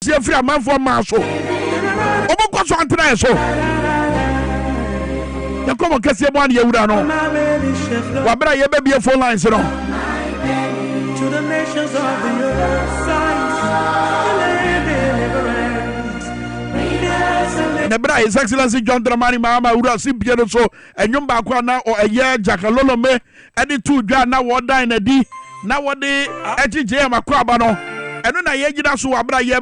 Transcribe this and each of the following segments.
see free a man for Marso. Obo so antina so. Ya come on kase bo an ye wura no. Wa bra ye be be phone lines no. To the nations of the earth, Nebra His Excellency John Dramani Mahama wura simpie no so enyum ba kwa na o eye jakalolo me edi tu dwa na wo dan na di na wo de ejije makwa aba no eno na ye gida so abra ye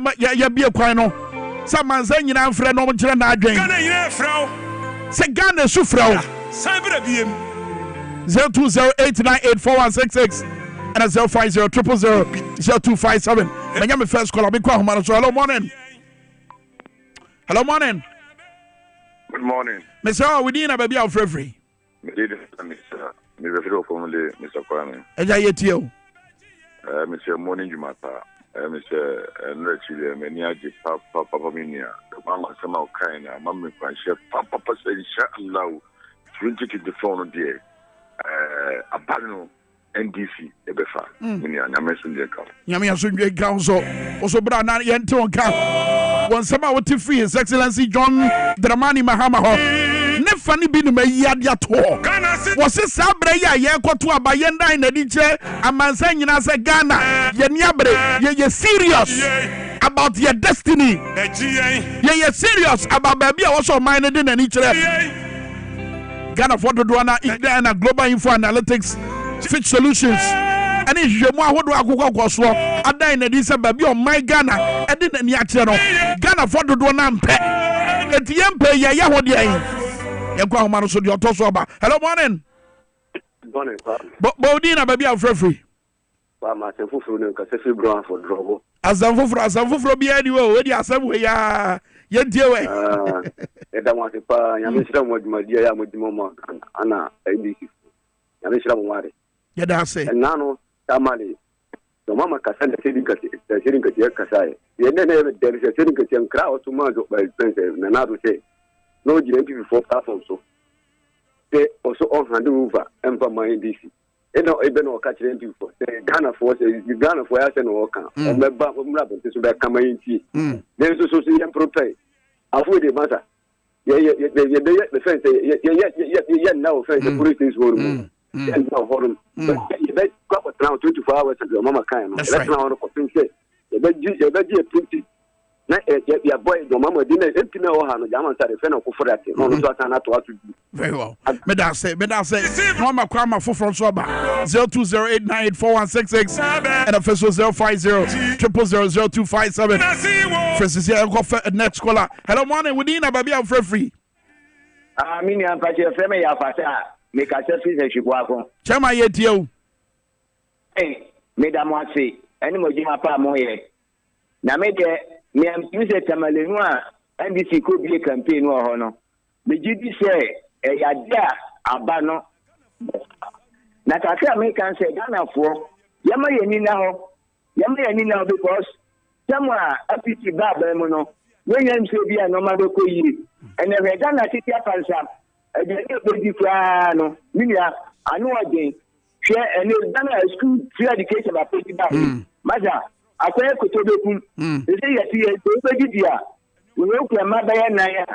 bie kwan no sa manza nyina mfre no mkire na adwen Ghana nyina frao se Ghana su frao san bra biem 0208984166 and 0500000257 menya me first call abi kwa homa so hello morning. Hello morning. Good morning. Mr. We didn't have a beer free. Mr. Family, Mr. Kwame. Eja yetio. Mr. Morning Jumata. Mr. Nurture, Meniaji, Papa Minia, Mama Sama Kaina, Mamma Chef, Papa said, Inshallah, 20 to the phone dear. Abano NDC, Ebefa, Minia, Namesun Jaka. Yamia Sunday Council, also Brana Yantonka. One summer what to free His Excellency John Dramani Mahama. Nefani binu me yadia to. Was it Sabreya Yakotu Abayenda in the DJ? A man saying in as a Ghana, Yenyabre, ye serious about your destiny. Ye serious about baby also minded in each other. Ghana for the Duana, Igna, Global Info Analytics, Fit Solutions. And if you want to go so, I die in the baby on my Ghana. I didn't any action. Ghana for the Duana. At the Emperor, ya what ye. Hello, morning. Morning, Bodina, baby, I'm free. Myself, Cassette Brown for Dwabo. As I'm for behind you, where you are somewhere, you deal with. I don't want to pay. I'm with my dear, with the mama, Anna, ABC. I'm sure Yeah, that's it. And now, Tamale, the mama Cassandra sitting at Casai. There is a sitting crowd to much by expensive, and I would say, no GMP before also. They also on hand over and from my DC. You know, even or catch them before. The Ghana force is Ghana for us and work. On the back of Rabbit to back coming in. There's a social propay. Avoid the matter. The fence, yet now, fence the police is room. And now, hold them. But you bet now 24 hours ago, Mama Kine. That's now on the coping say. You bet you 20. Your boy, the mama didn't empty no hand. Yaman said, "If no for that, no, not to do." Very well. Better say, Mama Kwama for from Soba 0208984166 and a first 050000257. Francis, here go next caller. Hello, morning. We need a baby of free. I mean, I'm part of family. I make a selfie and she go. Chama yet you. Hey, Madam Ase, any more Jima Pamoye. Now, maybe. Me am use Tamalenoa NDC could be a campaign or honor. The GD say a yadia abano. Nataka American say Ghana for Yama now because somewhere a pity babamono. When you say be a nomado coyi and a Ghana city of Pansam, a baby piano, Minia, I know again. Share and Ghana school free education about pretty bad. Maza. I say Kotobeku. They say yes, we will play my Naya.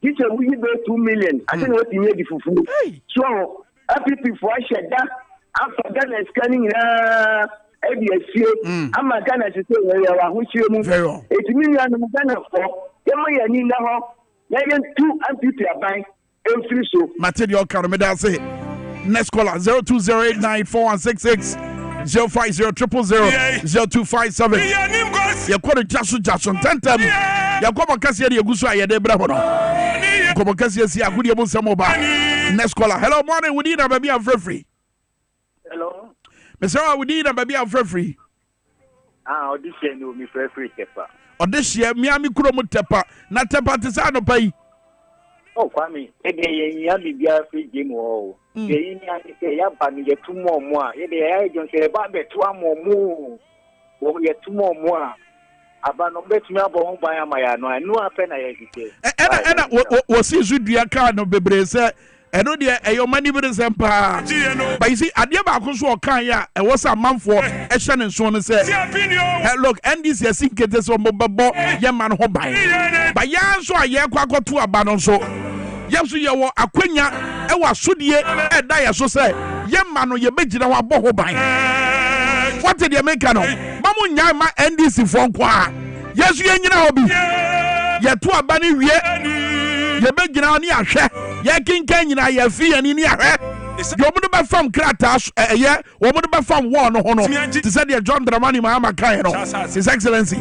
This will be 2 million. I don't know what you need for food. So, happy people, I said that after Ghana scanning ABSC, I'm a Ghana to say, which you move. It's million Ghana for Yamaya now. 2 people are buying every so. Material Carameda say. Next caller 02089416. 050000257. You call it Jason 10 times. You come on, Cassia, you go so I de Bravo. Come on, Cassia, see a good able some mobile. Next caller. Hello, morning. We need a baby of free. Hello, Mr. We need a baby of free. Audition you me free tepa. Audition, Miami Kuromo tepa. Not tepa to Sano pay. Oh, Kwame, again, you have the free game. Oh, you have 2 more. You don't say about 2 more. Oh, you 2 more. About no bet me about my no, I know a pen I say. And was his Judia card of Bebre, ɛno deɛ ɛyɛ mani bi nsɛm paa but you see adeɛ baako so ɔkan yɛ a ɛwɔ sɛ amanfoɔ ɛhyɛ ne nso no sɛ look NDC asi nkete sɛ ɔmobɛbɔ yɛma no ho ban but yɛn nso a yɛkɔ akɔto aba no nso yɛn nso yɛwɔ akwanya ɛwɔ asodie ɛda yɛ so sɛ yɛma no yɛbɛgyina hɔ abɔ ho ban wɔte deɛ meka no ma mo nyae ma NDC foɔ nko a yɛn nso yɛnyina hɔ bi yɛto aba no wie yɛbɛgyina hɔ ne yɛahwɛ yɛkenka nyinaa yɛfi yɛni ne yɛhwɛ yɛwɔ mo bɛfam krataa ɛyɛ wɔn mo bɛfam wɔn no ho no te sɛ deɛ John Dramani Mahama kaeɛ no His Excellency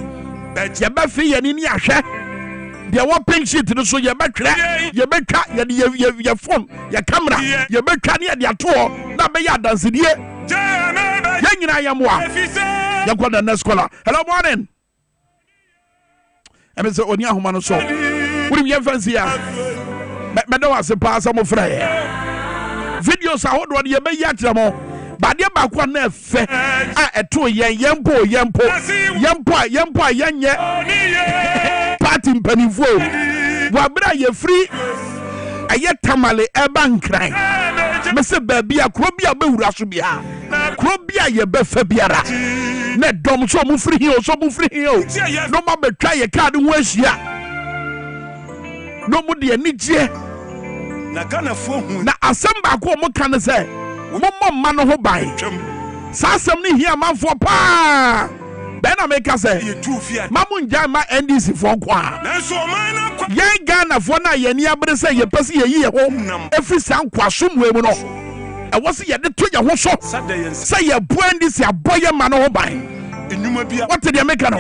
yɛbɛfi yɛni ne yɛahwɛ deɛ wɔ pink sheet no so yɛbɛtwerɛ yɛbɛtwa yɛde yɛ phone yɛ camera yɛbɛtwa ne yɛde ato hɔ na bɛyɛ adansedie yɛn nyinaa yɛmmoa yɛnkɔ the next caller. Hello morning ɛmɛ sɛ oni ahoma no so wonim yɛmfa nsi a mɛdɛ wɔ ase paa sɛ mofrɛ yɛ videos ahodoɔ no yɛbɛyi akyerɛ mo badeɛ baako a na ɛfɛ a ɛto yɛmpo a yɛnyɛ party mpanimfoɔ wɔaberɛ a yɛfiri ɛyɛ tamale ɛba nkran mɛsɛ baabi a kuro bi a bɛwura so bia kuro bi a yɛbɛfa biara na dɔm so mo firi hi o so mo firi hi o no ma betwa ye card ho ahyia no mo de anigye na Ghanafoɔ hu na asɛm baako mo ka ne sɛ mo mma no ho ban saa asɛm ne hia manfoɔ paa bɛn na meka sɛ ma mo ngya ma NDC foɔ nko a nanso ɔman na yɛn Ghanafoɔ na yɛni abere sɛ yɛpɛ sɛ yɛyi yɛ ho ɛfiri saa nkoasomwe mu no ɛwɔ sɛ yɛde to yɛ ho so sɛ yɛboa NDC abɔ yɛ ma no ho ban wɔte deɛ meka no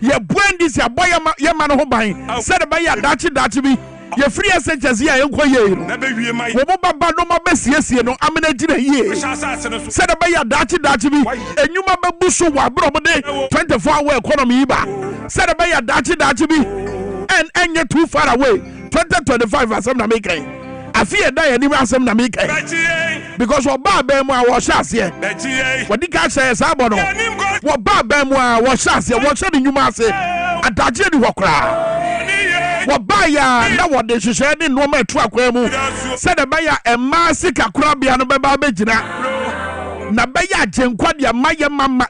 yɛboa NDC abɔ yɛ ma no ho ban sɛ de bɛyɛ daakye bi yɛfiri SHS a yɛnkɔ yie no wɔ mo baba no ma bɛsiesie no amena gyina yie sɛ de bɛyɛ daakye bi enyuma bɛbu so wɔ aborɔ mo de 24-hour economy yi ba sɛ de bɛyɛ daakye bi ɛnyɛ too far away 2025 asɛm na meka yi afi ɛda yɛ nim asɛm na meka yi because wɔba abɛn mu a wɔhyɛ aseɛ wɔde ka hyɛ saa bɔ no wɔba abɛn mu a wɔhyɛ aseɛ wɔhyɛ ne nnwuma ase adagye ni hɔ koraa wɔba yɛ na wɔde hyehyɛ ne nneɛma ɛto akwan mu sɛ de bɛyɛ mmaa sika korabea no bɛba abɛgyina na bɛyɛ agyenkwa de ama yɛ mama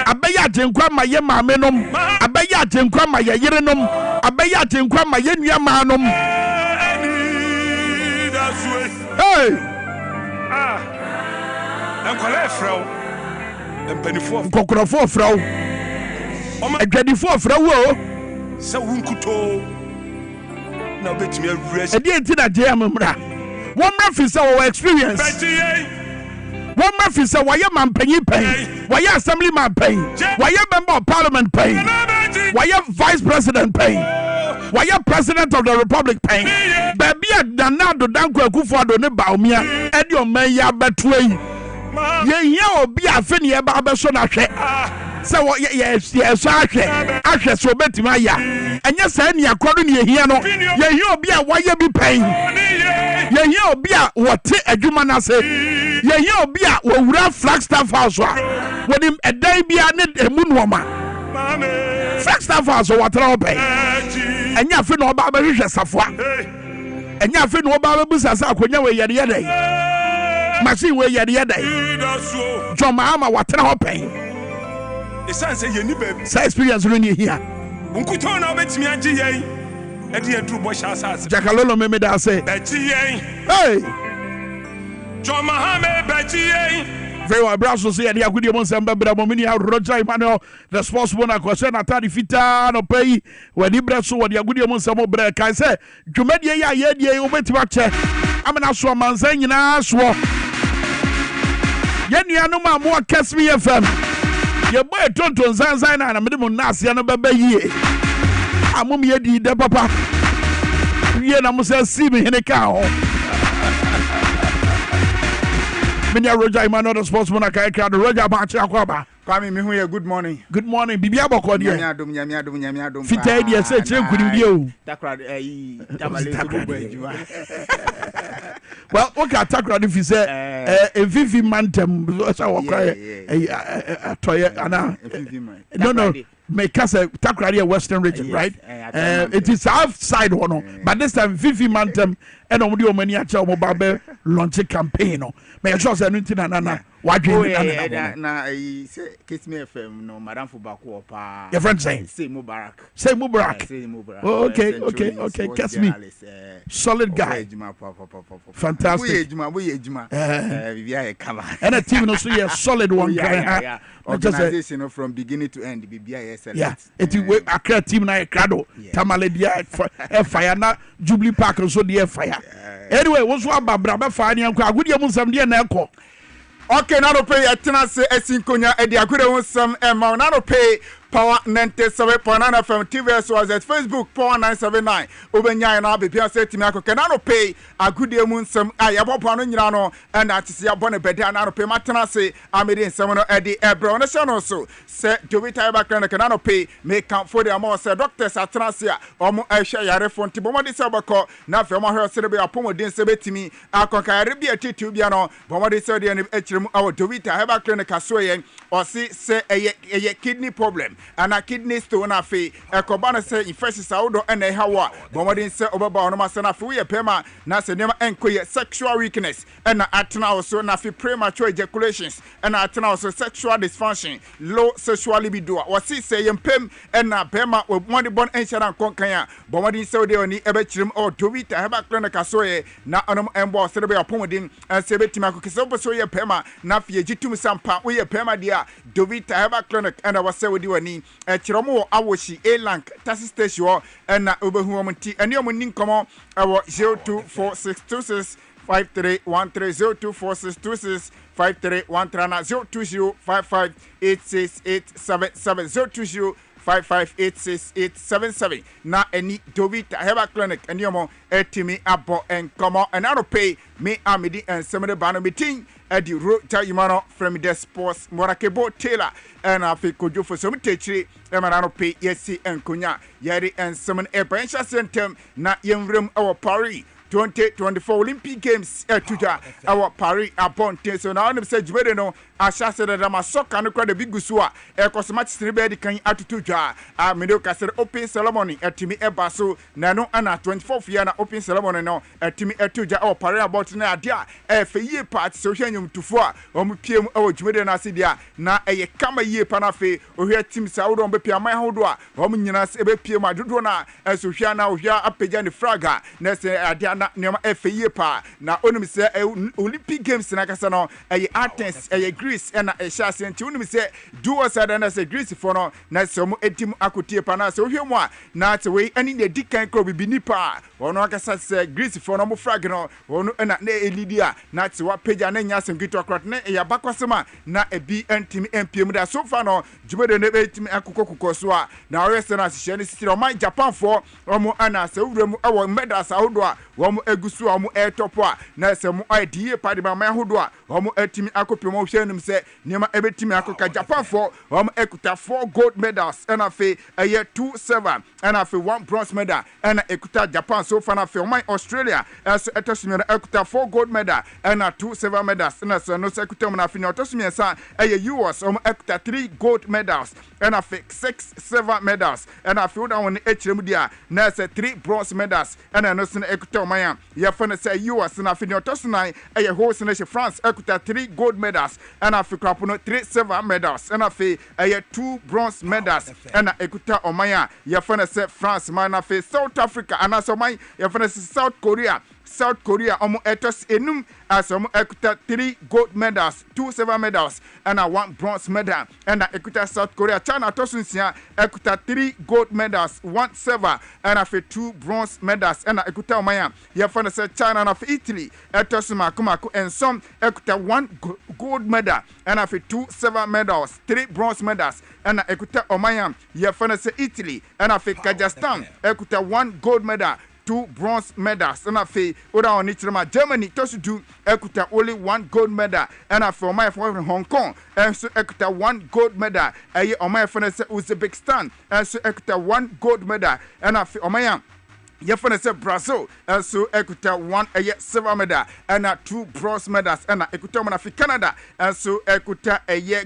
abɛyɛ agyenkwa ma yɛ maame nom abɛyɛ agyenkwa ma yɛ yere nom abɛyɛ agyenkwa ma yɛ nnuamaa nom hey nkɔla efrɛw mpanifoɔ nkɔkorɔfoɔ frɛw adwadifoɔ frɛw o sɛ wunkuto na obetumi awura ɛdeɛ nti na gye amemra wɔmmra fi sɛ wɔwɔ experience wɔmmra fi sɛ wɔyɛ mampanyin pɛn wɔyɛ assembly man pɛn wɔyɛ member of parliament pɛn wɔyɛ vice president pɛn wɔyɛ president of the republic pɛn baabi a Nana Danko Akufo-Addo ne baomia ɛde ɔman yi abɛtoa yi yɛhia obi a afe ne yɛba abɛso no ahwɛ sɛ yɛsɔ ahwɛ sɛ obɛtumi aya ɛnyɛ saa nniakɔ no ne yɛhia no yɛhia obi a wɔyɛ bi pɛn yɛhia obi a wɔte adwuma no ase yɛhia obi a wɔwura Flagstaff House a wɔde ɛdan bia ne ɛmu nnoɔma Flagstaff House wɔtena hɔ pɛn ɛnyɛ afe na ɔba bɛhwehwɛ safoa ɛnyɛ afe na ɔba bɛbusa sɛ akonnwa wɔ yɛdeyɛdɛn machine wɔ yɛdeyɛdɛn John Mahama wɔtena hɔ pɛn esan sɛ yɛni baabi saa experience no ne hia nkutɔ na obetumi agye yɛn ɛde yɛn duru bɔ hyɛ asase Jakalolo meme da ase bɛgye yɛn hey John Mahama bɛgye yɛn very well braso say yɛde agodie mo nsɛm bɛbrɛ mo mini Roger Emmanuel the sportsman akɔhyɛ n'atade fitaa no pɛyi wɔde brɛ so wɔde agodie mo nsɛm brɛ kae sɛ dwumadie yi a yɛdie yi wobɛtumi akyɛ amena so amansa nyinaa soɔ yɛn nuanom a mo Kesmi FM yɛbɔ etonton sansan na mede mo naase no bɛbɛ yie amom yɛdi de papa wie na mo sɛ si me hene ka ho Menya Roger Emmanuel the sportsman akaika Roger ba achi akwaba Kwame me hu ye good morning bibia bɔkɔ de nyame adom fitai de sɛ kyerɛ nkunim die o takra tamale go adwuma well okay takra de fi sɛ evivi mantem sɛ wɔkɔ atoye ana no make us a Takrady Western region, Yes, right? Atamante. It is outside one, but this time Vivi Mantem and Omodio Maniacha Mobabe launch a campaign. May I just say anything and what Oh, you yeah, na say Kiss Me FM no Madam Fubako pa. Your friend saying? Say Mubarak. Say Mubarak. Say Mubarak. Oh, okay. Catch me. Solid guy. Fantastic. And a team also a solid one guy. Organization from beginning to end. Yeah, it is a create team na crado. Tamaledia fire na Jubilee Park also the fire. Anyway, what's what Baba fire and good yamun some dear Nelco. Okay, now to pay a tenancy esinkonya edi agure wonsam emma now to pay Power 97.9 FM TV so as at Facebook Power 979 obenya na bebia say timi akoke na no pay agudie mu nsam ayabo no nyina no na atise abone bede na no pay matena se amede nsam no edi ebro no se no so se Jovita eba clinic na no pay make count for the amount say doctors atena se omo ehwe yare fonti bomo de se bako na fe mo hwe se be apomodin se betimi akoka yare bia titu bia no bomo de se de echirem awo Jovita eba clinic aso yen o se eye kidney problem and a kidney stone afi ekoba no say infection saudo and e hawa bomodin say obaba ono masana fi we pema na se nema enkoye sexual weakness and atena also na fi premature ejaculations and atena also sexual dysfunction low sexual libido wasi say yempem and na pema obomodi bon enshara konkan a bomodin say de oni ebechirim o Jovita heba clinic asoye na onom embo se be apomodin and se betima ko kese oboso ye pema na fi ejitum sampa we pema dia Jovita heba clinic and I was say we wani Chiromo awoshi elank taxi station and na obehu omunti eni omunni nkomo awo 024626 5313 024626 5313 na 0205586877 02055868877 na eni Jovita Heba Clinic eni omo etimi abo enkomo and I pay me amidi and semede bano meeting edi rota yimano from the sports morakebo Taylor and afi kojo for some techiri emana no pay yesi enkonya yari and semen e brancha sentem na yemrem our Paris 2024 Olympic Games tuja our Paris abonte so na onim say jumede no asha se da masoka no kwa de bigusua e kosmatch siribe di kan atutu dwa a medo kasere open ceremony etimi eba so na no ana 24th year na open ceremony no etimi etuja our Paris about na adia e fe yie part so hwanyum tufo a omu piem e jumede na se dia na eye kama yie pa na fe ohwe team sa wodo be pia man hodo a omu nyina se be piem adodo na so hwia na ohwia apagya ne fraga na se adia na nema e fe yie pa na onim se Olympic Games na kasa no eye Athens eye Greece and a chassis and tune me say do us and as a Greece for no na some etim akotie pa na so hwe mo a na te we ani na dikan kro bibi nipa ono akasa se Greece for no mo frag no ono na elidia na te wa pagya na nya sem gito krot na e yabakosema na ebi antimi empiem da so fa no jumede na betimi akokoko so a na orese na hye ne sitire o man Japan for omo ana se wurem e medals ahodo a omo egusu omo etopo a na se mo idea pa de ma man ahodo a omo atimi akopem o hwe nim se Nema ebetimi akoka Japan for ekuta 4 gold medals and afi 2 silver and afi 1 bronze medal and ekuta Japan so far afi my Australia as etosimi ekuta 4 gold medal and 2 silver medals and so no ekuta na afi etosimi sa US ekuta 3 gold medals and afi 6 silver medals and afi that one echiremu dia na say 3 bronze medals and no so ekuta man ya fa na say US na afi etosimi host na France ekuta 3 gold medals and afi 3 silver medals and afi 2 bronze medals and ekuta omaya ya fa na say France man afi South Africa and so man ya fa na South Korea omo etos enum as omo ekuta 3 gold medals 2 silver medals and 1 bronze medal and ekuta South Korea China tosunsia ekuta 3 gold medals 1 silver and 2 bronze medals and ekuta omaya ya fa na say China and Italy etos makumako and some ekuta 1 gold medal and 2 silver medals 3 bronze medals and ekuta omaya ya fa na say Italy and Kazakhstan ekuta 1 gold medal 2 bronze medals and afi oda on ichirama Germany tosu do ekuta only 1 gold medal and afi omaya from Hong Kong and so ekuta 1 gold medal ayi omaya from Uzbekistan and so ekuta 1 gold medal and afi omaya yɛfɛ no sɛ Brazil nso ekuta 1 silver medal ɛna 2 bronze medals ɛna ekuta mo na fi Canada nso ekuta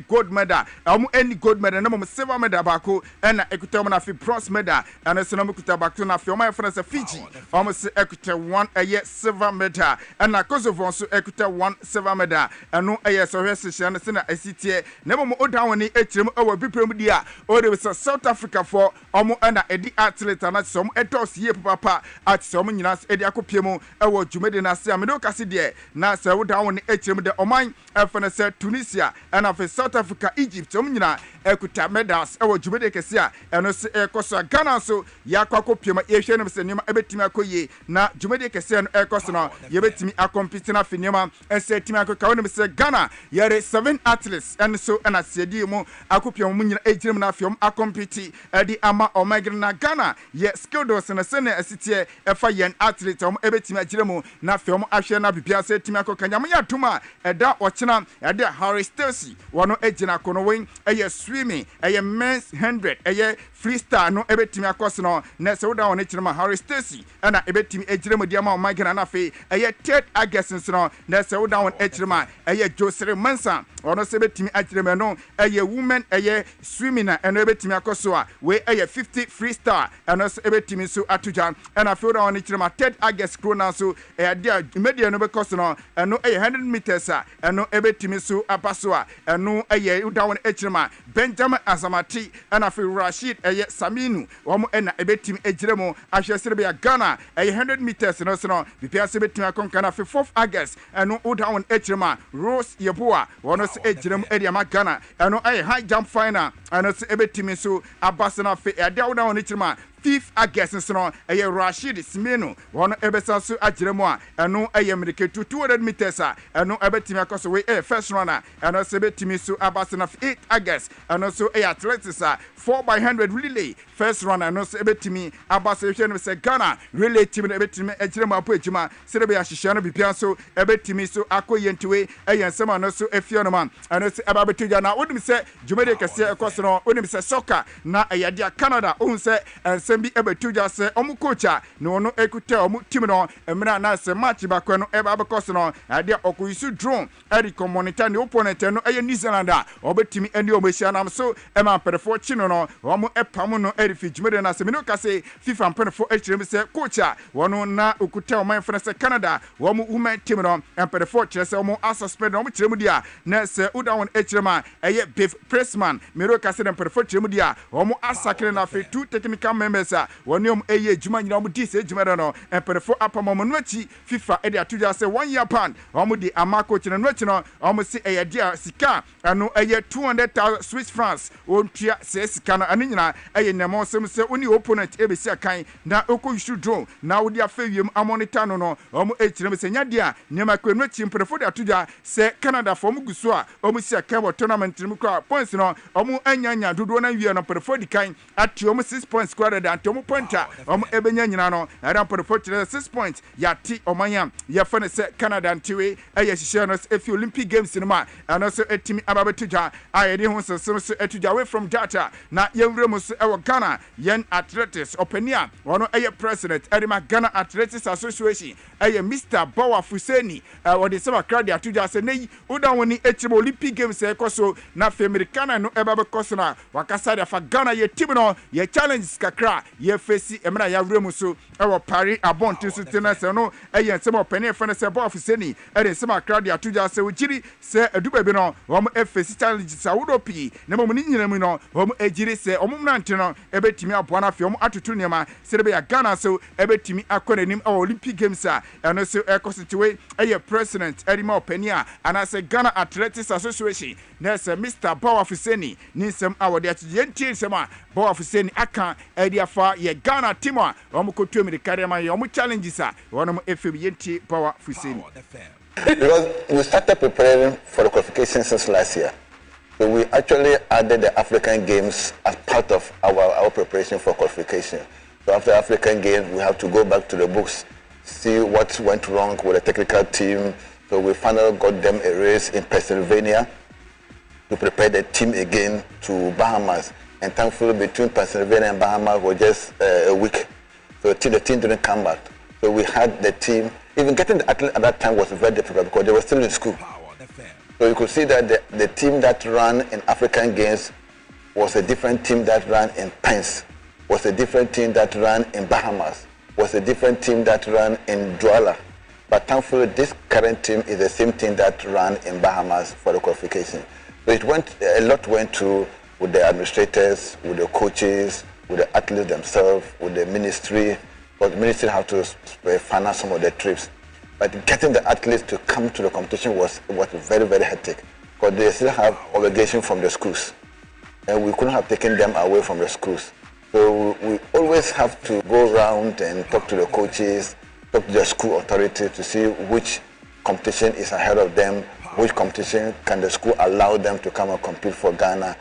gold medal ɔmo any gold medal na mo silver medal baako ɛna ekuta mo na fi bronze medal ɛna so na mo kuta baako na fi ɔmo yɛfɛ no sɛ Fiji ɔmo se ekuta 1 silver medal ɛna Kosovo nso ekuta 1 silver medal ɛno sɛ hwɛ sehye no se na asitie na mo oda woni ekyirem ɛwɔ biprem di a ɔde sɛ South Africa for ɔmo ɛna edi athlete na so ɔmo ɛdɔs yie papa at sɛ ɔmo nyina edi akopie mu ɛwɔ dwumede na se amede okase de na sɛ woda woni ekyirem de ɔman ɛfɛ no sɛ Tunisia ɛna fe South Africa Egypt ɔmo nyina ekuta medals ɛwɔ dwumede kɛse a ɛno se ɛkɔso Ghana so yakɔ akopie mu ehwɛ no sɛ nneɛma ɛbɛtimi akɔyie na dwumede kɛse no ɛkɔso no yɛbɛtimi akompete na fe nneɛma ɛsɛ timi akɔka wɔn sɛ Ghana yɛre 7 athletes ɛno so ɛna sɛdi mu akopie mu nyina egyirem na fe ɔmo akompete ɛde ama ɔmagre na Ghana yɛ skills na sɛ na asitie ɛfa yɛn athlete ɔmo ɛbɛtimi agyirem mu na fe ɔmo ahwɛ na bibia sɛ timi akɔka nyame yɛ atoma ɛda ɔkyena ɛde Harry Stacy wɔno egyina kono wen ɛyɛ swimming ɛyɛ men's 100 ɛyɛ freestyle no ɛbɛtimi akɔso no na sɛ woda wɔn ekyirem Harry Stacy ɛna ɛbɛtimi egyirem di ama ɔmagre na fe ɛyɛ 3rd August nso na sɛ woda wɔn ekyirem ɛyɛ Josere Mansa ɔno sɛ ɛbɛtimi agyirem no ɛyɛ women ɛyɛ swimming na ɛno ɛbɛtimi akɔso a we ɛyɛ 50 freestyle ɛno sɛ ɛbɛtimi so atogya ɛna fe woda wɔn ekyirem 3rd August kro na so ɛyɛ de media no bɛkɔso no ɛno ɛyɛ 100 meters a ɛno ɛbɛtimi so aba so a ɛno ɛyɛ woda wɔn ekyirem Benjamin Azamati ɛna fe Rashid ɛyɛ Saminu wɔn ɛna ɛbɛtimi egyirem ahwɛ sɛ bɛyɛ Ghana ɛyɛ 100 meters no so no bipia sɛ ɛbɛtimi akɔnka na fe 4th August ɛno woda wɔn ekyirem Rose Yeboa wɔn so egyirem ɛde ama Ghana ɛno ɛyɛ high jump final ɛno so ɛbɛtimi so aba so na fe ɛde woda wɔn ekyirem 5th August nso no ɛyɛ Rashid Smino wɔn ɛbɛsa so agyere mu a ɛno ɛyɛ mmiriketu 200 meters a ɛno ɛbɛtimi akɔ so wei ɛyɛ first runner ɛno sɛ ɛbɛtimi so aba so na 8th August ɛno so ɛyɛ athletics a 4x100 relay first runner ɛno so ɛbɛtimi aba so ɛhwɛ no sɛ Ghana relay team no ɛbɛtimi agyere mu apɔ adwuma sɛ ɛbɛyɛ ahyehyɛ no bibia so ɛbɛtimi so akɔ yɛntiwe ɛyɛ nsɛm a no so ɛfie no ma ɛno so ɛba bɛto gya na wonim sɛ dwumade kɛseɛ ɛkɔ so no wonim sɛ soccer na ɛyɛ deɛ Canada wohu sɛ bi ebetu ja se omu coacha no ono ekuta omu team no emra na se match bakwa no eba because no ade okoyisu drone eri monitor ne opponent no eye New Zealand a obetimi eni omehia nam so ema perefo chi no omu epam no eri fijimede na se me no ka se FIFA perefo echirem se coacha wono na okuta oman fene se Canada womu women team no perefo kire se omu asuspend omu kirem dia na se uda won echirema eye Bev Pressman me no ka se dem perefo kirem dia omu asakre na fe 2 technical members a wonium eye juma nyina omu di se juma no perefo apam omu no achi FIFA e de atoja se 1 year pan omu di amako kire no achi no omu se eye dia sika ano eye 200,000 Swiss francs ontua se sika no ani nyina eye nemo sem se oni opponent e be si akan na okoyishu drone na wodi afewiem amonita no omu echirem se nya dia nema kwenu achi perefo de atoja se Canada fo mu guso a omu si akan wo tournament mu kwa points no omu anyanya dodo na wie no perefo di kan ati omu 6 points square da omu pointa omu ebenya nyina no era perefo kire 6 points ya ti omanya ya fane se Canada ntiwe eye hihye no efi Olympic Games no ma ano so etimi ababetuja ayede ho sesem so etuja away from data na yewrem so ewo Ghana yen athletics openia wono eye president edema Ghana Athletics Association eye Mr. Bawa Fuseni wode se bakrade atuja se nei uda woni echibo Olympic Games ekoso na fe Americana no ebabe koso na wakasa da fa Ghana ye team no ye challenges kakra ye face emra ya wrem so ewo Paris abonti so tena se no eye nsem openia fane se Bawa Fuseni ede se bakrade atuja se wogiri se eduba bi no wom efesi challenges awudo pi na mom ni nyina mu no wom ejiri se omumrante no ebetimi aboa na fe wom atutu nema se be ya Ghana so ebetimi akonanim Olympic Games a eno so ekositiwe eye president edima openia ana se Ghana Athletics Association na se Mr. Bawa Fuseni ni nsem awode atije ntie nsem a Bawa Fuseni aka ediafa ye Ghana team a wom kotu America ma ye wom challenges a wonum efem yentie Bawa Fuseni. Because we started preparing for the qualification since last year. So we actually added the African Games as part of our preparation for qualification. So after African Games, we have to go back to the books, see what went wrong with the technical team. So we finally got them a race in Pennsylvania to prepare the team again to Bahamas. And thankfully, between Pennsylvania and Bahamas was just a week. So the team didn't come back. So we had the team. Even getting the athlete at that time was very difficult because they were still in school. So you could see that the team that ran in African Games was a different team that ran in Pence, was a different team that ran in Bahamas, was a different team that ran in Douala. But thankfully, this current team is the same team that ran in Bahamas for the qualification. So a lot went to with the administrators, with the coaches, with the athletes themselves, with the ministry. Because the ministry have to finance some of the trips. But getting the athletes to come to the competition was very, very hectic. Because they still have obligation from the schools. And we couldn't have taken them away from the schools. So we always have to go around and talk to the coaches, talk to the school authority to see which competition is ahead of them, which competition can the school allow them to come and compete for Ghana.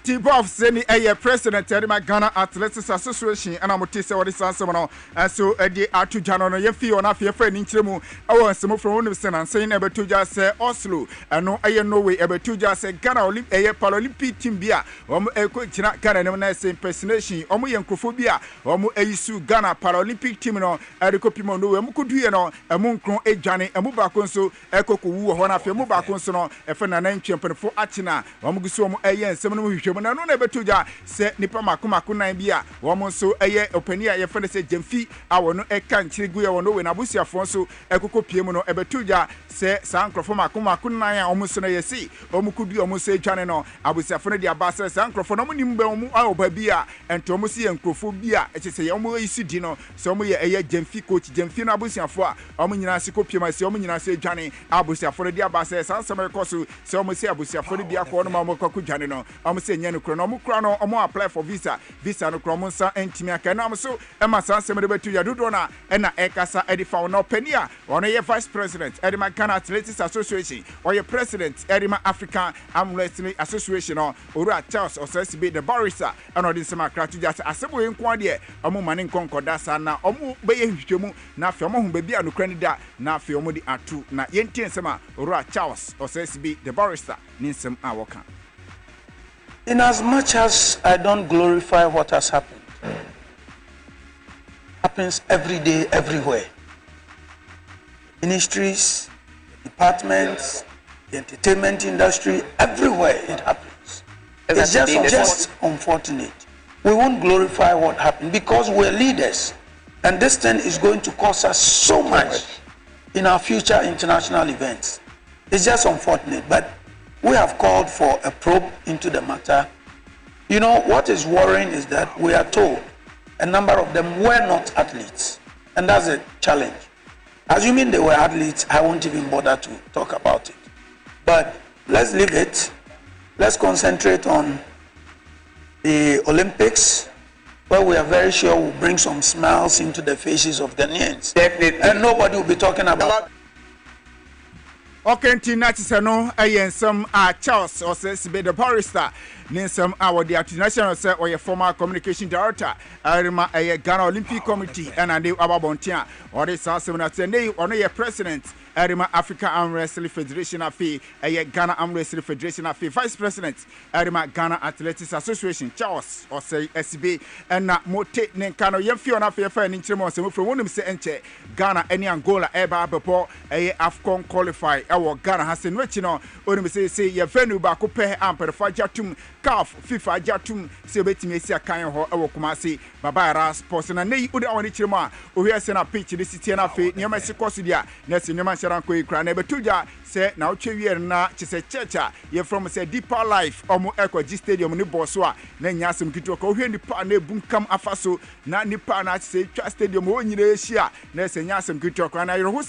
Tibof Zeni a president of the Ghana Athletics Association and I'm going to say what is answer now. And so the Atu Jano no yefi on afia friend in Chemu. I want some from one of the and saying about to just say Oslo and no I no way about to just say Ghana Paralympic team bia eko China Ghana no say impersonation omo yankophobia omo ayisu Ghana Paralympic team no erikopimo no emu kudu no emu nkron edwane emu bakonso ekokowu ho na afia mu bakonso no efe na nan twempefo achina omo gusu omo ensem no na no na betuja se nipa makomako nan bia wo mo so eye opani a ye fene se Jemfi awo no eka nchirigu ye wo no we na busuafo so ekokopie mu no ebetuja se sankrofo makomako nan a omo so na yesi omo kudu omo so edwane no abusuafo no dia ba se sankrofo no mo nimbe omo awoba bia ento omo si enkrofo bia ekese ye omo yisi di no se omo ye eye Jemfi coach Jemfi no abusuafo a omo nyina se kopie ma se omo nyina se edwane abusuafo no dia ba se sansam ekoso se omo si abusuafo no bia ko no ma mo kokudwane no omo se no krano omo apply for visa no kromo nsa entimi aka na so ema sansem de betu ya dodo na na ekasa edifa no pania ono ye vice president edima Ghana Athletics Association or ye president edima African Arm Wrestling Association or Ora Charles Osesibe the barrister and odin sema kratu just asebo enko de omo mane nkonkoda sa na omo beye hwetwemu na afi omo hu bebia no kranida na afi omo di atu na yentie nsema Ora Charles Osesibe the barrister ninsem awoka. In as much as I don't glorify what has happened, happens every day, everywhere. Ministries, departments, the entertainment industry, everywhere it happens. It's just unfortunate. We won't glorify what happened because we're leaders. And this thing is going to cost us so much in our future international events. It's just unfortunate, but we have called for a probe into the matter. You know, what is worrying is that we are told a number of them were not athletes. And that's a challenge. Assuming they were athletes, I won't even bother to talk about it. But let's leave it. Let's concentrate on the Olympics, where we are very sure will bring some smiles into the faces of Ghanaians. Definitely. And nobody will be talking about Okay, Tinachisano, some Charles or says be the barrister. Ninsam our the international say or your former communication director. I remember a Ghana Olympic Committee and a new Ababontia or the South Seminary or your president. I remember Africa Arm Wrestling Federation of Fee, a Ghana Arm Wrestling Federation of Fee, Vice President. I remember Ghana Athletics Association, Charles or say SB and Mote Nenkano Yemfiona Fair and Intremos from one of the Enche Ghana any Angola Eba Bepo a AFCON qualify. Our Ghana has in which you know, when we say your venue back up amper Fajatum, CAF, FIFA Jatum, Sebeti Messia Kayan Ho, our Kumasi, Babara Sports, and Nay Uda on each Rema, who has sent a pitch in the city and a fate near Mexico City, Nessie Neman Sharanko, Cran, but Tuja, say now Chevier na, Chise Checha, you're from say deeper life, or more Echo G Stadium, New Boswa, Nanyasum Kitoko, here in the Pane Bunkam Afaso, not Nipana, say Stadium, one year, Nessie Yasum Kitoko, and I who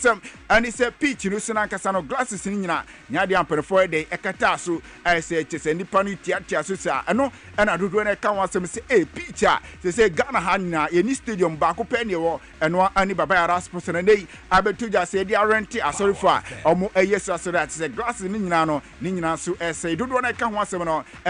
and it's a pitch, you know, Sanakasano glasses in Yana, Yadiam per 4 day, Ekatasu, I say, Chise Nipani Tiatia Susa, I know, and I do when I come once and say, hey, pitcher, they say Ghana Hana, any stadium, Baku Penny, and one Annie Babara Sports, and a day, I bet to just say they are renting, sorry for, or a yes, so that's a glass in Ninano, Ninasu, essay, do when I come once and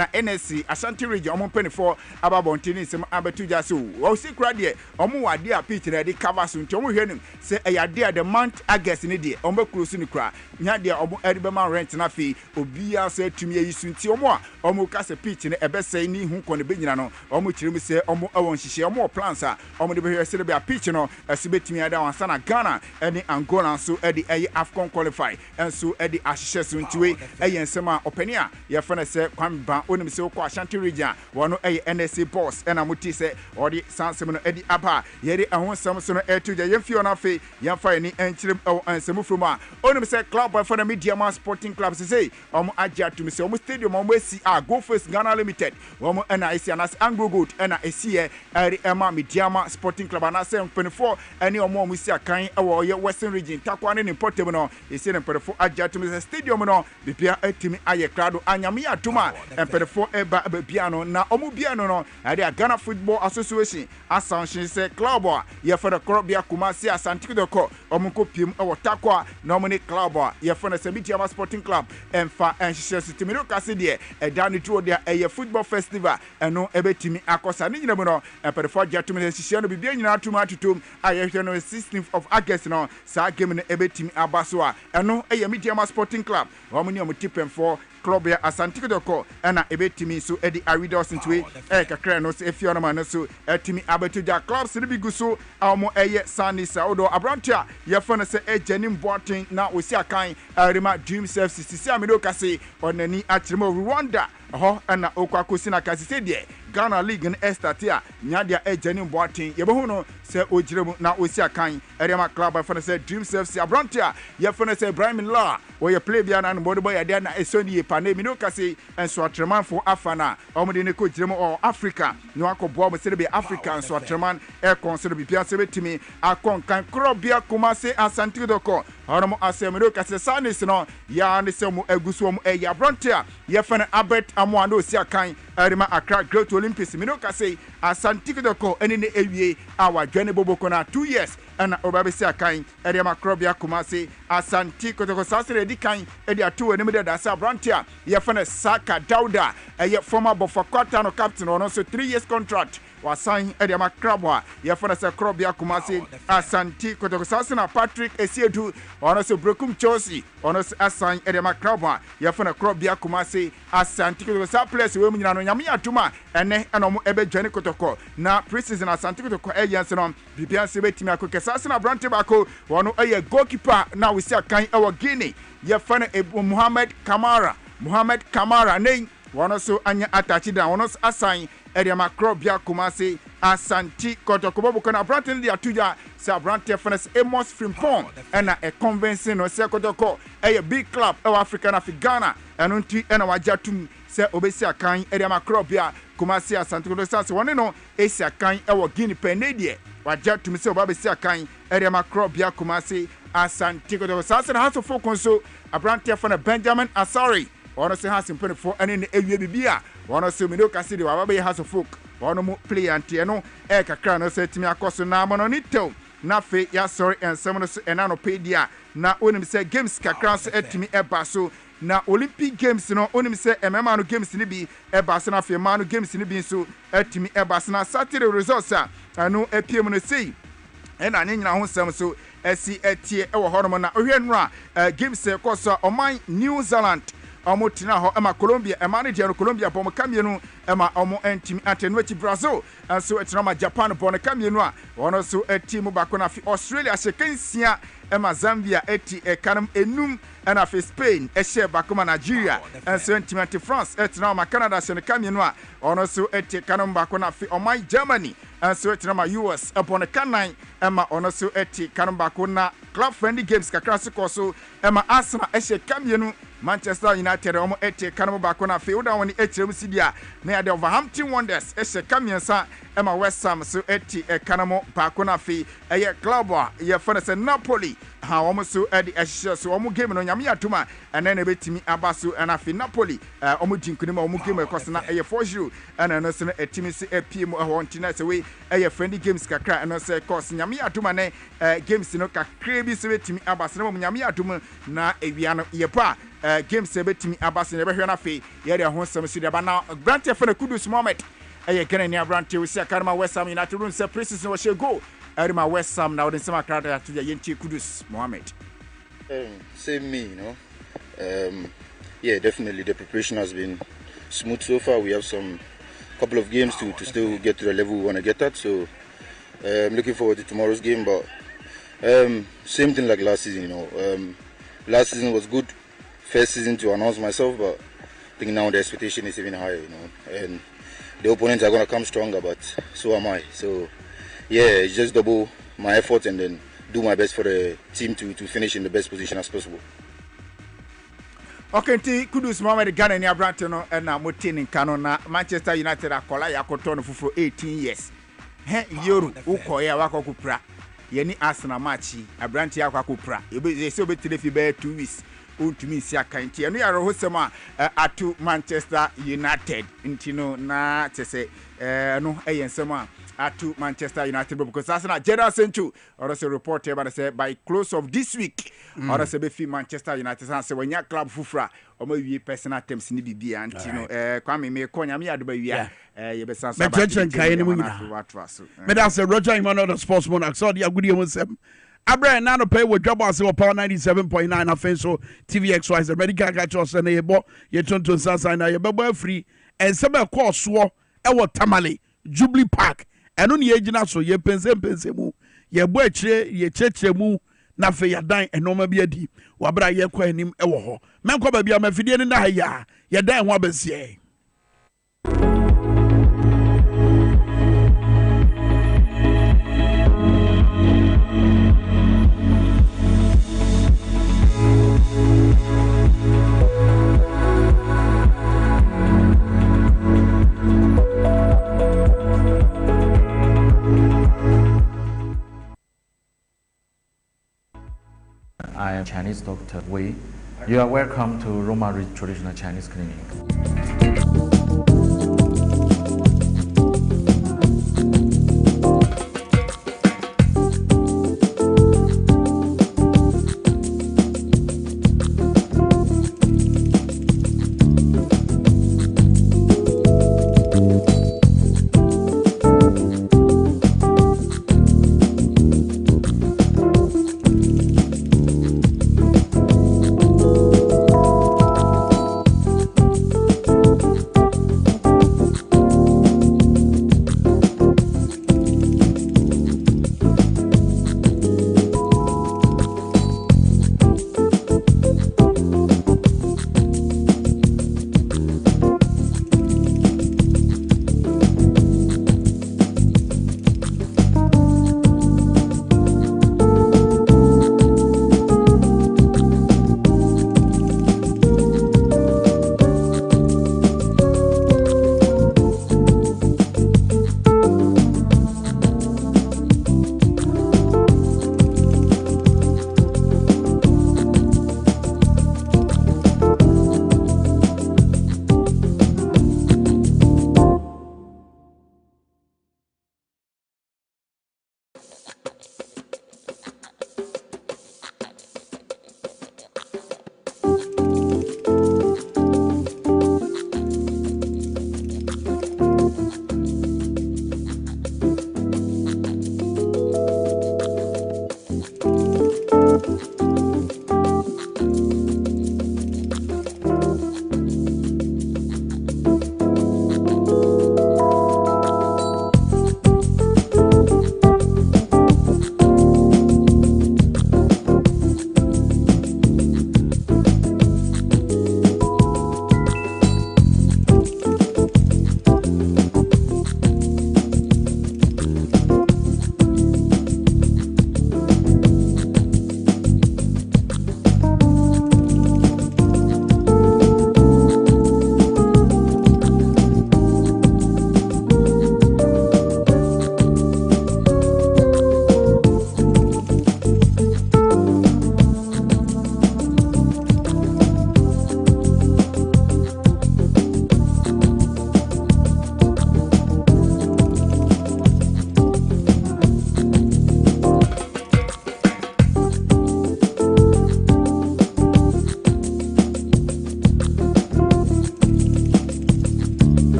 NSC, Ashanti region, Omon Penny for Ababontinis, and Abetujasu, or secret yet, or more dear Peter, they cover soon, Tomu Henning, say a idea the month, I guess in the day, Ombo Crucinicra, Nadia, Omo Edibama rent and a fee, Obia said to me, you soon see more, Omo Casa sɛ pitch ne ɛbɛsɛe ne hu kɔ ne bɛnyina no ɔmo kyerɛ mu sɛ ɔmo ɛwɔ nhyehyɛ ɔmo plans a ɔmo de bɛhwɛ sɛ bia pitch no ɛso bɛtumi ada wansa na Ghana ɛne Angola nso ɛde ɛyɛ AFCON qualify ɛnso ɛde ahyehyɛ so ntiwe ɛyɛ nsɛm a ɔpani a yɛfɛ no sɛ Kwame Ba onim sɛ wokɔ Ashanti region wɔno ɛyɛ NSA boss ɛna moti sɛ ɔde sansɛm no ɛde aba yɛde ɛho nsɛm so no ɛto gya yɛmfie ɔno afei yɛmfa yɛni ɛnkyerɛm ɛwɔ nsɛm from a onim sɛ club boy for the Mediama Sporting Club sɛ ɔmo agye atum sɛ ɔmo stadium ɔmo esi a Go First Ghana Limited wɔn ɛna esi anas Anglo Gold ɛna esi yɛ ɛde ɛma Mediama Sporting Club anasɛ mpanimfoɔ ɛne ɔmo si akan ɛwɔ ɔyɛ Western Region takwa ne ne pɔtɛm no esi ne mpanimfoɔ agye atum sɛ stadium no bibia atumi ayɛ krado anyame atum a mpanimfoɔ ɛba bibia no na ɔmo bia no ɛde a Ghana Football Association asanhye sɛ club a yɛfɛ no Korobia Kumasi Asante Kotoko ɔmo kɔ piem ɛwɔ takwa na ɔmo ne club a yɛfɛ no sɛ Mediama Sporting Club ɛmfa ɛnhyehyɛ so timi no kase deɛ ɛda ne tuo deɛ ɛyɛ football festival ɛno ɛbɛtumi akɔsa ne nyina mu no ɛpɛrɛfo agye atom sɛ hyehyɛ no bibia nyinaa atom atotom a yɛhwɛ no 16th of August no saa game no ɛbɛtumi aba so a ɛno ɛyɛ Mediama Sporting Club wɔn ne ɔmo tipɛmfoɔ club ya Asante Kotoko ɛna ɛbɛtumi so ɛde awida ɔsentwe kakra no so efia no ma no so ɛtumi abɛtogya clubs ne bi gu so a ɔmo ɛyɛ Sunday Saudo abrante a yɛfɛ no sɛ ɛgyanim boaten na osi akan arima dream self sisi amedo kase ɔnani akyerɛma Rwanda ɛhɔ ɛna okɔ akosi na kase sɛ deɛ Ghana League no ɛstarte a nyadeɛ ɛgyanim boaten yɛbɛhu no sɛ ogyina mu na osi akan ɛrema club ɛfɛ no sɛ dream self si abrante a yɛfɛ no sɛ Ibrahim La wɔyɛ play bia na no bɔde bɔ yɛdeɛ na ɛsɔ ne pa na mi no kase ɛnso atremanfo afa na ɔmo de ne kɔ gyina mu ɔ Africa no akɔboa mo sɛ be Africa nso atreman ɛkɔn so bibia sɛ betimi akɔn kan Korobia Kumasi Asante Kotoko ɔno asɛm no kase sanis no ya ne sɛ mo aguso mo ɛyɛ abrante a yɛfɛ no Albert Amoa na osi akan ɛrema Accra Great Olympics mi no kase Asante Kotoko ɛne ne ewie a wadwane boboko na 2 years ɛna ɔbɛbɛsi akan ɛrema Korobia Kumasi Asante Kotoko sasere di kan ɛde ato anim de da sɛ abrante a yɛfɛ no Saka Dauda ɛyɛ former Bofakota no captain ɔno so 3 years contract wasan ɛde ama krabo a yɛfɛ no sɛ Korobia Kumasi Asante Kotoko sasena Patrick Esiedu ɔno so Brokum Chelsea ɔno so asan ɛde ama krabo a yɛfɛ no Korobia Kumasi Asante Kotoko sa players wɔ mu nyina no nyame atuma ɛnɛ ɛna ɔmo ɛbɛdwane Kotoko na preseason Asante Kotoko ɛyɛ nso no bibia nso bɛtumi akɔ sasena abrante baako ɔno ɛyɛ goalkeeper na wosi akan ɛwɔ Guinea yɛfɛ no Mohamed Kamara ne wɔn so anya atachi da wɔn so asan ɛdiama Korobia Kumasi Asante Kotoko bɔbɔ na abrante no de atuja sɛ abrante fɛnɛ Amos Frimpong ɛna convincing no sɛ Kotoko ɛyɛ big club ɛwɔ Africa na Ghana ɛno nti ɛna wagya tum sɛ obesi akan ɛdiama Korobia Kumasi Asante Kotoko sɛ wɔn no esi akan ɛwɔ Guinea pɛnɛdeɛ wagya tum sɛ obabesi akan ɛdiama Korobia Kumasi Asante Kotoko sɛ asɛ na haso fokon so abrante fɛnɛ Benjamin Asari ɔno sɛ ha simpenfoɔ ɛne ne ewie bibia ɔno sɛ mi no kase de wabɛyɛ ha so folk ɔno mu play antie no kakra no sɛ timi akɔ so na mo no ne tew na fe ya sorry ensɛm no so ɛna no pedia na onim sɛ games kakra so etimi ɛba so na Olympic Games no onim sɛ MMA no games ne bi ɛba so na fe ma no games ne bi so etimi ɛba so na Saturday results a ɛno epiem no sei ɛna ne nyina ho nsɛm so ɛsi ɛtie ɛwɔ hɔ no na ohwɛ no a games ɛkɔ so ɔman New Zealand ɔmo tina hɔ ɛma Colombia ɛma ne deɛ no Colombia bɔ mo kamienu ɛma ɔmo ɛntimi atɛnu akyi Brazil ɛnso ɛtina ma Japan bɔ no kamienu a ɔno so ɛti mu baako na fi Australia hyɛ kansia ɛma Zambia ɛti ɛkanam enum ɛna fi Spain ɛhyɛ baako ma Nigeria ɛnso ɛntimi ate France ɛtina ma Canada hyɛ no kamienu a ɔno so ɛti kanam baako na fi ɔman Germany ɛnso ɛtina ma US ɛbɔ no kanan ɛma ɔno so ɛti kanam baako na club friendly games kakra so kɔ so ɛma Arsenal ɛhyɛ kamienu Manchester United ɔmo ɛte kanam baako na fe woda wɔn ɛkyerɛ mu sidia na yɛde Wolverhampton Wanderers ɛhyɛ kamiensa ɛma West Ham so ɛte kanam baako na fe ɛyɛ club a yɛfɛ no sɛ Napoli ha wɔn so ɛde ɛhyehyɛ so wɔn game no nyame atuma ɛnɛ na ɛbɛtumi aba so ɛna fe Napoli wɔn di nkunim a wɔn game ɛkɔso na ɛyɛ 4-0 ɛna ɛno so no ɛtumi so ɛpie mu ɛhɔ ntina sɛ wei ɛyɛ friendly games kakra ɛno sɛ ɛkɔso nyame atuma ne games no kakra bi so bɛtumi aba so na wɔn nyame atuma na ewia no yɛpa games ebetimi abase yɛbɛhwɛ na fe yɛde ho nsɛm so de ba na Brante fɛ na Kudus Mohammed ɛyɛ Ghana ni Brante wo sia Karma West Ham United run sɛ preseason wo hyɛ goal ɛrima West Ham na wo de nsɛm akra da to yɛntie Kudus Mohammed. Same me, yeah, definitely the preparation has been smooth so far. We have some couple of games to still get to the level we want to get at. So I'm looking forward to tomorrow's game. But same thing like last season, last season was good. First season to announce myself, but I think now the expectation is even higher, and the opponents are going to come stronger, but so am I. So yeah, it's just double my effort and then do my best for the team to finish in the best position as possible. Okay, Kudus Mohamed Ghana ni Abrante no na motini nkano na Manchester United akola yakoto no fufuro 18 years. Yoru ukoya wakokupra. Yeni Arsenal match Abrante yakokupra. Ebe se obetire fi be 2 weeks. Untumi si akanti. Eno ya roho sema atu Manchester United. Ntino na tese no eyensema to Manchester United because Arsenal General Senchu or say report about say by close of this week or say be Manchester United say when your club fufra or maybe personal terms ni bibia antino Kwame Minkah nyame ade ba wia ye be sanso ba me da say Roger Emmanuel the sportsman so the agudi em Abraham na no pay with Dwabo Ase Power 97.9 afin so TVXY the medical catch say na ye bo ye tonto sansa na ye be free and some course so e wo Tamale Jubilee Park eno ne yegina so ye pense mu ye bo akire ye chechire mu na fe yadan enoma bi adi wabra ye kwa anim e wo ho menko ba bia mafidie ne na ha ya ye dan ho abasie. I am Chinese Dr. Wei. You are welcome to Roma Ridge Traditional Chinese Clinic.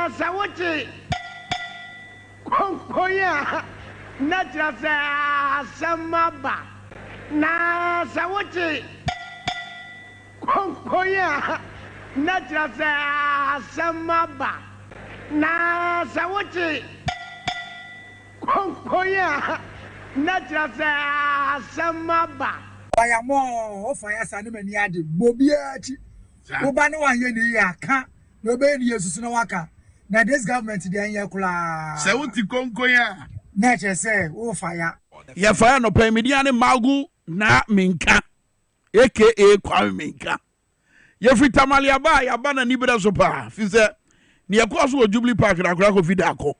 na sawote konkoya na trasa samaba na sawote konkoya na trasa samaba na sawote konkoya na trasa samaba Bayamo of fire sanimani adi bobiati ubani wa yeni yaka no be ni yesu no waka na this government dey anya kula se wuti konko ya na che se o fire ya fire no pay mediane magu na minka aka Kwame Minkah ye free tamale aba ya ba na nibere so pa fi se ne yakọ so Jubilee Park na akra ko vida akọ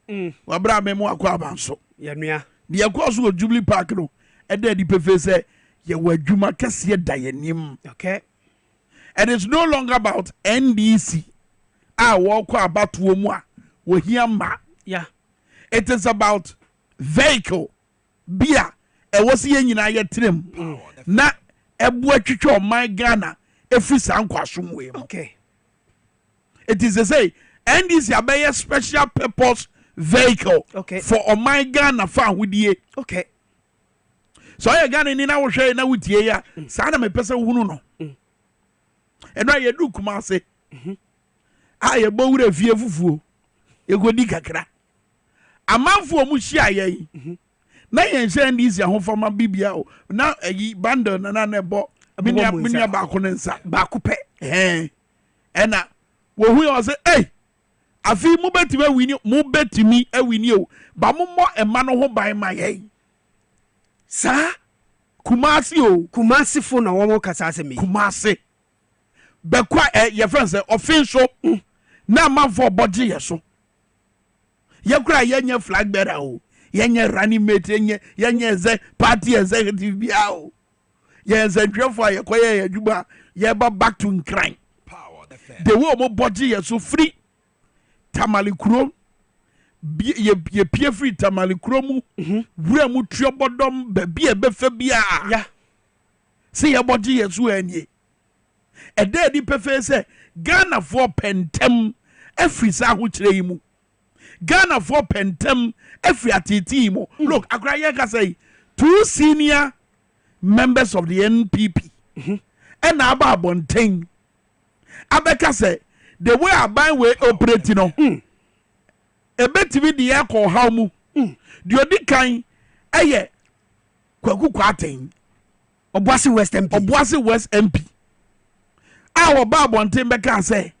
wa bra memo akọ abanso ya nua ne yakọ so Jubilee Park no e da di pefe se ye wadwuma kase da yanim. Okay. It is no longer about NDC. Walk about womwa. We hear ma. Yeah. It is about vehicle. Beer. E was ye nyina ye trim. Na ebu twitwo my Ghana every sankwasom we. Okay. It is to say NDC abeye special purpose vehicle. Okay. For my Ghana fan wudie. Okay. So I Ghana ni na wo hwe na wutie ya. Sa na me pese hunu no. Eno ye du kuma se. Ye bowura fie fufuo. Ye godi kakra. Amanfo mu hia ye. Na ye hye NDC ahofama bibia o. Na yi bundle na na ebo. Minia ba ko nsa. Ba ko pe. Ena wo hu yo se afi mu betimi awini o. Ba mo ema no ho ban ma ye. Sa Kumasi fo na wo kasa se me. Kumasi. Bekwa your friends say official na man for body yeso. Ye kura yenye flag bearer o. Yenye running mate yenye ze party executive bia o. Ye ze twefo ye koye ye djuba ye ba back to crime. The way mo body yeso free tamale kuro ye pie free tamale kuro mu wura mu tuobodom ba bia be fa bia. Yeah. See your body yeso anie. A day di pefe say Ghana for pentem every sa ho kire mu. Ghana for pentem every atiti mu. Look, akraya ka say 2 senior members of the NPP. And aba bonten. Abeka say the way aban we operate no. Ebetimi di yakọ ha mu. Di odi kan eye kwaku kwaten. Obuasi West MP. Our babonten beka say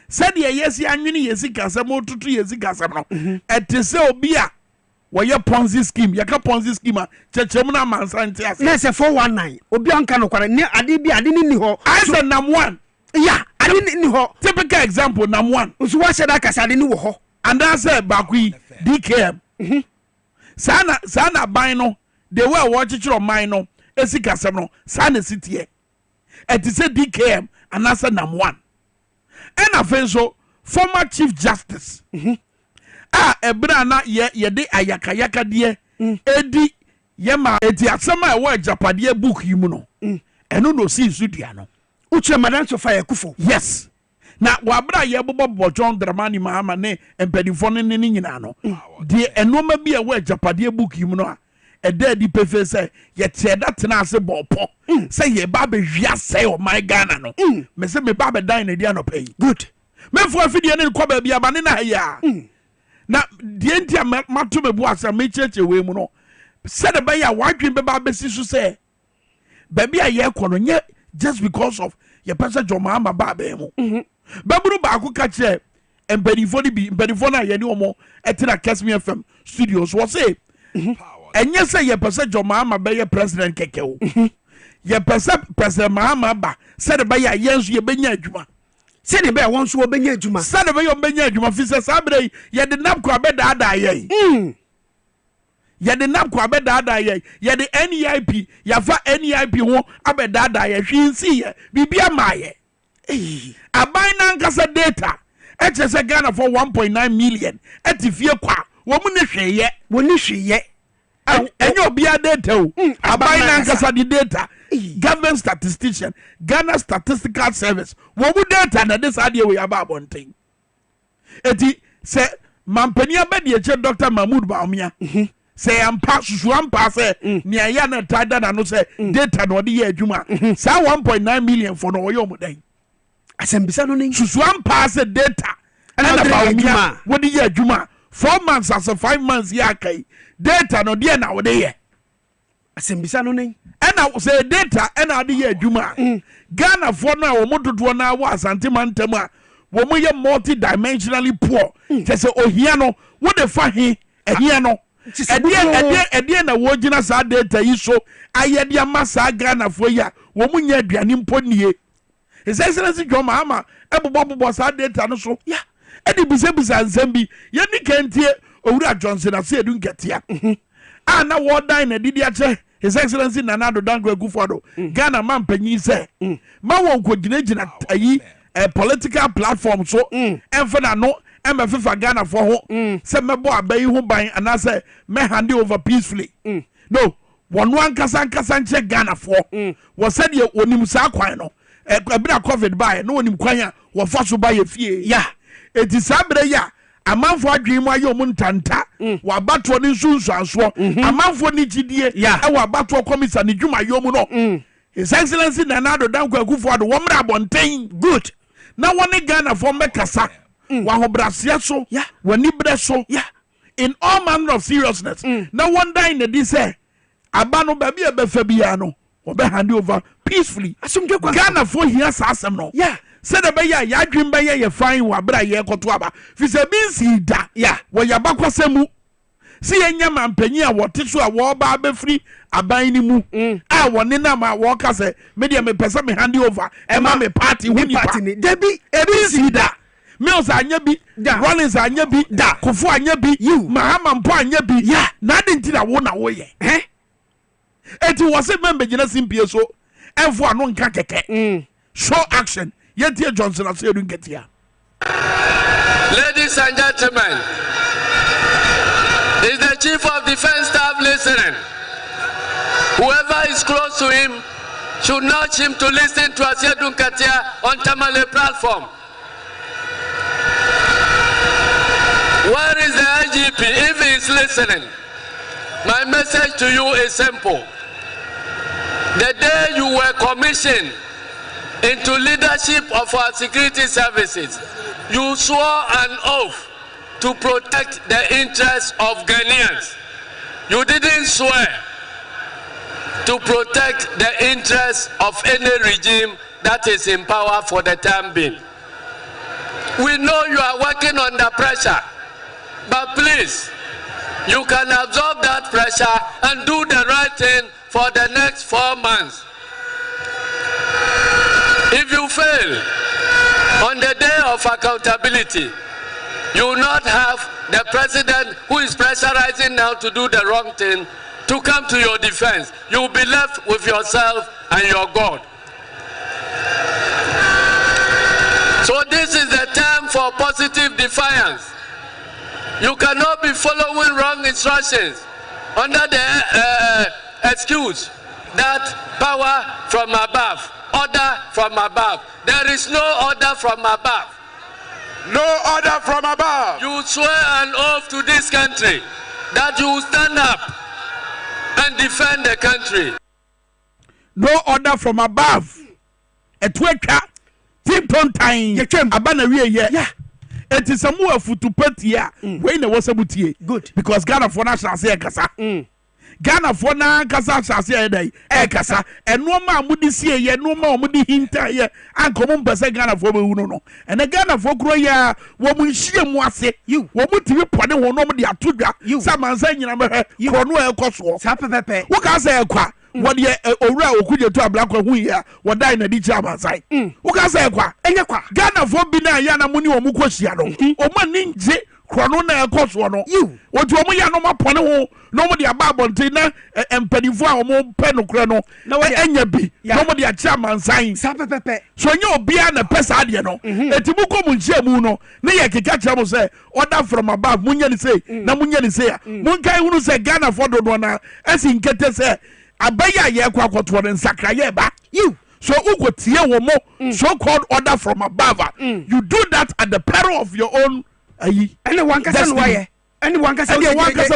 said ye yesi anwini yesi kasa mo tutu yesi kasa no ete se obi a wo ye Ponzi scheme ye ka Ponzi scheme a chechem na mansante ase na se 419 obi anka no kware ne ade bi ade ni ho I said nam one yeah ade ni ho typical example nam one so wa sheda kasa ade ni wo ho and I said bakui DKM sana ban no the way watch chiro man no esi kasa no sana sitie ete se DKM and I said number one. And I feel so former Chief Justice. Ebrana ye de ayaka die edi yema eti asema e wa Japadie book yimu no. Eno no si sudia no. Uche Madam Sofia Kufo. Yes. Na wabra ye bobo John Dramani Mahama ne empedifo ne nyina no. De enoma bi e wa Japadie book yimu no a ede di pefe say ye tie that na ase bopo say ye ba be hwia say o my Ghana no me say me ba be dan na dia no pay good me fo afidie ne ko ba bia ba ne na ya na die ntia mato me bu asa me cheche we mu no say the ba ya wadwen be ba be sisu say ba bia ye ko no nye just because of ye person Joma ama ba be mu baburu ba ko ka che empedifo na ye ni omo etira Kesmi FM studios wo say and yes, say, ye person Joma ama be ye president keke o. Ye person President Mahama ba said by ya yensu ye benya adwuma. Said the bear wants to benya adwuma. Said by your benya adwuma fi say sabre ye de nap kwa be da ye. Ye de nap kwa be da ye. Ye de NEIP ya fa NEIP ho abeda ye hwi nsi ye. Bibia ma ye. Aban na nkasa data. Eche se Ghana for 1.9 million. Etifie kwa. Wo mu ne hwe ye. Wo ni hwe ye. Enyo bia data o abai na nkasa di data government statistician Ghana Statistical Service wo bu data na this ade we aba abonten eti sɛ mampani abɛde akyɛ Dr. Mahmoud Baumia sɛ ampa susu ampa sɛ nea yɛ na tada na no sɛ data na ɔde yɛ adwuma saa 1.9 million for no ɔyɛ ɔmo dan asɛmbisa no ne susu ampa sɛ data ɛna Baumia wɔde yɛ adwuma 4 months as 5 months yɛ akai data no deɛ na wɔde yɛ asɛmbisa no ne ɛna sɛ data ɛna ade yɛ adwuma Ghana for no a wɔn dodoɔ na wɔ asante mantam a wɔn yɛ multi-dimensionally poor kyɛ sɛ ohia no wɔde fa he ɛhia no ɛdeɛ na wɔgyina saa data yi so ayɛde ama saa Ghana for yi a wɔn nyɛ aduane mpo nie His Excellency John Mahama ɛbobɔ saa data no so ɛde bisabisa nsɛm bi yɛni kɛntie owura Johnson ase edu nketea a na wɔdan na didi akyɛ His Excellency Nana Addo Dankwa Akufo-Addo Ghana man panyin sɛ ma wɔn kɔgyinagyina ayi political platform so ɛmfa na no ɛmɛ fefa Ghana for ho sɛ mɛbɔ abayi ho ban anaasɛ mɛ hand over peacefully no wɔn ankasa nkyɛ Ghana for wɔ sɛdeɛ onim saa kwan no ɛbira COVID by no onim kwan a wɔfa so ba yɛ fie eti saa bere ya amanfo adwene mu ayɛ ɔmo ntanta wɔ abatoɔ ne nsunsuansoɔ amanfo ne gyidie ɛwɔ abatoɔ komisa ne dwuma yɛ ɔmo no His Excellency Nana Addo Dankwa Akufo-Addo wɔn mmerɛ abɔnten good na wɔne Ghana fɔ mbɛkasa wɔ ahobrɛaseɛ so wɔ aniberɛ so in all manner of seriousness na wɔn dan na di sɛ aba no baabi a ɛbɛfa biara no wɔbɛ hand over peacefully Ghana fɔ hia saa asɛm no sɛde bɛyɛ a yɛadwen bɛyɛ yɛ fan wɔ abere a yɛkɔto aba fi sɛ bi nsi da wɔ yɛabakɔsɛ mu sɛ yɛnya mampanyin a wɔte so a wɔba abɛfiri aban no mu a wɔne nam a wɔka sɛ medeɛ mepɛ sɛ me hand over ɛma me party ho nipa dabi ebi nsi da Mills anya bi Rollins anya bi Kofo anya bi Mahama mpo anya bi na ade nti na wo na woyɛ eti wɔ se member gyina simpie so ɛfo ano nka kɛkɛ show action Yetie Johnson ase edu nketia. Ladies and gentlemen, is the Chief of Defense Staff listening? Whoever is close to him should nudge him to listen to Asiedu Nketia on Tamale platform. Where is the IGP if he is listening? My message to you is simple. The day you were commissioned into leadership of our security services, you swore an oath to protect the interests of Ghanaians. You didn't swear to protect the interests of any regime that is in power for the time being. We know you are working under pressure, but please, you can absorb that pressure and do the right thing for the next 4 months. If you fail on the day of accountability, you will not have the president who is pressurizing now to do the wrong thing to come to your defense. You will be left with yourself and your God. So this is the time for positive defiance. You cannot be following wrong instructions under the excuse that power from above. Order from above. There is no order from above. No order from above. You swear an oath to this country that you will stand up and defend the country. No order from above. Etweka tipton time. Abana wiye. It is a move to put here. When there was a butie. Good. Because Ghana for national say kasa. Ghana for na kasa say dey kasa. Eno ma mudi sie ye no ma mudi hinta ye ankom mpese Ghana for be hu no. And Ghana for kro ya wo mu nhie mu ase. Wo mu timi pone wo no de atodwa. Samansa nyina me kro no ekoso. Sa pepepe. Wo ka say ekwa. What ye owura okuje to ablakwa hu ya wo dai na di chairman sai. Wo ka say ekwa. Enye kwa. Ghana for bi na ya na muni wo mu kwahia no. O ma ninje krono na ekoso no. Wotu omo ya no ma pone ho no mo de ababonte na empanifo a omo pe no kro no. Enya bi. No mo de chairman sai. Sa pepepe. So nye obia na pesa ade no. Etimu ko mu nhia mu no. Na ye keka kira mo say order from above munya ni say na munya ni say. Mun kai hunu say Ghana for do na esi nkete say abaya ye kwa kwoto ne nsakra ye ba. So ugo tie wo mo so called order from above. You do that at the peril of your own ayi ene wankasa no waye ene wankasa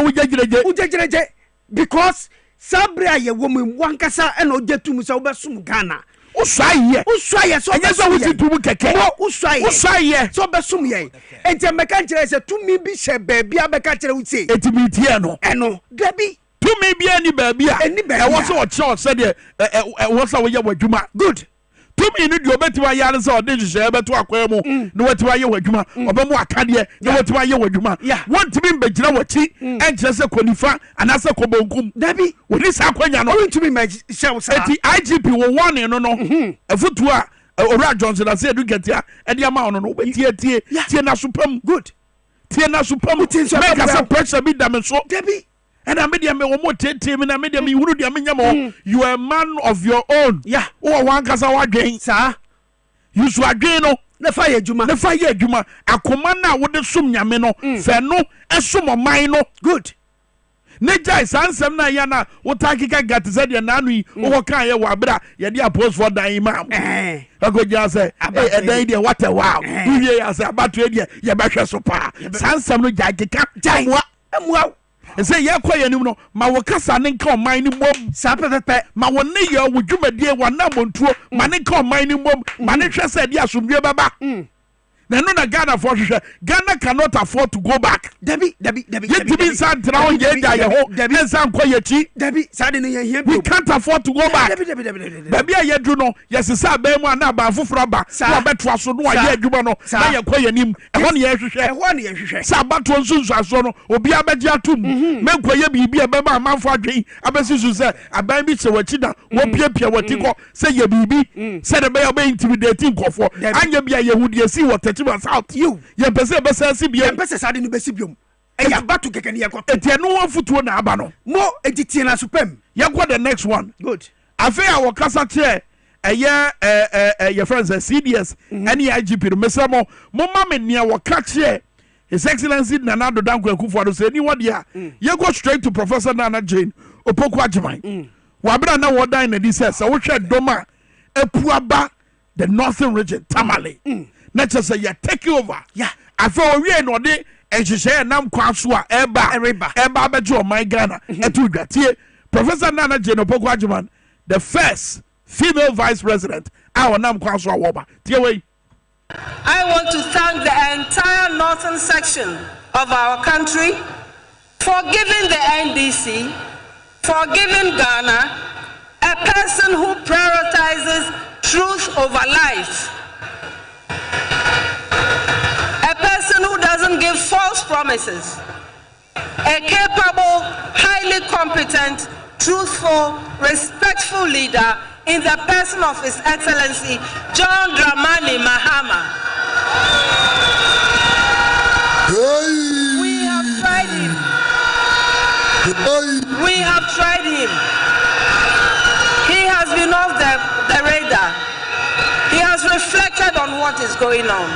ujejereje because sabre ye wo mu wankasa ene ojetum se obesum Ghana uswaye so anya so wuti tumu keke uswaye so besum ye enti meka nkire se tumi bi hye baabi abeka kire wuti etimi tie no eno dabi tumi bi ani baabi a e wo so o che se de wo so wo ye wadwuma good tumi ni de obetima yare se o de hye beto akwa mu na watima ye wadwuma obemu akade na watima ye wadwuma wontimi mbegina wachi enkire se konifa anase kobonkum dabi woni sa kwanya no wontimi ma hye sa eti IGP wo warning no efutu a Ora Johnson I said you get ya e dia ma no no tie na supam good tie na supam make us pressure be dam so dabi and I media me wo mo tete me na media me wuru dia me nyamo you are a man of your own o wan kasa wadwen sa you so adwen no na fa ye adwuma akoma na wo de sum nyame no fe no esom oman no good Neja sansem na ya na wotakika gati said ya nanu yi wo kan ye wabra ye dia post for dan imam agoja say e dan dia what a wow we ya say abatu e dia ye behwe so pa sansem no jagika amwa say ye koye nim no ma wo kasa ne nka oman ni mom sa pepepe ma wo ne ye wo dwumadie wa na montuo ma ne nka oman ni mom ma ne hwe say dia asomdwe baba na no na Ghana for hwehwe Ghana cannot afford to go back Debbie Yetibi san trawo ye da ye ho Debbie san koye chi Debbie sade no ye we can't afford to go back Debbie ye dru no yesesa ba mu ana ba foforo ba na beto aso no ye adwuma no na ye koye nim e ho ne ye hwehwe sa bato nsunsu aso no obi abeji atum menkoye bibi e be ma amanfo adwen abesisu se aban bi che wachi da wo piepie wati ko se ye bibi se de be ye be intimidating kofo anya bia yehudi si wo out you ye pese be sense bia pese sade no besi biom e ya batu keke ne yakọ etie no wafutuo na aba no mo editie na supem ye go the next one good afei a wakasa che your friends CDS any IGP no mesamo mo ma me ne waka che His Excellency Nana Addo Dankwa Akufo-Addo say ni what dia ye go straight to Professor Nana Jane Opoku Agyemang wabra na wodan na di say wo hwe doma epuaba the northern region Tamale na say you take over after we no de ehihye nam kwaso a eba bejo my Ghana etu dwatie Professor Nana Jane Opoku Agyemang the first female vice president our nam kwaso awoba tie we I want to thank the entire northern section of our country for giving the NDC, for giving Ghana a person who prioritizes truth over lies, a person who doesn't give false promises, a capable, highly competent, truthful, respectful leader in the person of His Excellency John Dramani Mahama. We have tried him. We have tried him. He has been off the radar. He has reflected on what is going on.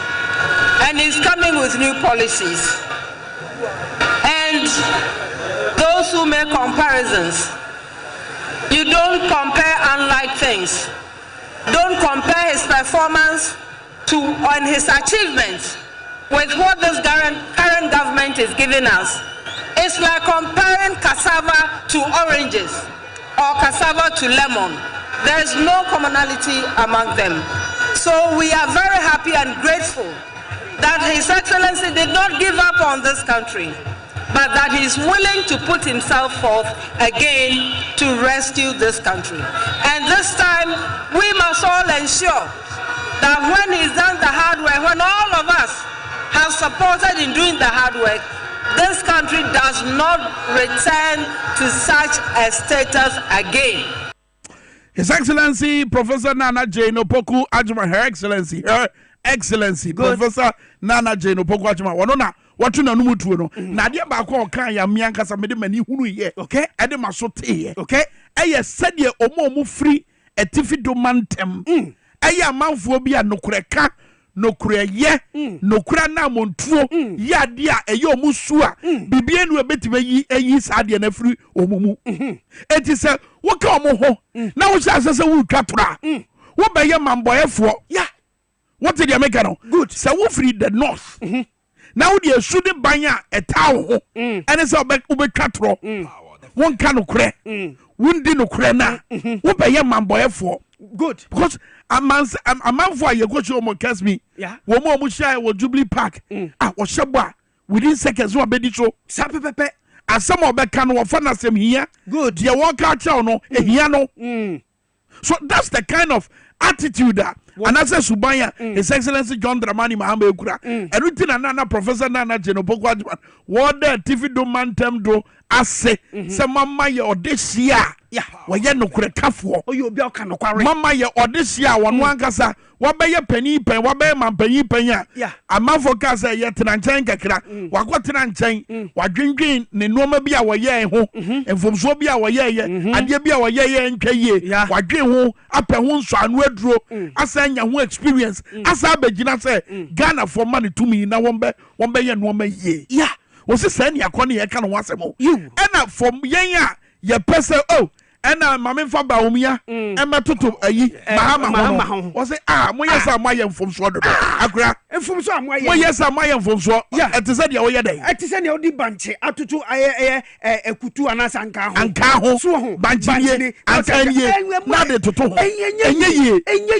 And he's coming with new policies. And those who make comparisons, you don't compare unlike things. Don't compare his performance and his achievements with what this current government is giving us. It's like comparing cassava to oranges or cassava to lemon. There's no commonality among them. So we are very happy and grateful that His Excellency did not give up on this country, but that he is willing to put himself forth again to rescue this country. And this time, we must all ensure that when he's done the hard work, when all of us have supported in doing the hard work, this country does not return to such a status again. His Excellency Professor Nana Jane Opoku Agyemang, Her Excellency Professor Nana Jane Opoku Agyemang. Wanona watu na numutu no na dia ba ko kan ya mianka sa mede mani hunu ye okay ede maso te okay eye sede omo free etifido mantem eye amanfo bi a nokureka nokureye nokura na montuo ya dia eye omu su a bibie nu ebetimayi eyi sade na free omumu eti se wo ka omo ho na wo sha sese wo twatora wo beye mamboyefo ya what did you make no good se wo free the north Now the shouldn't buy a tower, and it's a back over catro. One can of cre, wouldn't no crena, who pay a man boy for. Good, because a man for your coach almost cast me. Yeah, one more Mushai or Jubilee Park. Ah, was Shabba within seconds, one baby show. Sapepe, as some of the can of fun as him here. Good, you walk out, no, a hiano. So that's the kind of attitude that. And as a Subaya, His Excellency John Dramani Mahama Ekura, and written another Professor Nana Genopokwa, what the TV do man tem do ase, some mamma or this year, yeah, where you no crackafo, or you be a can of mamma or this year, one cassa, what by your penny pen, what by my penny penya, yeah, a man for casa yet and chankakra, what and chain, what drinking, Nenoma be our year home, and from Sobia our year, and ye be our year and Kaye, what drink home, up and one son, wardrobe, as who experience as I begin say Ghana for money to me now one bay and 1 year. Yeah, was this any a corny I can once more. You and from Yanya, your person, oh, and Mamma Fabaumia, and my tutu, Mahama, was it? Ah, yes, I'm my young from Sword. Agra, and from some way, yes, I'm my young from Sword. Yeah, at the Sadia day. At the Sadia di Banche, Atutu, a Kutu Anasanka, and Kaho, Banchini, and 10 years, not to two, and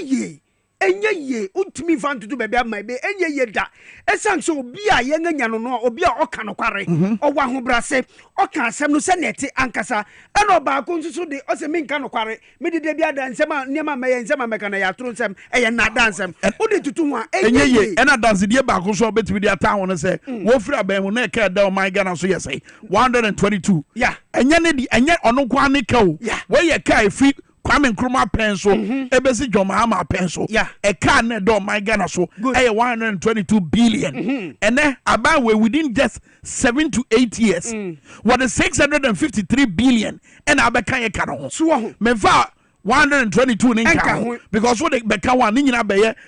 ye. Enye utimi fan to do baby my be enye da esan so obi a ye nya no obi a oka no kware owa ho brase oka asem no senete ankasa eno ba ko nsusu de o se minka no kware me de bia da nsem a niam ma ye nsem meka na ya tro nsem eye na da nsem o de tutu ho enye ena dance de ba ko so obetimi de ata ho no se wo firi aban mu na ka da o my Ghana so yes 122 yeah enye ne di enye ono kwa ne ka o we ye ka efi Kwame Nkrumah pencil, Ebesi John Mahama pencil. Yeah, a car net door my Ghana so 122 billion. And then about within just 7 to 8 years, what is 653 billion and Abakaya Kano. So Meva 122 ninka because what they become one in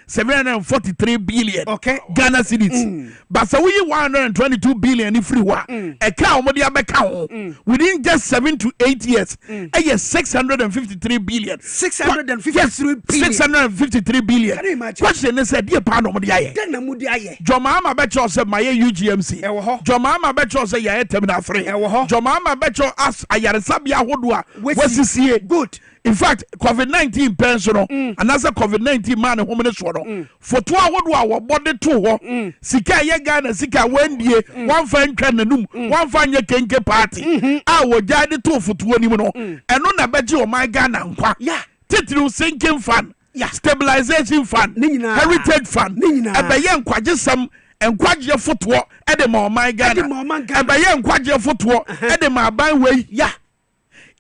743 billion. Okay, Ghana cedis. But so we 122 billion if free wa. A cow within just 7 to 8 years. A 653 billion. 653 billion. Can you imagine? Question is a dear pan of the eye. Then Jomama Betcho said my UGMC. Jomama Betcho say ya terminal 3. Jomama Betcho ask Ayarasabia Hodwa. What's this here? Good. In fact, COVID-19 pension, and as a COVID-19 man, a woman is one. For 2 hours, body 2. Sika Yagan, Sika Wendy, one fine cannon, one fine Yakenke party. I will guide the 2 for 20 minutes. And on a bet you, my Ghana. Yeah, Titru sinking fund, stabilization fund, heritage fund, and by young quadjusum. And quad your footwork at the more my Ghana, and by young quad your footwork at the my byway. Yeah.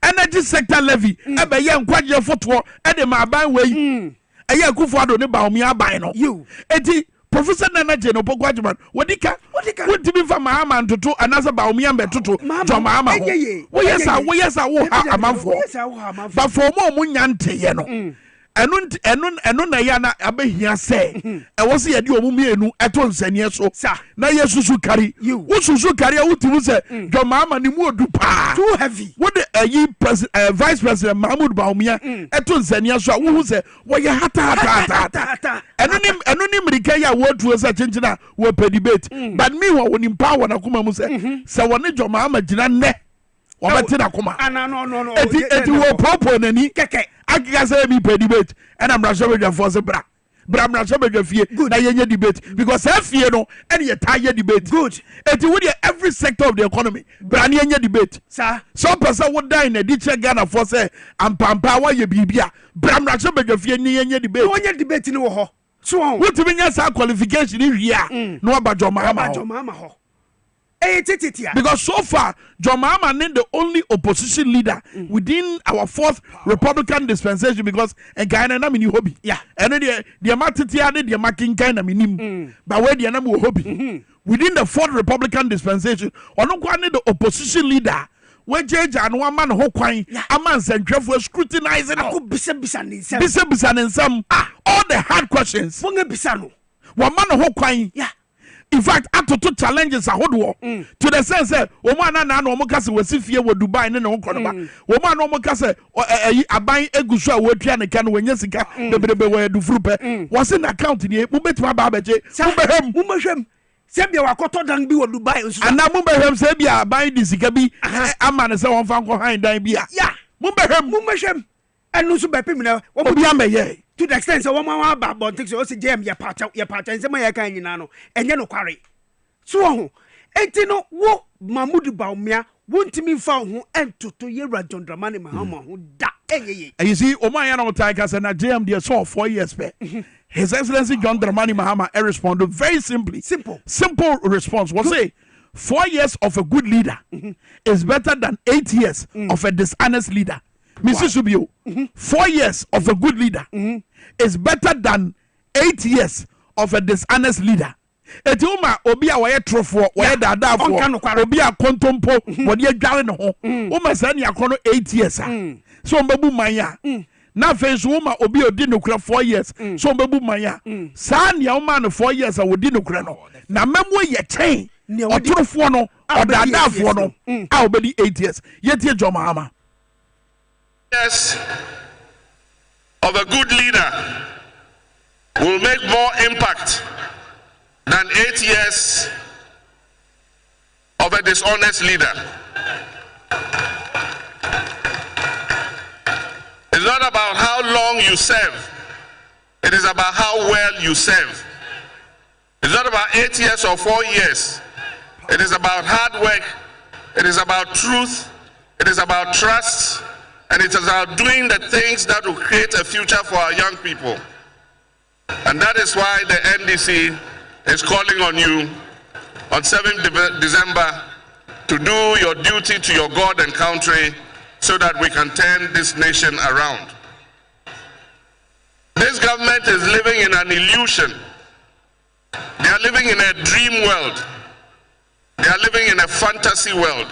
Energy sector levy, ebe ye nkwaje foto e de ma ban we e ye kufu ado ne ba omi aban no you eti Professor Nana Genopokwa man wodika wotimi fa Mahama ntoto anasa ba omi ambe toto to Mahama ho wo yesa wo ha amanfo ba for mo nyante ye no enu na ya na abehia se e wo se ye de omu mienu eto nsanie so na yesusu kari wo susu kari a wutimu se do Mahama ni mu odu pa too heavy wo de vice president Mahmoud Bawumia eto nsanie so a wo hu se wo ye hata enu ni mrika ya wo tuo se chinchina wo pe debate but me wo ni power na kuma mu se wo ne do Mahama gina ne wo beti na kuma no eti wo popo nani keke Akiga say me pe debate and I'm rasho be for se bra I'm rasho be fie na yenye debate because fie no and ye tie debate good eti with every sector of the economy bra na yenye debate sir some person would die in a ditch Ghana for say ampampa wa ye bibia bra I'm rasho be fie ni yenye debate onye debate ni wo ho so what to nya sa qualification ni hia no abajo Mahama ho. Because so far, John Mahama is the only opposition leader within our 4th Republican dispensation because a guy na mini hobby. Yeah. And the matitiade the making kind of minim. But where the namu hobby. Within the 4th Republican dispensation, ono kwani the opposition leader. Where judge and one man who kwani a man sent for scrutinizing bisa in some all the hard questions. One man who kwani yeah. In fact, after 2 challenges are hard war to the sense that woman and no mokase was if you were Dubai and no konoba. Woman no mokase aban egusua we tua ne kan wenye sika bebebe we du frupe. Was in account ni mubetwa ba beje. Mubehwem Sebia wakoto dan bi wo Dubai nso. Ana mo behwem sebia ban di sika bi ama ne se won fa nko han dan bi a. Ya. Mo behwem. Enu so bepem na wo obi ameye. To the extent say wo ma ba bontik so se jam ya pacha nsema ya kan nyina no enye no kware. So ho enti no wo Mahmoud Bawumia wontimi fa ho entoto Yewura John Dramani Mahama ho da eyeye. And you see Omaya no Tiger said na JM dey so 4 years pe. His Excellency John Dramani Mahama responded very simply. Simple response was say 4 years of a good leader is better than 8 years of a dishonest leader. Mr. Subio, 4 years of a good leader is better than 8 years of a dishonest leader. Eti uma obi a waye trofo waye dadafo obi a kontompo wode adware ne ho uma sa ne akono 8 years so mbabu manya na fe so uma obi odi nokura 4 years so mbabu manya sa ne uma no 4 years a wodi nokura no na memo ye chen otrofo no odadafo no a obedi 8 years yetie Jomahama. Yes, of a good leader will make more impact than 8 years of a dishonest leader. It's not about how long you serve. It is about how well you serve. It's not about 8 years or 4 years. It is about hard work. It is about truth. It is about trust. And it is about doing the things that will create a future for our young people. And that is why the NDC is calling on you on 7th December to do your duty to your God and country so that we can turn this nation around. This government is living in an illusion. They are living in a dream world. They are living in a fantasy world.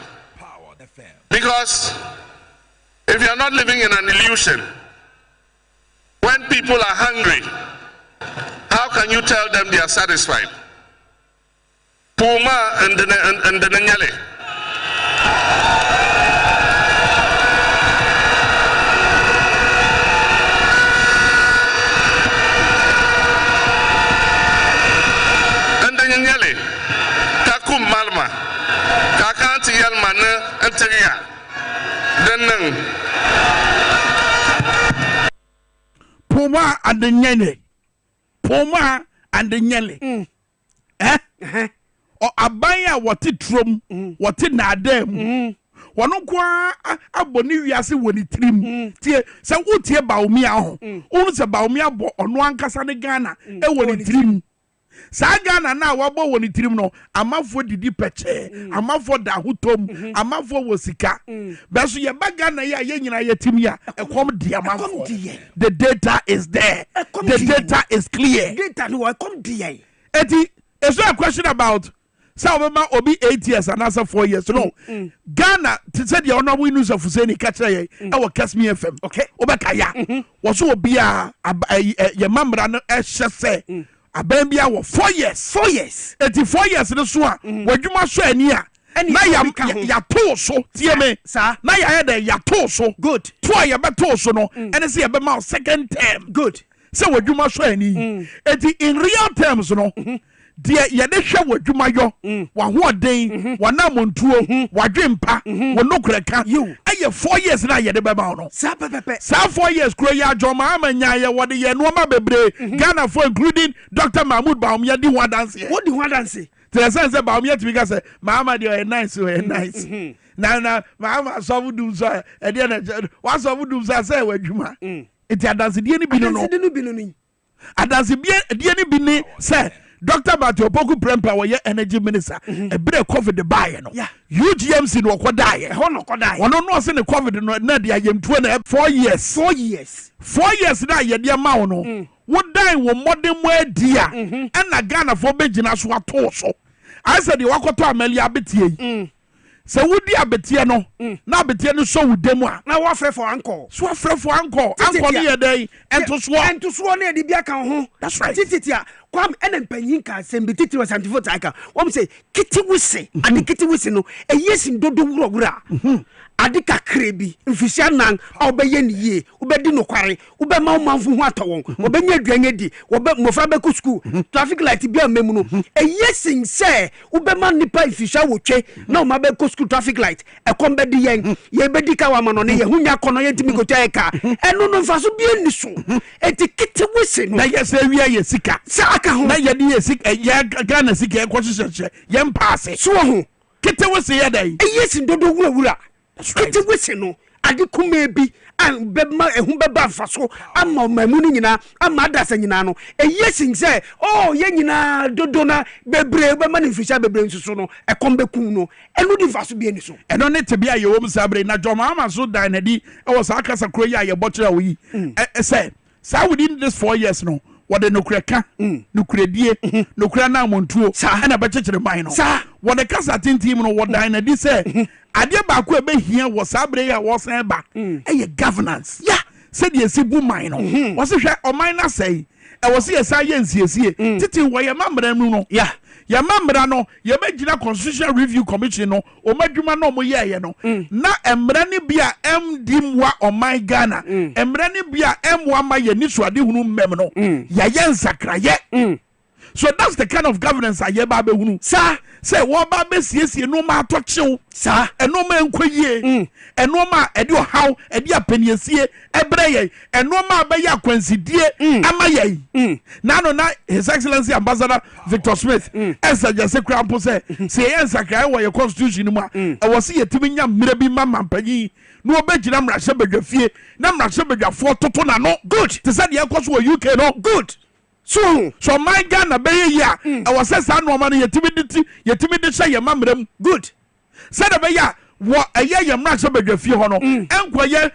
Because if you are not living in an illusion, when people are hungry, how can you tell them they are satisfied? Puma and the Nyale. And the Nyale. Takum Malma. Kakanti Yalmana and Teria. Puma and the Nyale. Poma and the Nyele. Or Abaya what it trum, what it nadem. One qua aboni yasi when it trim. So what here about me? Only about me on one Casane Ghana, and when it trim. Sagana now wabo when it trim no, a month for the deepeche, a month for the hutom, a month for Wasika. But so your bagana ya timia, a comedy amount. The data is there. The data is clear. Data no I come there. Eti, is there a question about Salvama Obi 8 years and answer 4 years? No. Ghana, to say the honorable news of Hussein Kachaye, our Kasmi FM. Okay. Obakaya. Was so be a Yamambra say. Abembia wo 4 years. 4 years. 84 years no so a wadwuma so ania na ya to so tie me na ya de ya to so good to ya be to so no ene se ya be ma second term good se wadwuma so ani eti in real terms no de ya de hwe wadwuma yo wa ho den wa na montuo wadwempa wo nokreka aye 4 years na ya de be ma no sa 4 years kro ya Jomahama nya ye wo de ye no ma bebre Ghana for including Dr. Mahmoud Bawumia di ho dance what di ho dance the sense say Bawumia to because say Mahama dey nice na Mahama so would so e dey na what so would say wadwuma enti adanse die ni bi no adanse die ni bi ni say Dr. Matthew Poku Prempa was energy minister. A bit COVID the buyer. No, UGMC no kodai. Hono kodai. One no say the COVID no na dia yem 4 years. 4 years. 4 years na ye dia ma no. What die wo modern way dia. And na Ghana for begina so ato so. I said the wakoto amelia betie. Se wudi abetie no na abetie no so wudem a na wa frɛ for anko so frɛ for anko ni ye dey ento so na de bia kan ho that's right tititia Kwame ene mpanyin ka sembi titi wa santifo taika wom say kiti wuse ade kiti wuse no eyesin dodo wura ade kakre bi mfisia nan obeye ne yie ubedi no kware ubema manfu ho atowon obenya aduanye di obe mofra be ku school traffic light bi amemu no eyesin say ubema nipa mfisia wotwe na o ma be ku school traffic light ekombedi yen ye bedi ka wa mano ne ye hunya kono ye ntimi kotwa eka eno no mfaso bi eni so eti kiti wuse no na yes ewia ye sika sa aka ho na ye di ye sika ye Ghana sika e kwhwehwehwe ye mpaase so ho kiti wuse ye dai eyesin dodo wura kiti wese no ade kuma bi an bema ehun beba faso ama mamu ni nyina ama adasa nyina no eyesin se ye nyina dodo na bebre bema ni fisha bebre nsuso no ekombe kun no enu di faso bi eni so eno ne te bia ye wo msabre na joma ama so dan na di e wo sa kasa kro ya ye bochira wo yi say sa within this 4 years no what the nukreka nukredie nukra na montuo na bechechere man no what the kasa tintim no what dan na di say ade ba ko ebe hia wo sabre ya wo san ba eye governance said ye si bu man no wo se hwe o man na say e wo se ye sa ye nsiesie titi wo ye mamra mu no ya mamra no ye begina constitutional review commission no o madwuma no mo ye no na emra ne bia mdimwa o man Ghana emra ne bia emwa ma ye ni so ade hunu mem no ya ye nsakraye so that's the kind of governance aye ba be hunu sa say wo ba be siesie no ma to chew sa eno ma enkoyie eno ma ede o haw ede apaniesie ebreye eno ma ba ya kwansidie ama ye na no na his excellency ambassador Victor Smith esa jase krampo say ye nsakra wo ye constitution mu a e wo se yetimi nya mira bi ma mampanyi no obegina mrahye badwafie na mrahye badwafo toto na no good te say ye koso UK no good so my Ghana be ya e wo se sa no ma no yetimi de say ye mamram good said be ya wo eye ye mrahye badwafie ho no enkoye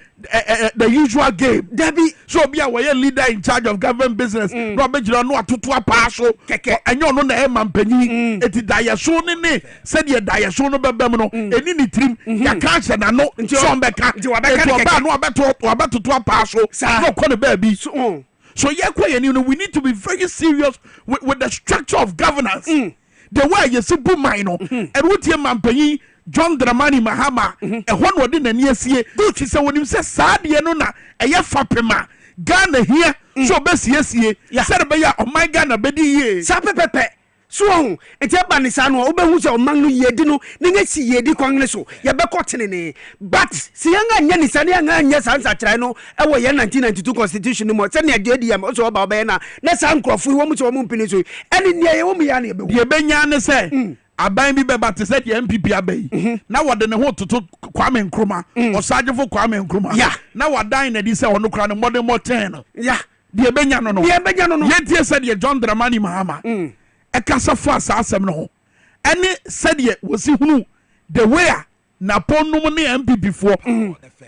the usual game debi so be we leader in charge of government business no obegina no atoto apa so enyo no na e mampanyi eti dayeso ne said ye dayeso no bebem no eni ni trim ya kanche na no so mbeka eti oba no abetoto apa so no ko ne ba bi so we need to be very serious with the structure of governance. The way you see Bumaino and what your mampanyi John Dramani Mahama and one word in the near sea. Good, he said when you say sad yenona a yafapema Ghana here so best yes ye said by ya my Ghana bedi ye sapepepe so enti aba ni sa no obehu se o man no yedi no ne nya si yedi kwanne so ye be kotene but si yanga nya ni sa ne yanga nya sansa kire no e wo ye 1992 constitution mo se ne de yam so ba ba na sa nkrofo wo mu se wo mu mpini so eni ne ye wo mu ya na ye be ye be nya ne se aban bi be bat se de MPP abai na wode ne ho toto Kwame Nkrumah osagefo Kwame Nkrumah na wadan na di se ono kra ne modern mo 10 de be nya no ye tie se de John Dramani Mahama ekasa fo asasem no ho ene said ye wosi hunu the way na ponum ne MPP fo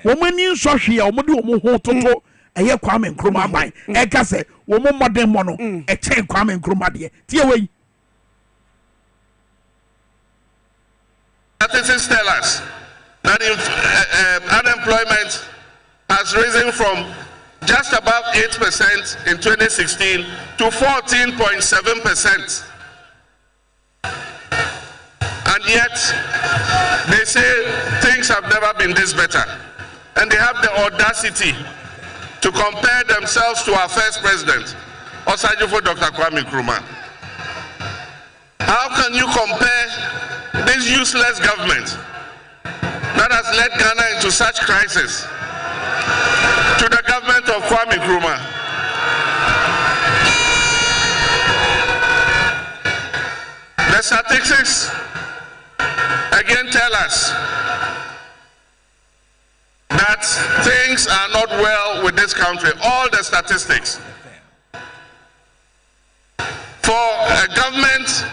wo mani nsohwe wo de wo ho toto eye Kwame Nkrumah ban ekase wo mo modern mo no e chen Kwame Nkrumah de tie we Statistics tell us that unemployment has risen from just above 8% in 2016 to 14.7%. And yet, they say things have never been this better. And they have the audacity to compare themselves to our first president, Osajifo Dr. Kwame Nkrumah. How can you compare this useless government that has led Ghana into such crisis to the government of Kwame Nkrumah? The statistics again tell us that things are not well with this country. All the statistics. For a government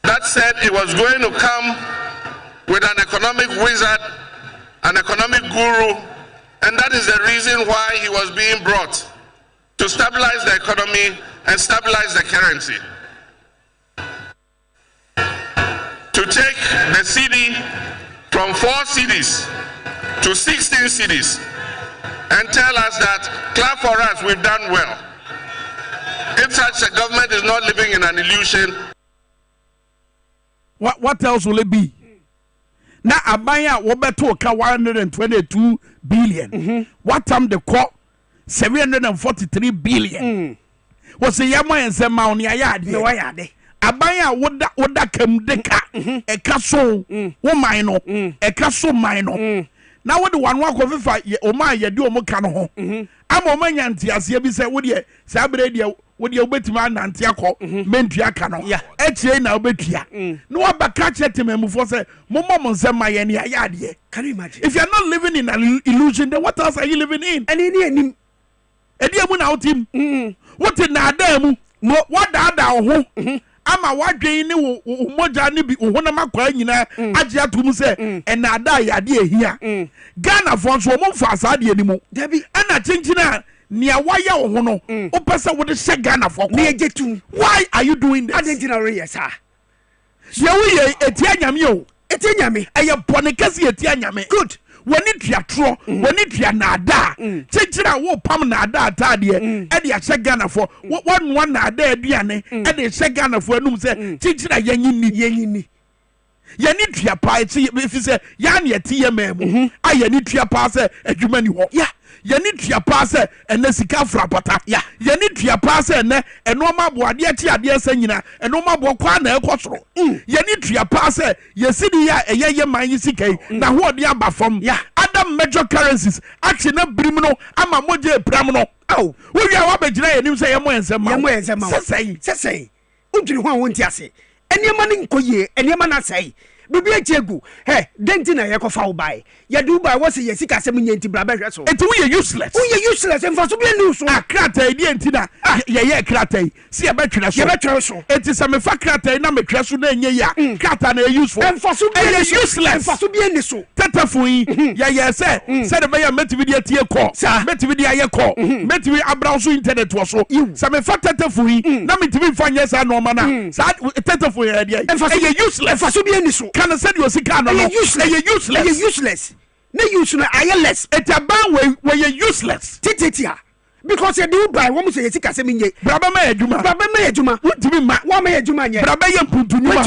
that said it was going to come with an economic wizard, an economic guru, and that is the reason why he was being brought to stabilize the economy and stabilize the currency. To take the cedi from 4 cedis to 16 cedis and tell us that, clap for us, we've done well. If such a government is not living in an illusion, what else will it be? Na abaya wobeto ka 122 billion. What time the court 743 billion. Was a yama and some money ayad. No ayade. Abaya woda kemdeka e kaso wo mino e kaso mino. Now what the one walk of if o ma ye do mo ka no ho. Ama o manya ntiase bi se wo de sabre de wo de obetima nante akọ mentua ka no etie na obetua no abaka chetememu for say mommo nsema ye ne ayade. Can you imagine? If you are not living in an illusion, then what else are you living in? And in Ediamu na utim. What in na adamu? What da ho? Ama wadwen ni umoja ni bi uhonama kwa nyina age atum se na ada ya de ehia. Ghana for so mo fa asade animu. Dabi ana chinchina nia waya wo ho no. Opese wo de she Ghana for. Why are you doing this? Adentina re yes ah. Ye wo ye etia nyame o. Etia nyame. Eye bone kase etia nyame. Good. Wani triatro, wani trianada. Chinchina wo pam na ada atade e de ahye Ghana for. One na ada aduane e de hye Ghana for anum se chinchina yenyini. Yani triapa e se ya na eti ye memu. Ayani triapa se adwuma ni ho. Yeah. Yani triapa se ene sika frapata. Yeah. Yani triapa se ene enoma boade achi ade se nyina enoma bo kwa na ekosoro. Yani triapa se yesidi ya eye man yisikai na ho de aba fam. Yeah. Other major currencies achi na birim no ama moje pram no. Oh, we ya wa begina yanim se yemo ensema. Yemo ensema. Sesei. Undiri ho wonti ase. Eniema ni nkoye, eniema na sei. Bibi echegu denti na yekofa wo bai ye du bai wo se ye sika sem nyenti bra behwe so enti wo useless emfa so bi enu so akrata di enti na ye krata si ye betwere so enti se me fa krata na metwere so na enye ya krata na useful emfa so bi useless emfa so bi enu so tetafo yi ye se de be ya metibi di atie ko metibi di aye ko metibi abra so internet wo so se me fa tetafo yi na metibi fa nye sa no ma na sa tetafo ye dia useless emfa so bi enu so can send you sika no useless na useless ayeless it a ban where you useless tititia because you do buy wo say sika se menye braba ma adwuma wutimi ma wo ma adwuma nye braba ye mpuntunuma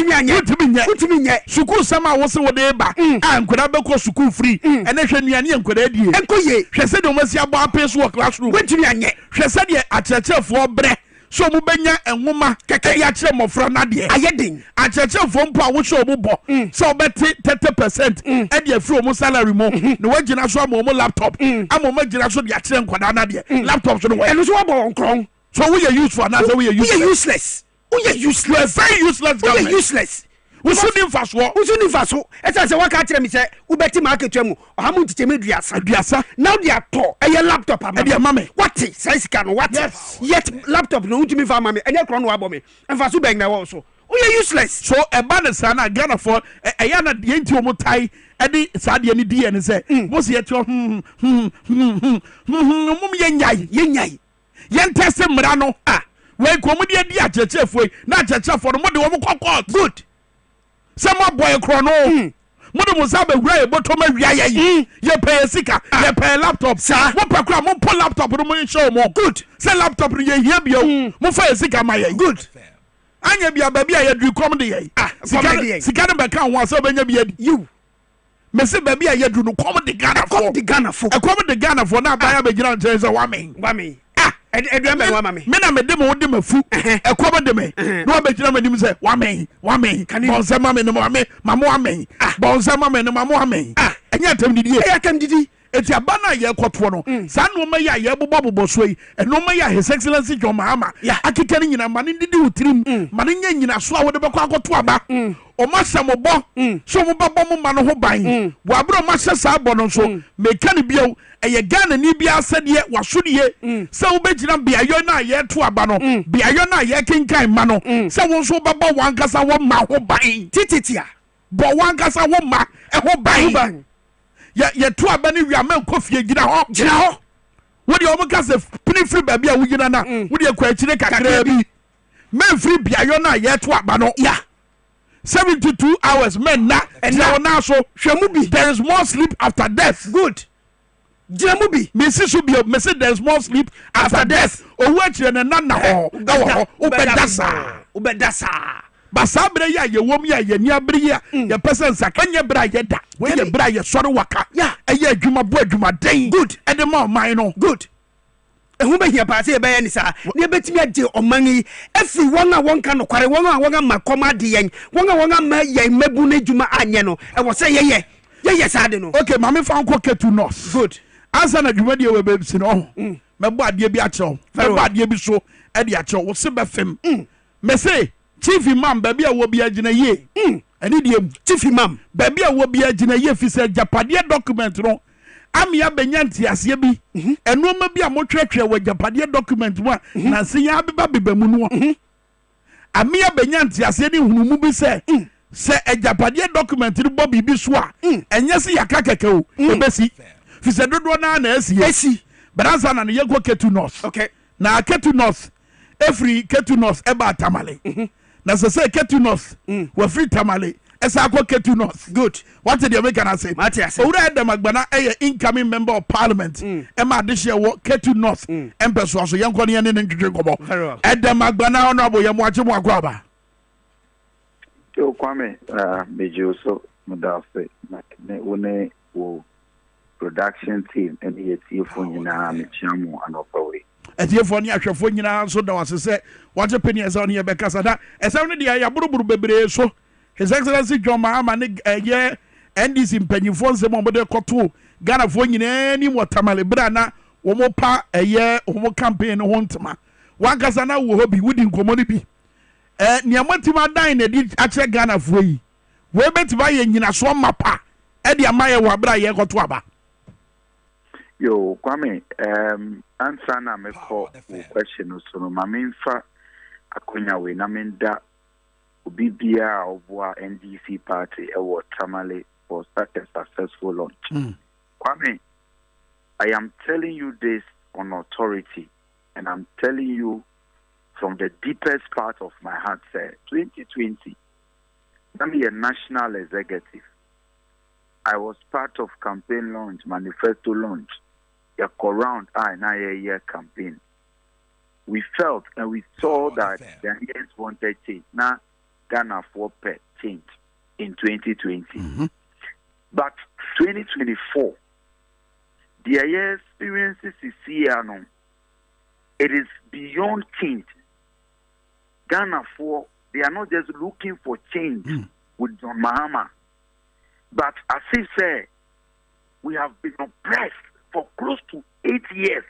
wutimi nye sukuu sama wo se wo de ba ankwada be ko sukuu free ene hwe nuane ankwada die enkoye hwe se de wo masi abo apeso wo classroom wutimi anye hwe se de akyerɛkyerɛfo bre so mu benya enwoma keke ya kire mofra na de ayedin akyerɛkyerɛfo mpo a wo hwe omu bɔ so obeti 30% e de afiri omu salary mo na wagina so amu laptop amu magina so de akyerɛ nkwada na de laptop so no eno so wabɔ nkron so we are useful na so we are useless very useless government useless usuni mfaso esa se waka kire mi se ubeti market mu ohamu ntiteme duasa now they are to eye laptop am e mama what say sika no what yet laptop no ntimi fa mama enye kro no abo me mfaso bang na wo so we useless so e ba ne sana Ghana for eya na de enti omo tai e di saade ni die ne se mo se yeto mum yenyai yentese mra no we komudi adi akyerɛkyerɛfo na akyerɛkyerɛfo no mo de wo kokot good sama boy krono mudu musabe wura ye botoma wia ye pay sika ye pay laptop wo pakura mo pull laptop no mo show mo good say laptop no ye hia bio mo fa sika ma ye good anya bia ba bia ye du kom de ye sika no be kan ho so benya bia you me se ba bia ye du no kom de Ghana for na ba ya be gina nche so wa me Edwin be wa mame me na me de mo de mafu ekwo de me no ba gina manim se wa me bon se mame no mame mamo wa me bon se mame no mamo wa me enya tam didi tam didi eti abana ye kwoto no sa no ma ya ye bobobobbo so yi eno ma ya his excellency John Mahama akeka ni nyina mane didi utirim mane nya nyina so a wo de bekwa kwoto aba o ma samobo so mo babo mo ma no ho ban wo abro ma hye sa abo no so me ka ne bio eye Ghana ni bia asede wasodie se wo begina bia yo na ye to aba no bia yo na ye kenkan ma no se wo so babo wankasa wo ma ho ban tititia bo wankasa wo ma e ho ban ye to aba ni wi ma kofie gina ho wo de o mo ka se pini free ba bia wo gina na wo de kwa akire kakra bi men free bia yo na ye to aba no 72 hours men na and now so hwemu bi there is more sleep after death good Jiramubi. Mrs. Subio, Mrs. There's more sleep after death. Or watch and nana ho. Ubedasa. Basabre ya ye wom ya ye niabria ye person sakanya bra ye da we ye bra ye sori waka ya eye adwuma bo adwuma den good e de ma man no good ehun be hia pa se be ye ni sa ne betimi age oman yi efi won a won ka no kware won a won ma koma de yen won a ma ye mabu na adwuma anye no e wo se ye sa de no okay mama fa nko ketu nurse good ansa na adwuma de we be si no mebo ade bi a chew mebo ade bi so e de a chew wo se be fem me say chief imam baby a wo bi agina ye ani de chief imam baby a wo bi agina ye fi se japade document no amia benya ntiase bi eno ma bi a mo twetwe wo japade document mo na senya abeba bebamu no amia benya ntiase ni hunumu bi se ejapade document ni bo bibi so a enye se yaka keke o ebesi fi se dodo na esi branza na ye go ketu north okay na ketu north every ketu north eba tamale na se ketu north we free tamale esa akwa ketu north good what did you make an say owura Adam Agbana incoming member of parliament ma de share wo ketu north empeso so yenko ne ne ntwetwe kobo Adam Agbana honorable ye mo ache mo akwa ba yo Kwame mejo so mudafe ne one wo production team and the TFO nyina me chiamu anopawe etiefo ni ahwefo nyina so da wase se waje peni esa oni be kasa da esa oni dia ya buruburu bebre so his excellency John Mahama ne ye NDC mpanyifo nse mo de koto Ghana fo nyina ni motamale bra na wo mo pa ye wo mo campaign no hontama wankasa na wo hobi wudi nkomo ni bi niamatima dan na di ache Ghana fo yi we betiba ye nyina so mapa e dia maye wa bra ye koto aba yo Kwame answer na me for question so no maminfa akonya we na menda obibia obwa NDC party ewo Tamale for such a successful launch. Kwame, I am telling you this on authority and I'm telling you from the deepest part of my heart, sir. 2020, I'm a national executive. I was part of campaign launch, manifesto launch. A round year campaign. We felt and we saw that the Ghanaians wanted change. Now, Ghana for change in 2020. But 2024, the experiences is here. It is beyond change. Ghana for they are not just looking for change with John Mahama, but as he said, we have been oppressed for close to 8 years.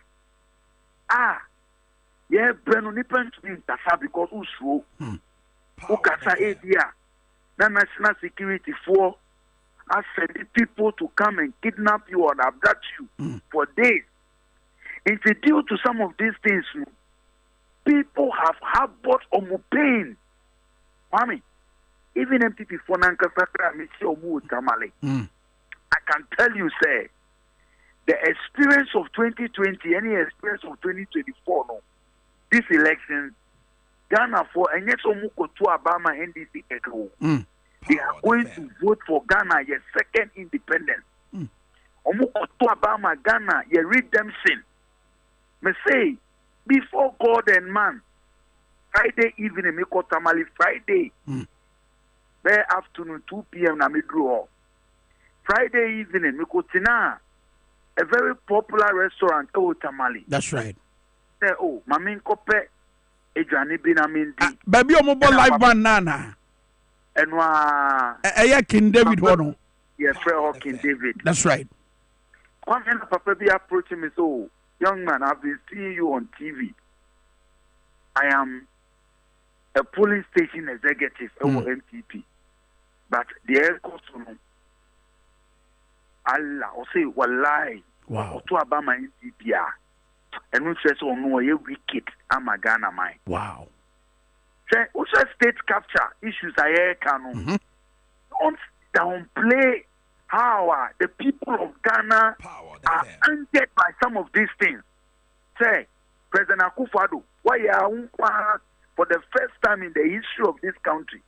Yeah, Breno Nipen to be Tasa because Usro, Ukasa 8 years. The national security for us sending people to come and kidnap you or abduct you for days. It's due to some of these things. People have harbored pain. Mommy, even MPP for Nankasakra, Tamale. I can tell you, say, the experience of 2020, any experience of 2024, no. This election, Ghana for and yet Omuko to Obama NDC echo. They are going to vote for Ghana your second independence. Omuko to Obama Ghana your redemption. Me say before God and man, Friday evening me call Tamale Friday. By afternoon 2 p.m. na me draw. Friday evening me call Tina. A very popular restaurant, Tamale. That's right. Oh, Mamin Kope, Ejani Binamindi. Baby, I'm about live one nana. And King David Wono. Yes, King David. That's right. One man, Papa, be approaching me so, young man, I've been seeing you on TV. I am a polling station executive, MPP. But the air cost Allah, or say, wallahi, wow, to Obama NDP, and we say, so no, you wicked, I'm a Ghana mine. Wow. Say, also state capture issues I hear canon. Don't downplay how the people of Ghana are angered by some of these things. Say, President Akufo-Addo, why you are for the first time in the history of this country,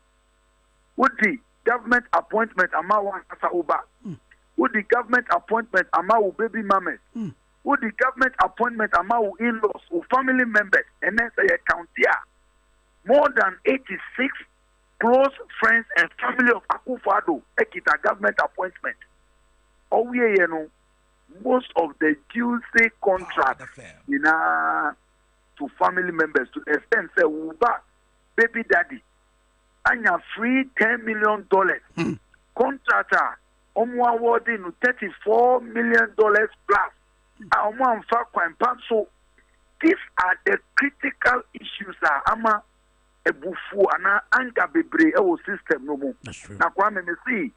would the government appointment Amawa Kasa Oba? Who the government appointment among baby mamas? Who the government appointment among in-laws or family members? And then say count here. More than 86 close friends and family of Akufo-Addo ekita government appointment. Oh, you know, most of the juicy contracts, to family members to the extent say, Uba, baby daddy, and you're free $10 million. Contractor, awarding $34 million plus. So these are the critical issues. Ama ebufu ana anga bebre ewo system no mo. Na Kwame me see.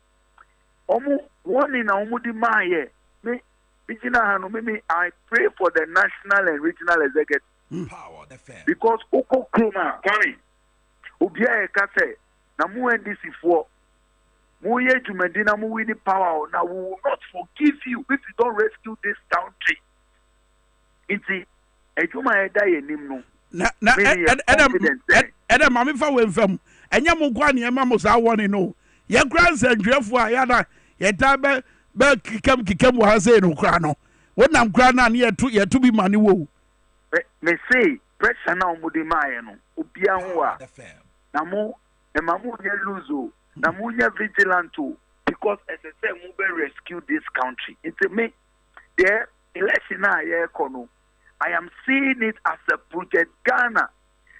One in omu di maye. Me I pray for the national and regional executive. Power the fair. Because Oko Kroma, Kwame, Ubia Ekase, na mu NDC for mu ye jumedina mu win power. Now we will not forgive you if you don't rescue this country. Inti, ejuma eda ye nimno. Adam, mami fa wemfam. Enya mu kwa ni ema mo sa woni no. Ye grandson dwefo a ya da ye ta be kikam wa se no kra no. Wonam kra na ne ye to bi mane wo. Me say pressure na omudi maye no. Obia ho a. Na mo e ma mo ye lose na mo ye vigilant because as I say mo be rescue this country. It's me the election na ye kono. I am seeing it as a project Ghana.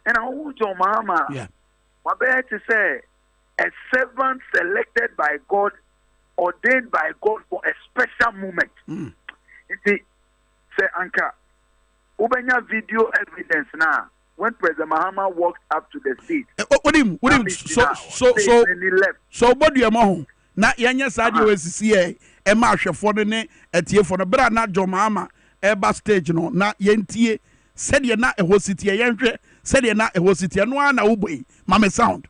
And I want your mama. Yeah. My bad to say a servant selected by God, ordained by God for a special moment. Say Anka, Ubenya video evidence now. When President Mahama walked up to the seat. What him? So what do you want? Na yanya sadi we sisi e ma hwefo ne etiefo no bra na jo Mahama eba stage no na yentie said ye na eho city ye nhwe said ye na eho city no na uboi mame sound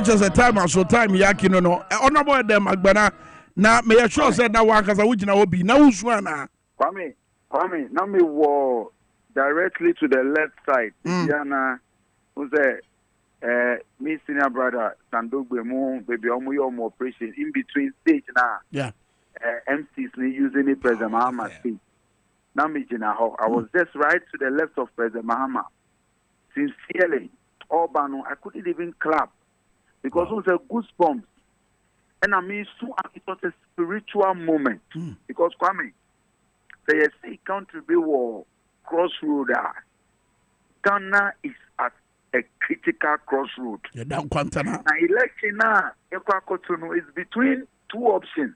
just a time so time yaki no honorable dem agbana na me sure say na wan kasa wugina obi na wusu na Kwame na me wo directly to the left side yana who say me senior brother Sandogbe mu baby omo your operation in between stage na MCs ni using it President Mahama stage na me jina ho I was just right to the left of President Mahama sincerely Obano I couldn't even clap because it was a goosebumps. And I mean, so it was a spiritual moment. Because Kwame, say a country be war crossroad. Ghana is at a critical crossroad. Yeah, down Quantana. Now, election now, is between two options.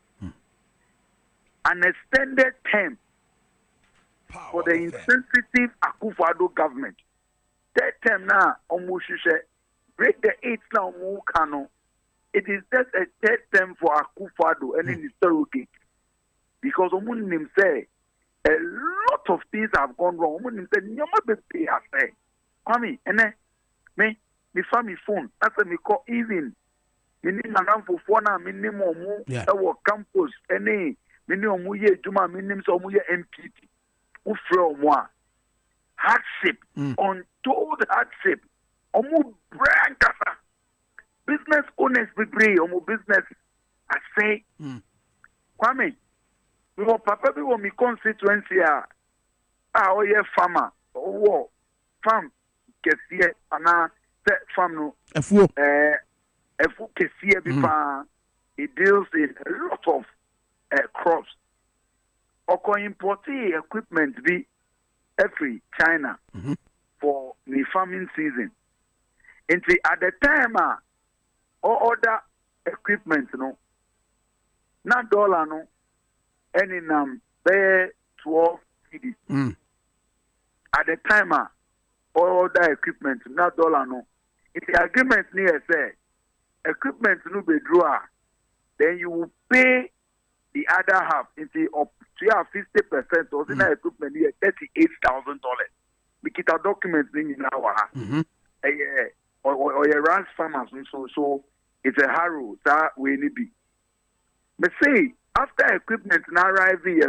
An extended term for the insensitive Akufo-Addo government. Third term now, break the 8 now, Mukano. It is just a third term for Akufo-Addo and in his surrogate. Because Omunim say a lot of things have gone wrong. Omunim say, Nyama be say, Kwame, me family phone. That's me call even. Me need an for phone na me name omu. Ewo campus. Me need omu ye juma. Me name so omu ye MPP. Ufre omu. Hardship, untold hardship. Omu brand kasa. Business owners be brave. Omu business. I say, Kwame. We will papa be me constituency oye farmer farm kesie ana farm no efu kesie bi pa it deals in a lot of crops oko importing equipment be every China for the farming season until at the time all other equipment no na dollar no any pay 12 cedis. At the time, all that equipment, not dollar no. If the agreement near say equipment no be draw, then you will pay the other half into up to 50% or the equipment near $38,000. We get a document in our or your ranch farmers so it's a harrow that we need be. But say after equipment now arriving,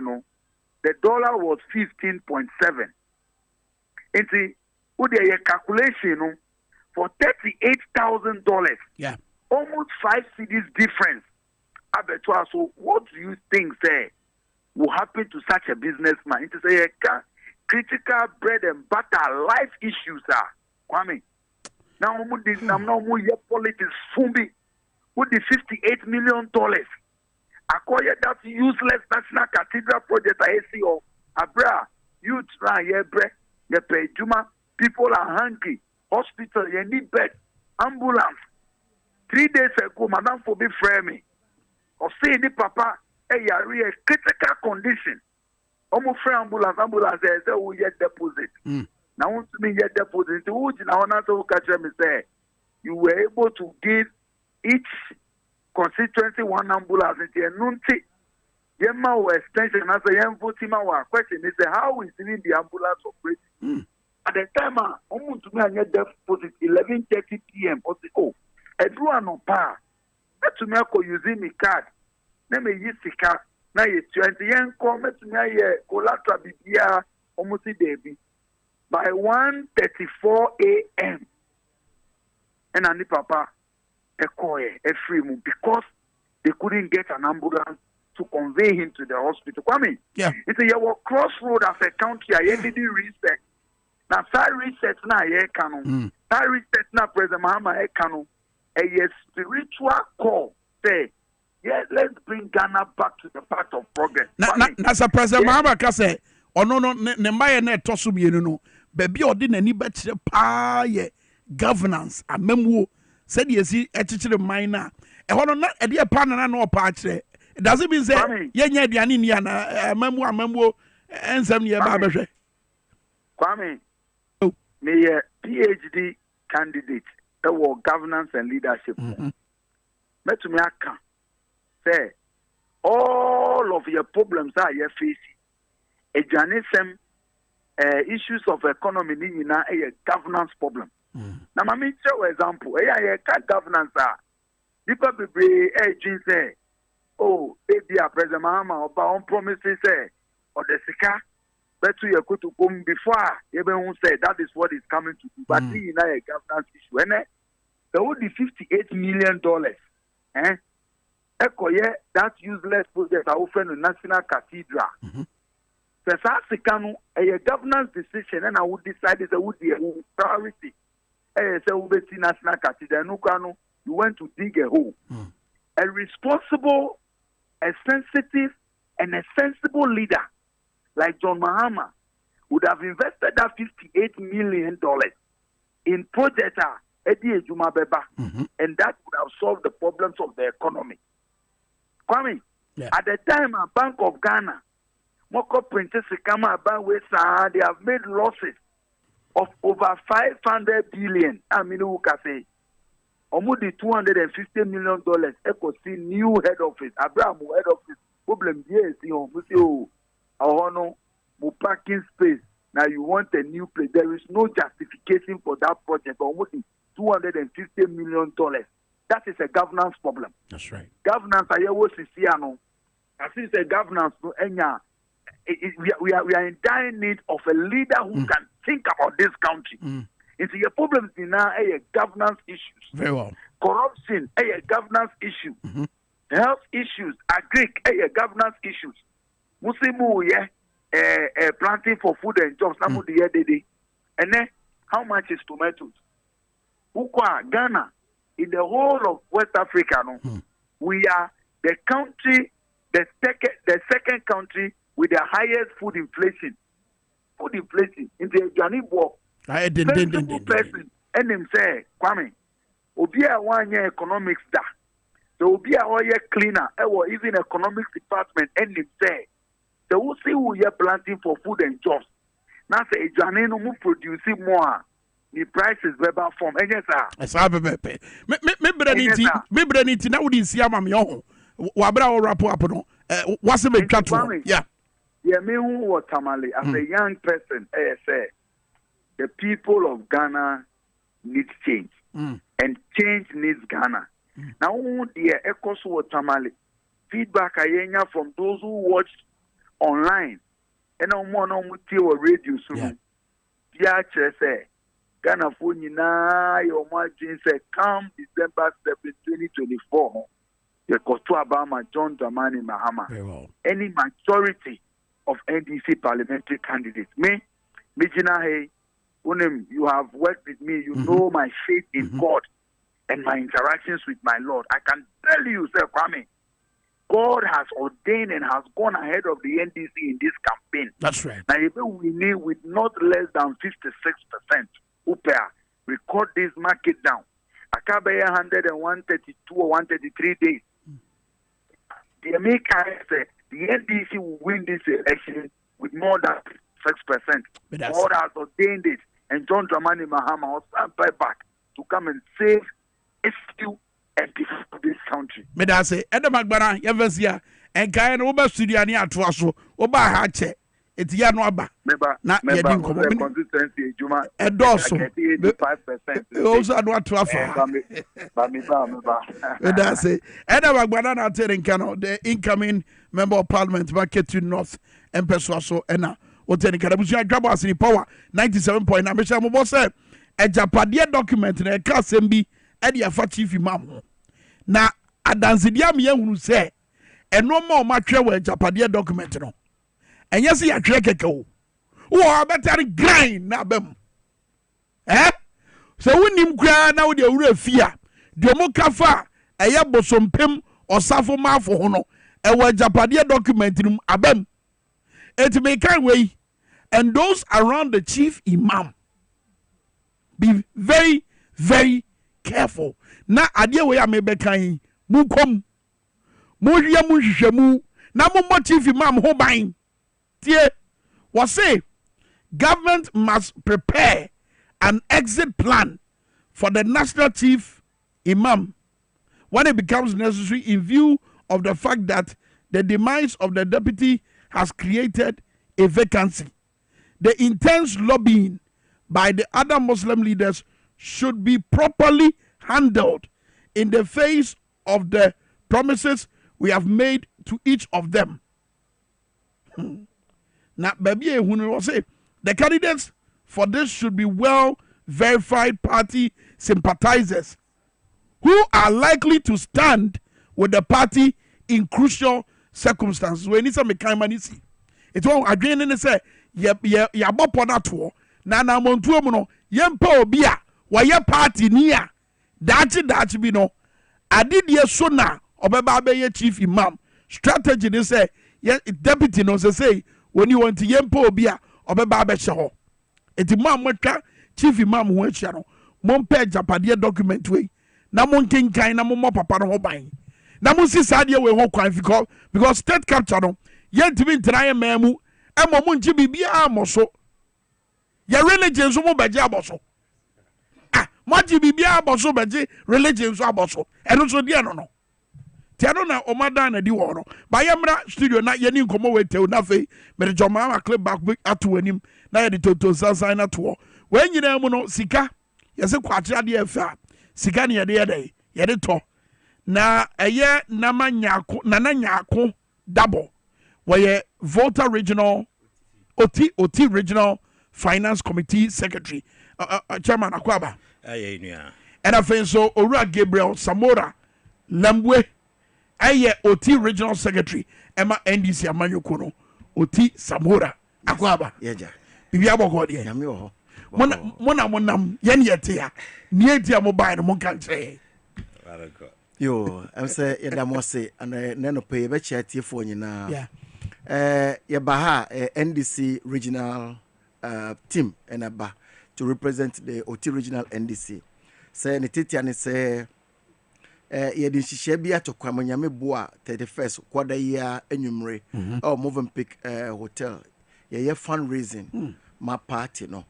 the dollar was 15.7. Into a calculation for $38,000. Yeah, almost 5 cities difference. So, what do you think, say, will happen to such a businessman? It is a critical bread and butter life issues. Kwame, now I'm not more politics. Fumbi, with the $58 million. Acquire that useless national cathedral project I see or Abra, youth right here, you pay Juma, people are hungry, hospital, you need bed, ambulance. 3 days ago, Madame Fobi frame or say the papa, a critical condition. Almost free ambulance, says, oh, get deposit. Now, want to me get deposit. Now, say, you were able to give each constituency one ambulance into a nunti. Yema extension as a young votima question is how is even the ambulance operating? At the time, almost to me, I get deposit 11:30 p.m. or the everyone on par. Let to me using the card. Let me use the card. Now you 20 yen come to me collateral bibia almost a day by 1:34 a.m. And I need papa. A free move because they couldn't get an ambulance to convey him to the hospital. Kwame, it's a your crossroad as a country. I did research. Now, that research now, that research now, President Mahama, a spiritual call. Say, let's bring Ghana back to the path of progress. Now, President Mahama say, oh no, ne maya ne tosu bi no, baby odi na ni betre pa ye governance amemwo. Said yes, the minor. A honor not a dear partner no patch. It doesn't mean say, Yanya Dianiana, Memo, and some year Babashe. Kwame, me a PhD candidate, that was governance and leadership. Met to me, say, all of your problems are you facing. A journalism, issues of economy, a governance problem. Now, my show example. Governance. People be say, oh, maybe a President Mahama or on promises say, or the Sika, but to your to come before everyone say that is what is coming to do. But see, now a governance issue. And there would be $58 million. That useless project are often a national cathedral. The Sika, a governance decision, and I would decide it would be a priority. National Cathedral, you went to dig a hole. A responsible, a sensitive, and a sensible leader like John Mahama would have invested that $58 million in project Eddie Ejuma Beba, and that would have solved the problems of the economy. Kwame, at the time, a Bank of Ghana, Moko Princess Kama they have made losses of over 500 billion. I mean, who can say? Almost $250 million. Echo see new head office. Abraham head office. Problem yes, parking space. Now you want a new place. There is no justification for that project. Almost $250 million. That is a governance problem. That's right. Governance, I was Siciano. As it's a governance, we are in dire need of a leader who can think about this country. It's your problems in now governance issues. Very well. Corruption, governance issue. Health issues, governance issues. Musimu, planting for food and jobs. And then, how much is tomatoes? Ghana, in the whole of West Africa, we are the country, the second country with the highest food inflation. Food inflation in the Janibo. Person, and him say, Kwame, Obia 1 year economics da. So Obia 1 year cleaner, or even economics department, and him say, the who see who you're planting for food and jobs. Now say, Janino mu producing more. The price is verbal form. And yes, sir. Yes, I me braniti na wudi si ama me ho. Wabra o rap up no. What's the catch? Yeah. Yeah, me who was Tamale as a young person, say the people of Ghana need change. And change needs Ghana. Now, the echoes were Tamale. Feedback I from those who watched online. And no more no radio soon. Yeah, say Ghana for your margin say come December 7, 2024. The Kotu Obama John Dramani Mahama. Any majority of NDC parliamentary candidates. Me, Mijina Hey, Unim, you have worked with me, you know my faith in God and my interactions with my Lord. I can tell you, Sir Kwame, God has ordained and has gone ahead of the NDC in this campaign. That's right. Now, if we need with not less than 56%, record this market down. Akabe 132 or 133 days. The America said the NDC will win this election with more than 6%. God has ordained it, and John Dramani Mahama will stand back to come and save SQ and defend this country. Medase, Edem Agbana, Yevesia, and Kayan Oba Studiani Atwaso, Oba Hache, Etiano Aba. Not yet in consistency, Juma. And also 85%. Also, I want to Medase, Edem Agbana, not telling Kano, the incoming member of parliament, Market North, and Peswaso, Enna. Oteni Karabusia Dwabo Ase power 97.9 Mesha mo say ejapadia document na ka sembi e dia fa chief imam na adansedia me yehunu say eno ma o matwe wa ejapadia document no enye se ya twe keke o wo better grind na bam so wonim kra na wo de awura fia de mo kafa eye bosompem osafo mafo ho no e wa ejapadia document num abam it may carry way, and those around the chief imam be very, very careful. Na adia way may be kind, mukom, muya mushemu, na mo chief imam ho bain. Tie, was say government must prepare an exit plan for the national chief imam when it becomes necessary in view of the fact that the demise of the deputy has created a vacancy. The intense lobbying by the other Muslim leaders should be properly handled in the face of the promises we have made to each of them. Now, baby, the candidates for this should be well verified party sympathizers who are likely to stand with the party in crucial circumstances. We need some mechanism. It's one again and say, ya boponato, Nana Montuomo, Yempo Bia, why your party near that be no. I did ye sooner, Obababe ye chief imam. Strategy they say, yeah, deputy no say, when you want to Yempo Bia, Obababe Shaw. It's Mamaka, chief imam ho ahyia no mompɛ japadeɛ document wei na monkenkan na mommɔ papa no ho ban na monsi saa deɛ wei ho kwan because state capture no yɛntumi ntena yɛ maa mu ɛmmɔ mo nkye biribiaa mmɔ so yɛ religion nso mo bɛgye abɔ so moagye biribiaa abɔ so bɛgye religion nso abɔ so ɛno nso deɛ no no tia no na ɔmadan na di wɔ no ba yɛmmra studio na yɛni nkɔmmɔ wei tew na afei mede gyɔmaa clip back ato w'anim na yɛde toto sansan no toɔ wɔn nyinaa mu no sika yɛsɛ kwakye adeɛ ɛfɛ a sika ne yɛde yɛdɛ yɛde tɔ na ɛyɛ nana nyaako dabo wɔyɛ Volta regional oti regional finance committee secretary chairman akwaba ɛna afei nso owura Gabriel Samora Lambwe ɛyɛ oti regional secretary ɛma NDC amanyɔko no oti Samora akwaba bibi abɔkɔ deɛ monam yɛne yɛte a ne yɛti a mobae no monka nkyerɛ yo I'm say yɛda mo ase ana ne no pɛ yɛbɛkyia tiefoɔ nyinaa yɛba ha NDC regional team ɛna to represent the OT regional NDC sɛ ne tetia ne sɛ yɛde nhyehyɛ bi ato Kwame Nyame boa 31st kwada yi a anwumre Movenpick hotel yɛyɛ fundraising ma party no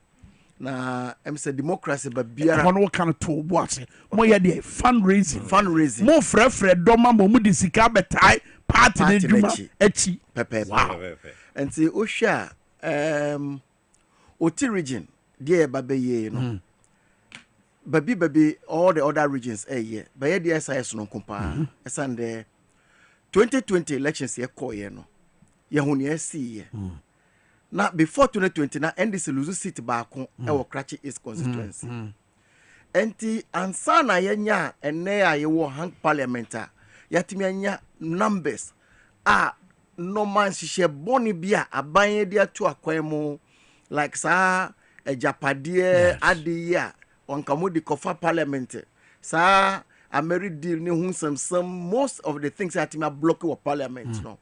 na say democracy ba biara no kan to bo ase mo yɛ de fundraising mo frɛfrɛ dɔma mo de sika bɛtae party ne dwuma achi wow nti ohwa OT region deɛ ba bɛyɛ no baby all the other regions yeah but yɛ deɛ SIS no kompa ɛsan de 2020 elections yɛ kɔɔ no yɛ ho ne asi na before 2020 na NDC lose seat baako ɛwɔ Krachi East constituency enti ansa na yɛnya ɛnɛ a yɛwɔ hang parliament a yɛatumi anya numbers a normal hyehyɛ bɔne bi a aban de ato akwan mu like saa japadeɛ ade a onkamo di kofa parliament saa ameri deal ni hu some most of the things that me block your parliament no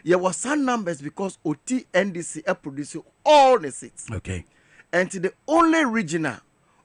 there was some numbers because OT NDC produce all the seats and the only regional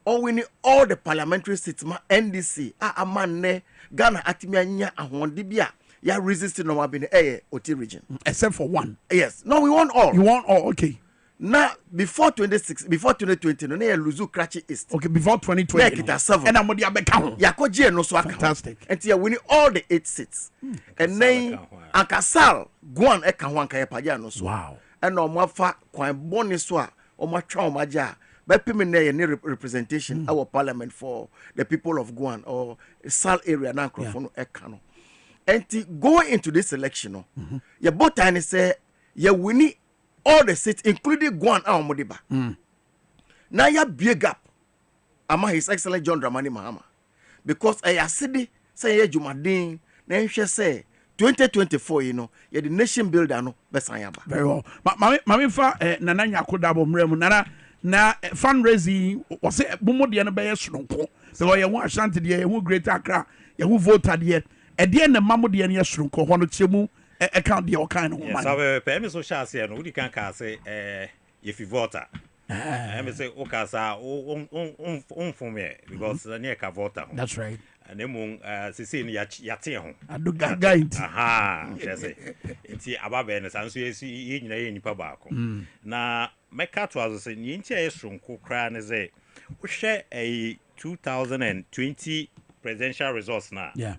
or winning all the parliamentary seats ma NDC amane Ghana atimi anya ahonde bia ya resisting no wabin OT region except for one. Yes, no, we want all. You want all, okay. Now, before 2020, no, they lose Krachi East. Okay, before 2020. Make it a 7. And I'm going to be Yakoji no so fantastic. And you winning all the 8 seats. And then Ankasal, Guan Ekawanka Paja no so. Wow. And no Mafa, Kwan Boniswa, or Machao Maja, by Pimene representation, our parliament for the people of Guan or Sal area, Nankrofono Ekano. And to go into this election, your botany say, you winning all the seats, including Guan and Modiba. Now you big gap among His Excellency John Dramani Mahama. Because I said, say, Jumadin, then she say, 2024, you know, you're the nation builder, no, Besayaba. Very well. Mami fa Nana Nyako Mremu, Nana, na fundraising was a Bumodiana Bay Shrunko. So you want Shanty, you great Accra, you voted yet. At the end, the Mamodian Yashrunko, one of Chimu. Account the kind of money. Yes, I will so shall say, no, you can't say, if you vote. I say, Okasa, for me, because the near voter. That's right. And then, Sicily, Yation. I do guide. Aha, she say, it's above and so you see in any pabaco. Now, my cat was in the interest from Kukran is a share a 2020 presidential results now. Yeah.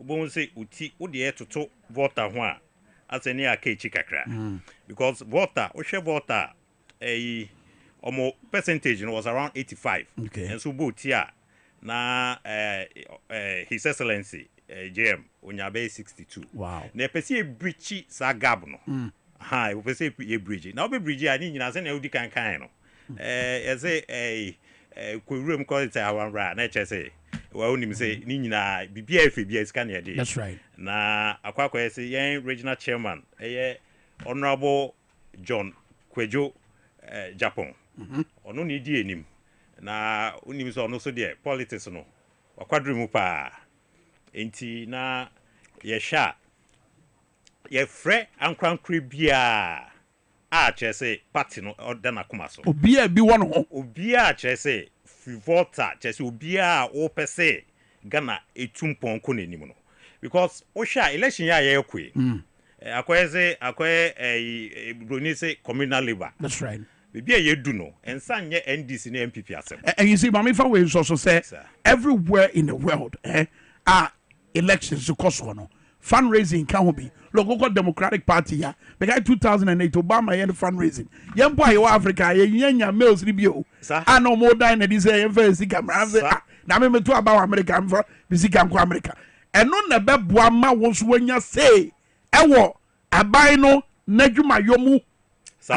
Ubon say, Uti, Udia to talk voter one. As a near K Chikakra. Because voter, Osha voter, a percentage was around 85. Okay. And so Butia na His Excellency JM Unyabe 62. Wow. Ne pesi bridge sa gabno. Ha, we pesi e bridge. Now be bridge ani nyina se na udi kan no. Eze kwurum call it our ra na chese. Well, him say, Nina, BBF, scan your day. That's right. Na Aqua say, young regional chairman, Honorable John Kwejo, Japan. Or no need him. Na unim so no so dear, politics no. Or quadrimupa. Enti na ye sha. Ye fre and crown cribia. Ah, chese, party no or dana kumaso. Obia be one. Obia chese. voter just obia o pese Ghana etumpon ko nanim no because osha election ya yekwe akweze broni say communal labor. That's right. Bibia yedu no ensa nye NDC na MPP asem. And you see mama fa we so say everywhere in the world are elections to cost one. Fundraising can be local Democratic Party ya because 2008 Obama had fundraising yempo ayo Africa yenya males ribio no more than this first camera na me to about America for bisika ko America eno na beboa ma wo so wanya say ewo aban no nadwuma yomu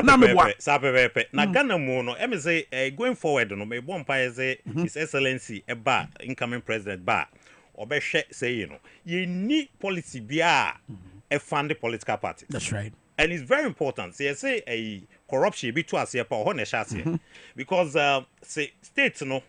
na meboa sapepepe na Ghana mu no em say going forward no me bompa say His Excellency eba incoming president ba obehwe say you know you need policy bia a fund political party. That's right. And it's very important. Say a corruption be to us here because say states no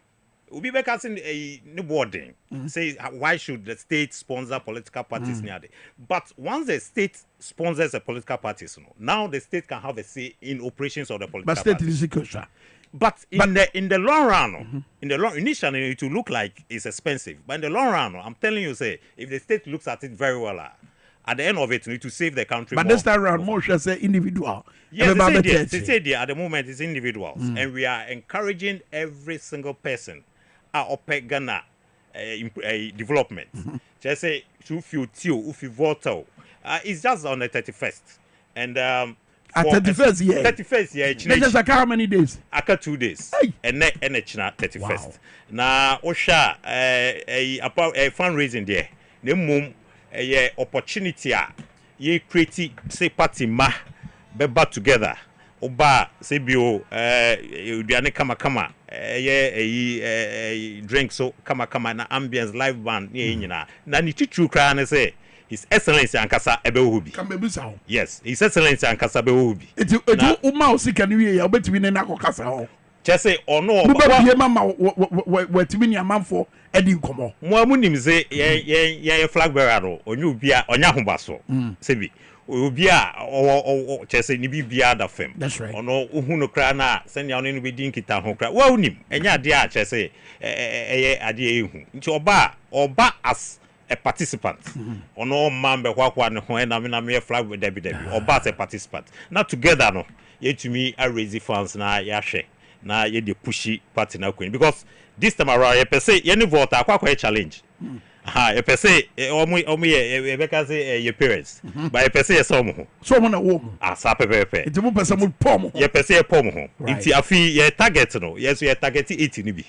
we be casting a new boarding. Say why should the state sponsor political parties near there? But once the state sponsors a political parties, now the state can have a say in operations of the political parties. But state is equal. But in the long run, in the long initially it will look like it's expensive. But in the long run, I'm telling you, say if the state looks at it very well, at the end of it, we need to save the country. But this time around, more shall say individual. Yes, they say there at the moment it's individuals, and we are encouraging every single person at Ghana development. Just say if you vote, it's just on the 31st, and at 31st year. 31st year. Just like how many days? Aka 2 days. Hey. And it's not 31st. Now, Osha, a fundraising there. The mum a opportunity ye create say party ma beba together. Oba say bio udiane kama ye drink so kama na ambience live band ye nyina. Na ni titru kra na say His Excellency Ankasa Ebehubi. Yes, His Excellency Ankasa Ebehubi. It's uma osika ni we ya obetimi ne nakokasa ho. Just say ono ba bie mama wetimi ni amanfo edi nkomo. Mo amunim say ye flag bearer no onyu bia onya hobaso. Sebi obi a just say ni bibia da fam. That's right. Ono uhu no kra na senya ono no be din kita ho kra. Wa unim enya ade a just say ade ehu. Nti oba as a participant. Ono man be kwa ne ho na me flag with Debbie. Oba as a participant. Now together no ye to me a raise funds na ya hwe. Na ye de pushy party na queen because this time around ye per se ye ni vote akwa challenge. Ye per se omo ye beka say your parents. But ye per se ye so mo. So mo na wo mo. Asa pepepe. Enti mo pesa mo pom ho. Ye per se ye pom ho. Enti afi ye target no. Yes ye target 80 ni bi.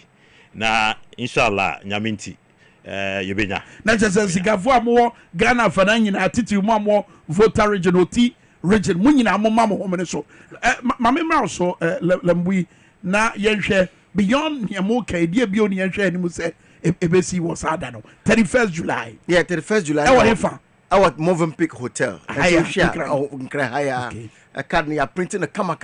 Na inshallah nyaminti yebenya. Na chese sigafo amwo Ghana fana nyina atiti mo amwo voter region oti region mo nyina mo mamo ho mene so. Mame mra so lambui na yenhwe beyond yamo kaidie bi oni yenhwe ani mu se ebesi was ada no 31st July. Yeah, 31st July. Our Movenpick Hotel. Nkra haya. A card near printing a kama.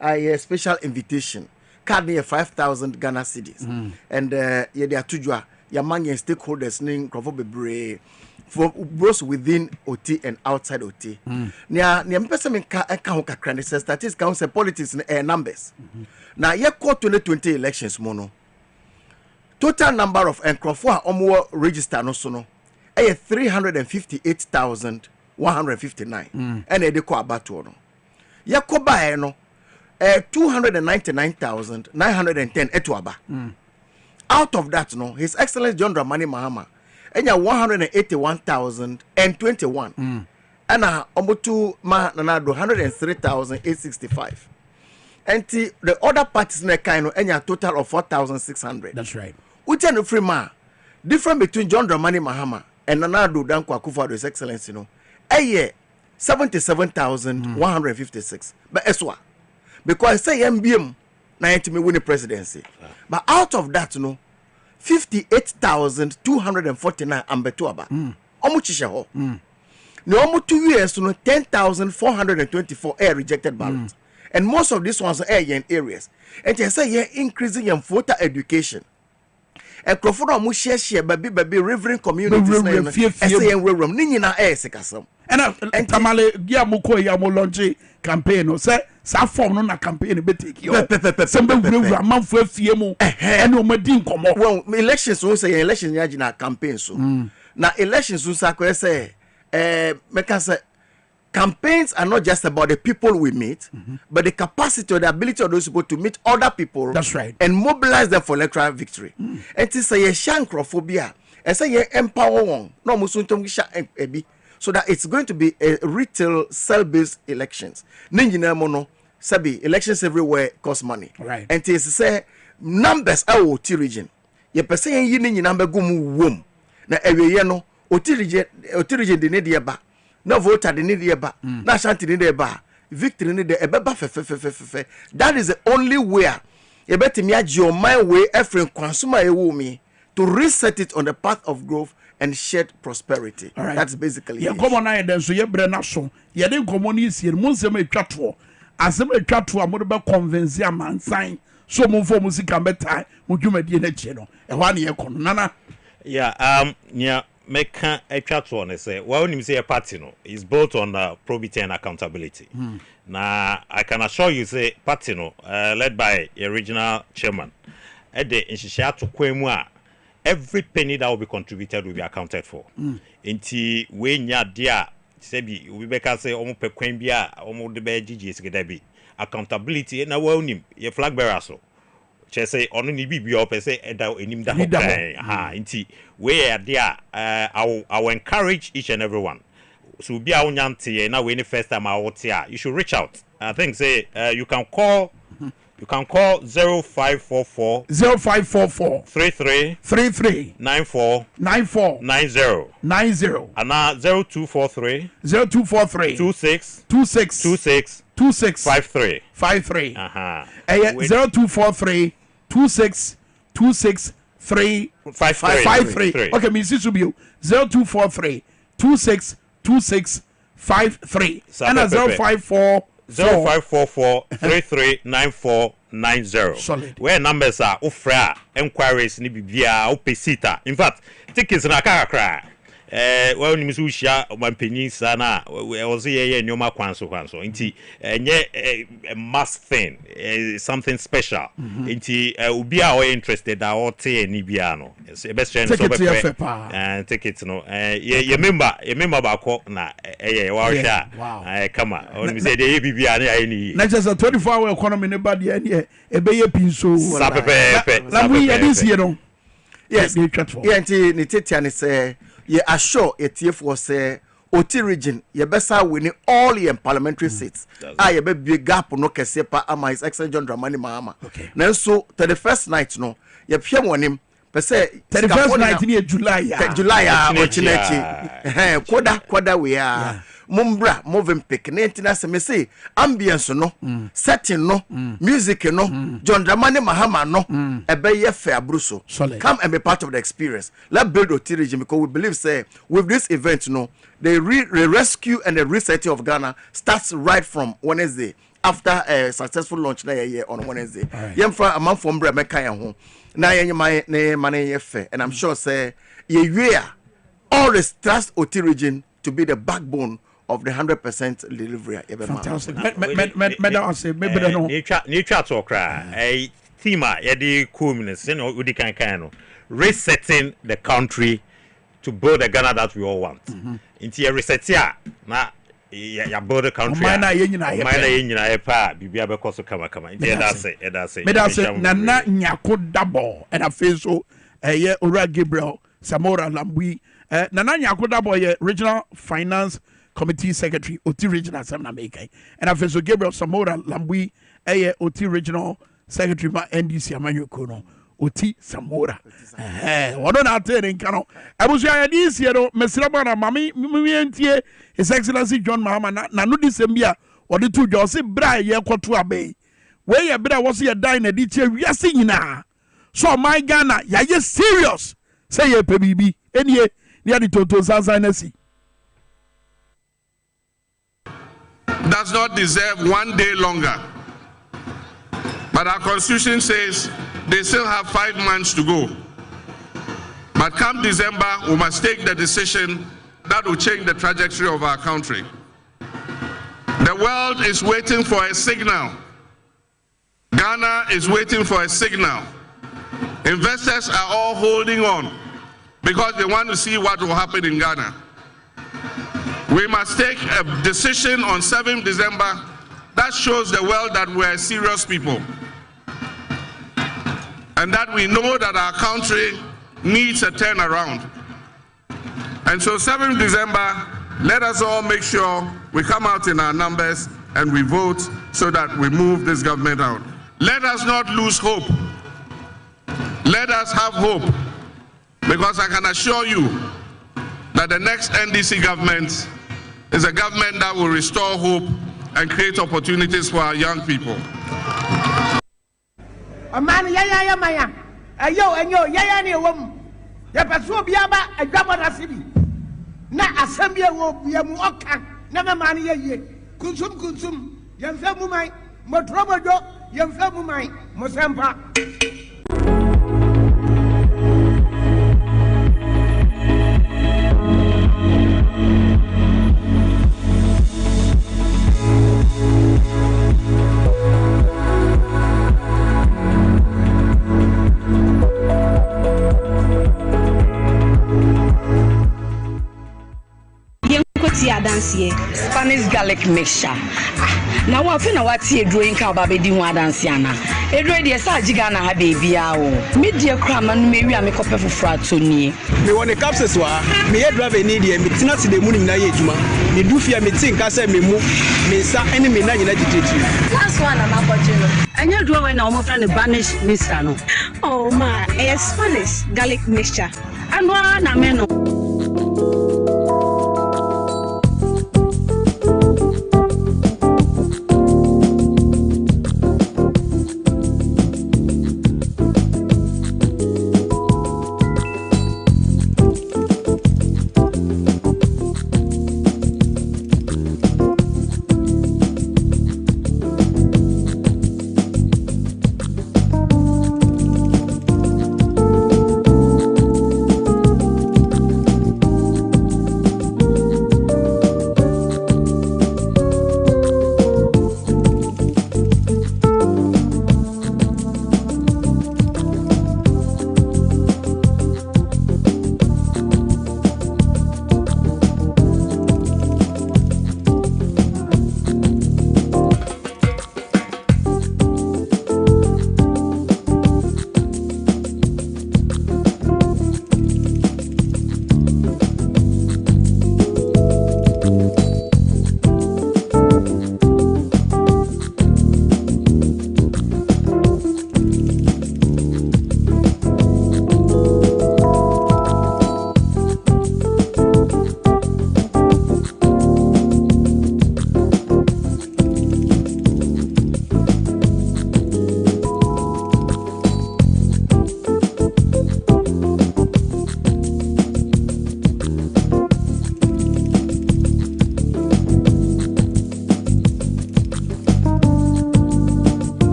A special invitation. Card near 5,000 Ghana cedis. And yeah, they are tujwa ya many stakeholders ning crofo bebre for both within OT and outside OT. Nia mpesa menka ho kakra ne statistics council politics numbers. Na ye call 2020 elections mono. Total number of crofo a omo register no so no. 358,159. And e de ko abato no. Ye ko ba no 299,910 etuaba. Out of that, no, His Excellency John Dramani Mahama, and 181,021. And Omotu Nanado 103,865. And the other parties in the kind and a total of 4,600. That's right. Which are the free ma different between John Dramani Mahama and Nanado Danko Akufo-Addo His Excellency, no, a year 77,156. But Eswa, because I say MBM. Na me win the presidency. But out of that, 58,249 ambetuaba. Omuchisha ho. No almost 2 years, 10,424 air rejected ballots. And most of these ones are in areas. And they say yeah, increasing in voter education. And Crofona mu share baby reverend communities na Nini na air sekasam. And tamale ya muko ya mo launch campaign no say sa form no na campaign be take you sembe wura manfo afie mu ene o madi nkomo well elections so say election ya na campaign so na elections so say make us say campaigns are not just about the people we meet, but the capacity or the ability of those people to meet other people. That's right. And mobilize them for electoral victory. And to say a shankrophobia, and say a empower one, no musuntum ebi, so that it's going to be a retail cell-based elections. Ninjina mono sabi elections everywhere cost money. Right. And to say numbers are oti region. Ye person yin ni number gumu wom. Na ewe no oti region de ne de ba. No voter the need ba na shanti need ba victory need ebeba fe. That is the only way you better me your mind way every consumer me to reset it on the path of growth and shared prosperity. Right. That's basically it. Come on now then so ye bre na so ye den komoni sie mo nsem atwato asem atwato amode be convince amansan so mo fo musika betai mo dwumadie na chie no e ho na ye kono nana yeah Meka atwato on say well when you say a party no is built on probity and accountability. Now I can assure you say party no led by a regional chairman at the inshia to kwemu every penny that will be contributed will be accounted for. Inti we nya dia sebi we be ka say omo pe kwan bia omo de be gigi sekeda accountability na well nim your flag bearer so say on ni bibi or per se eda enim da inti we are there I will encourage each and everyone so be a unyante na we any first time out here you should reach out. I think say you can call 0544 33 94 90 and 0243 26 53 0243 26 353. Okay, me see subio 0243 26 53 and 0544 339490. Solid. Where numbers are ofra enquiries ni bibia opesita. In fact, tickets na kakra. Well ni misushia mampenyin sana we say nyoma kwanso nti enye a must thing something special nti obi a we interested that or te ni bia no best friend so be ticket no ye member ba ko na wa sha come on me say dey bibia na ni na just a 24-hour economy ne bad ye e be ye pinso la we this year no yes nti ni tetia ni say ye assure ETF was Oti region ye besa winning all your parliamentary seats. Ye be big gap no kese pa ama His Excellency John Dramani Mahama. Now so 31st night no ye pia wonim per se 31st night in July kwada we are mumbra moving pick na se me say ambience no setting no music no John Dramani Mahama no ebe ye fair bruso come and be part of the experience. Let's build Oti region because we believe say with this event no the rescue and the resetting of Ghana starts right from Wednesday after a successful launch na year on Wednesday. Yemfa a month from Bremeka ya ho na yenye mane ye fair and I'm sure say ye always trust Oti region to be the backbone of the 100% delivery. Fantastic. Madam say maybe no. Ni twa to kra. Theme ya di coolness no udi kan no. Resetting the country to build the Ghana that we all want. Inti ya reset ya na ya build the country. Mana ye nyina ye pa bibia be koso kama. Inti eda say. Na nyako double and a face so ye Ora Gabriel Samora Lambui Nana nyako double ye regional finance committee secretary Oti regional Samna Meka and a face so Gabriel Samora Lambui Oti regional secretary ma NDC Amanyoko no Oti Samora wono na tere nkano abusu ya dis ye no mesraba na mami mientie His Excellency John Mahama na no disembia wode to jo se bra ye kwoto abai we ye bra wo se ye dan na di tie wiase nyina so my Ghana ya ye serious say ye pe bibi enie near the total sansanasi does not deserve 1 day longer. But our constitution says they still have 5 months to go. But come December, we must take the decision that will change the trajectory of our country. The world is waiting for a signal. Ghana is waiting for a signal. Investors are all holding on because they want to see what will happen in Ghana. We must take a decision on 7th December that shows the world that we're serious people and that we know that our country needs a turnaround. And so 7th December, let us all make sure we come out in our numbers and we vote so that we move this government out. Let us not lose hope. Let us have hope, because I can assure you that the next NDC government is a government that will restore hope and create opportunities for our young people. Amani ya maya. Ayo ya ni wom. Ya paso biaba adwabo na sibi. Na asambia wo ya mu oka na mani ye. Kunsum yemfa mu mai. Motrobodo yemfa mu mai. Mosempa. Spanish garlic mixture. Now what fina what see drawing cow baby di one dansiana. A dread yes I jigana ha baby ao. Media cram and maybe I make up for fratoni. Me want a capsules wa me head drive any day me tina to the moon na yejuma. Me do fear me think I say me move me sa any me na agitated. Last one I'm watching. And you draw when I'm friend the Spanish mixture no. Oh my, a Spanish garlic mixture. And one ameno.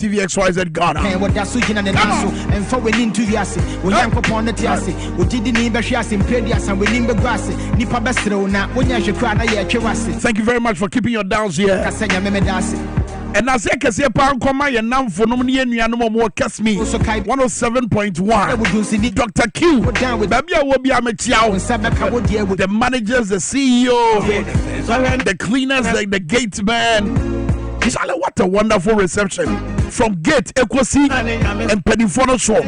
TV XYZ Ghana. Hey, what that's such an answer and for winning to Yasi. When Yanko upon the Tiasi, we didn't even share some predias and we limber grassy. Nipa Bestrona, when you should cry, thank you very much for keeping your downs here. And as I can say, Pan Koma, your name for nominee and Yanamo more cast me 107.1. Dr. Q, Babia will be a the managers, the CEO, the cleaners, the gate man. What a wonderful reception from Gate Equasi and Pedifono Show.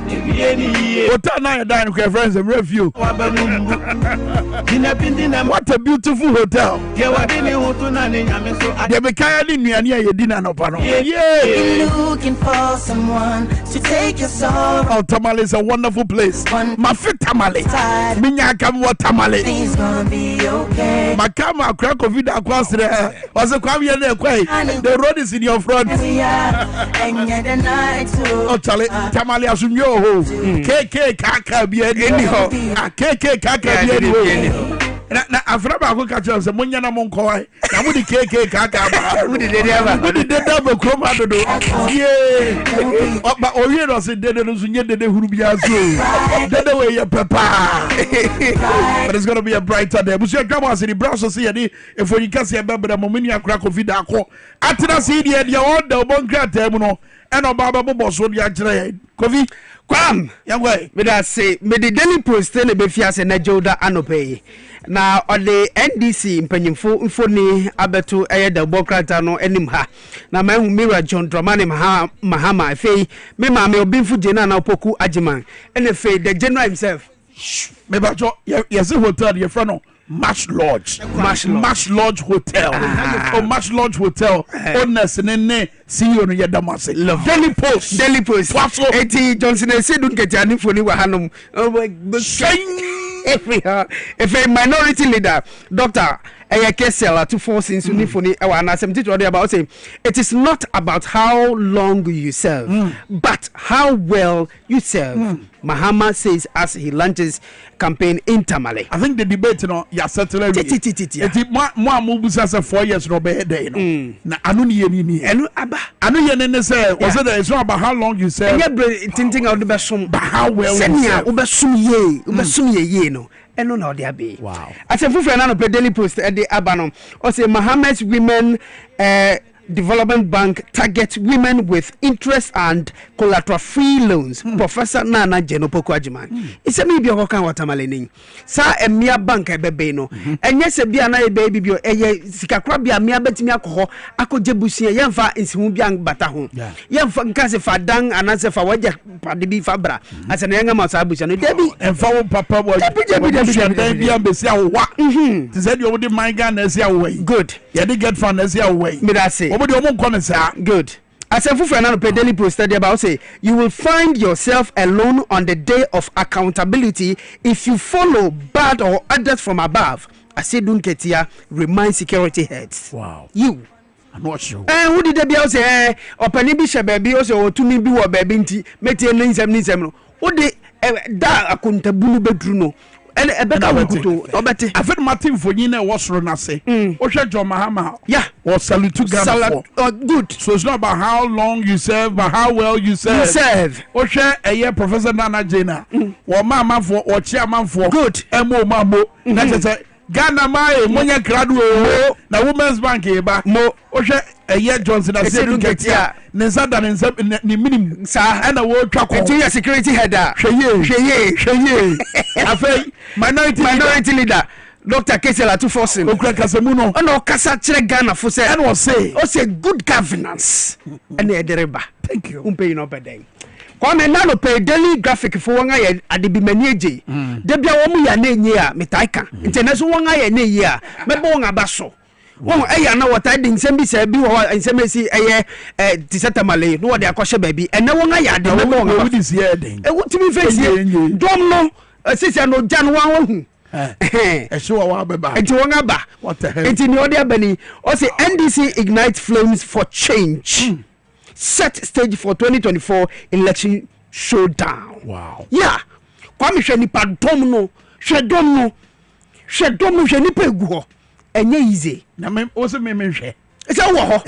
Hotel now dying with friends and review. What a beautiful hotel. They be kindly near your dinner no pano. Yeah. Looking for someone to take your soul. Oh, Tamale is a wonderful place. My fit Tamale. Minya come what Tamale. Things gonna be okay. My camera crack of video across there. Was a Kwame Minkah. The road is in your front. Oh, Charlie, Tamale Asumyo. KK Kaka be anyhow. KK Kaka be anyhow. Na afraba ko ka chance munya na mon ko ai na mu di KK Kaka ba mu di dey ba kroma dodo yeah ba owie no se dede no so nye dede huru bia so dede we ye papa but it's going to be a brighter day busu atwa ase di braso se ye di efoni kase bebere mo menu akra covid akọ atena se di e all the bon grata mu no e no baba bobo so di agire covid Kwam yangwe me da say me the Daily Post na be fiase na joda anope na ode NDC mpanyimfo mfoni abeto eye da bokrata no enim ha na mahu Mira John Dramani Mahama afei me ma me obinfu je na opoku agiman ene fei the general himself me ba jo yes hotel ye front no Marsh Lodge Hotel. Oh, Marsh Lodge Hotel. Honest nene CEO no yedamase. Daily Post. Eti Johnson Esedun ketani foni wa hanom. If a minority leader, Dr. Ayakesela to force in Sunifoni, about saying it is not about how long you serve, but how well you serve. Mahama says as he launches campaign in Tamale. I think the debate, you know, yeah, certainly. It's more moves as a 4 years no be day, no. Na anu ni ni. Anu ye say was it it's not about how long you serve. Tinting out the best but how well you serve. Ubesum ye no. And no, they be. Wow. I said, for another Daily Post at the Abanom, or say Mohammed's Women Development Bank target women with interest and collateral free loans. Professor Nana Jenopoko Ajiman. It's a maybe a worker watermalining. Sa a mere bank a bebeno. And yes, a biana baby, a sikakrabia mere betimia coho, ako jebusia, yamfa in Sumbiang Batahon. Yamfa Casa Fadang and answer for what Padibi Fabra as an younger Masabush and Debbie and follow Papa was said you would my gun as your way. Good. You did get fun as your way. Me that say. Good. As a friend Daily Post about say you will find yourself alone on the day of accountability if you follow bad or others from above. I say don't get here remind security heads. Wow. You. I'm not sure. Who did they say opani bi shebebi also to me bi wo baby nti meti ensem no. Who dey da akuntabulu bedru no. And a better way to obey. I've had Martin for you know what's wrong. I say, Osha John Mahama, yeah, or salute to Ghana. Good. So it's not about how long you serve, but how well you serve. Osha a year Professor Nana Jena, or Mama for or Chairman for good. Mo Mambo. That's it. Ghana Mai, Monya graduate, na Women's Bank, Mo Osha a year Johnson. I said, look at ya. Nezada ni minimum sa and a world truck to security header. Sheye. Afei minority leader. Dr. Kesela to force him. Okasamuno. No kasa chere Ghana for say. And was say good governance. And the dereba. Thank you. Umpe no bedeng. Kwame nano pay daily graphic for wanga ye adibimaniege. Debia womu ya ne nyia metaika. International wanga ye ne yia. Mebo wanga baso. Won na what I didn't send me say bi wo nsem si tisetamale no de akoshe baby and na won aya de mebo won this year den e wutimi face dom no sisi no jan wan hu show wa beba enti won aba what the hell enti no de abani o say NDC ignite flames for change set stage for 2024 election showdown. Wow. Yeah. Kwame hwe nipa dom no hwe nipa egu ho enye easy na me o se me hwe e se wo ho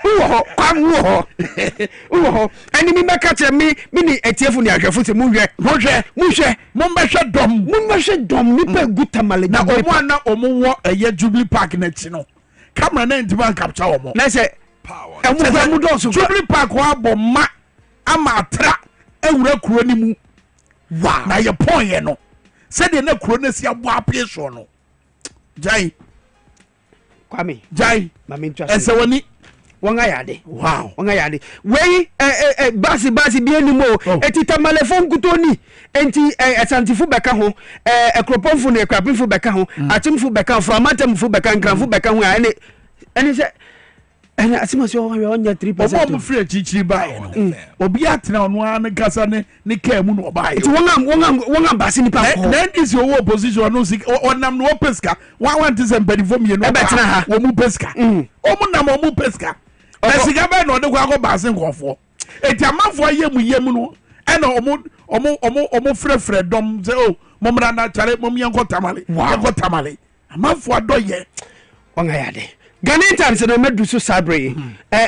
Kwam wo ani mi meka che me ni etiefu ni ahwefo se muhwe mombehwe dom nipa gutamale na omo ana omo wo eye Jubilee Park na chi no camera na ntima capture omo na se emu do so Jubilee Park wa bomma ama atra ewura kuro ni mu wa na ye pon ye no se de na kuro na si abo apie so no jai Kwame jai mama ntwa ese woni wanga yade wow wanga yade wey basi bi enimo etita malefon kutoni enti asantifu beka ho ekroponfu ne ekrapinfu beka ho achimfu beka framatemfu beka nkranfu beka ho ene se ene asimasi o nya 3% omo free chichiri bae no obi atena ono an kasa ne ka mu no bae ti wonga basi ni pa ko na ndisi owo opposition no sik onam no peska wan want to send bedi from you no betena ha wo mu peska omo nam omo peska esiga ba no de kwa ko basi nkofo eti amafo yemu no ena omo frefre dom se o momra na chare mom yenko tamale amafo adoye wanga yade Ghanaian Times no medu so sabre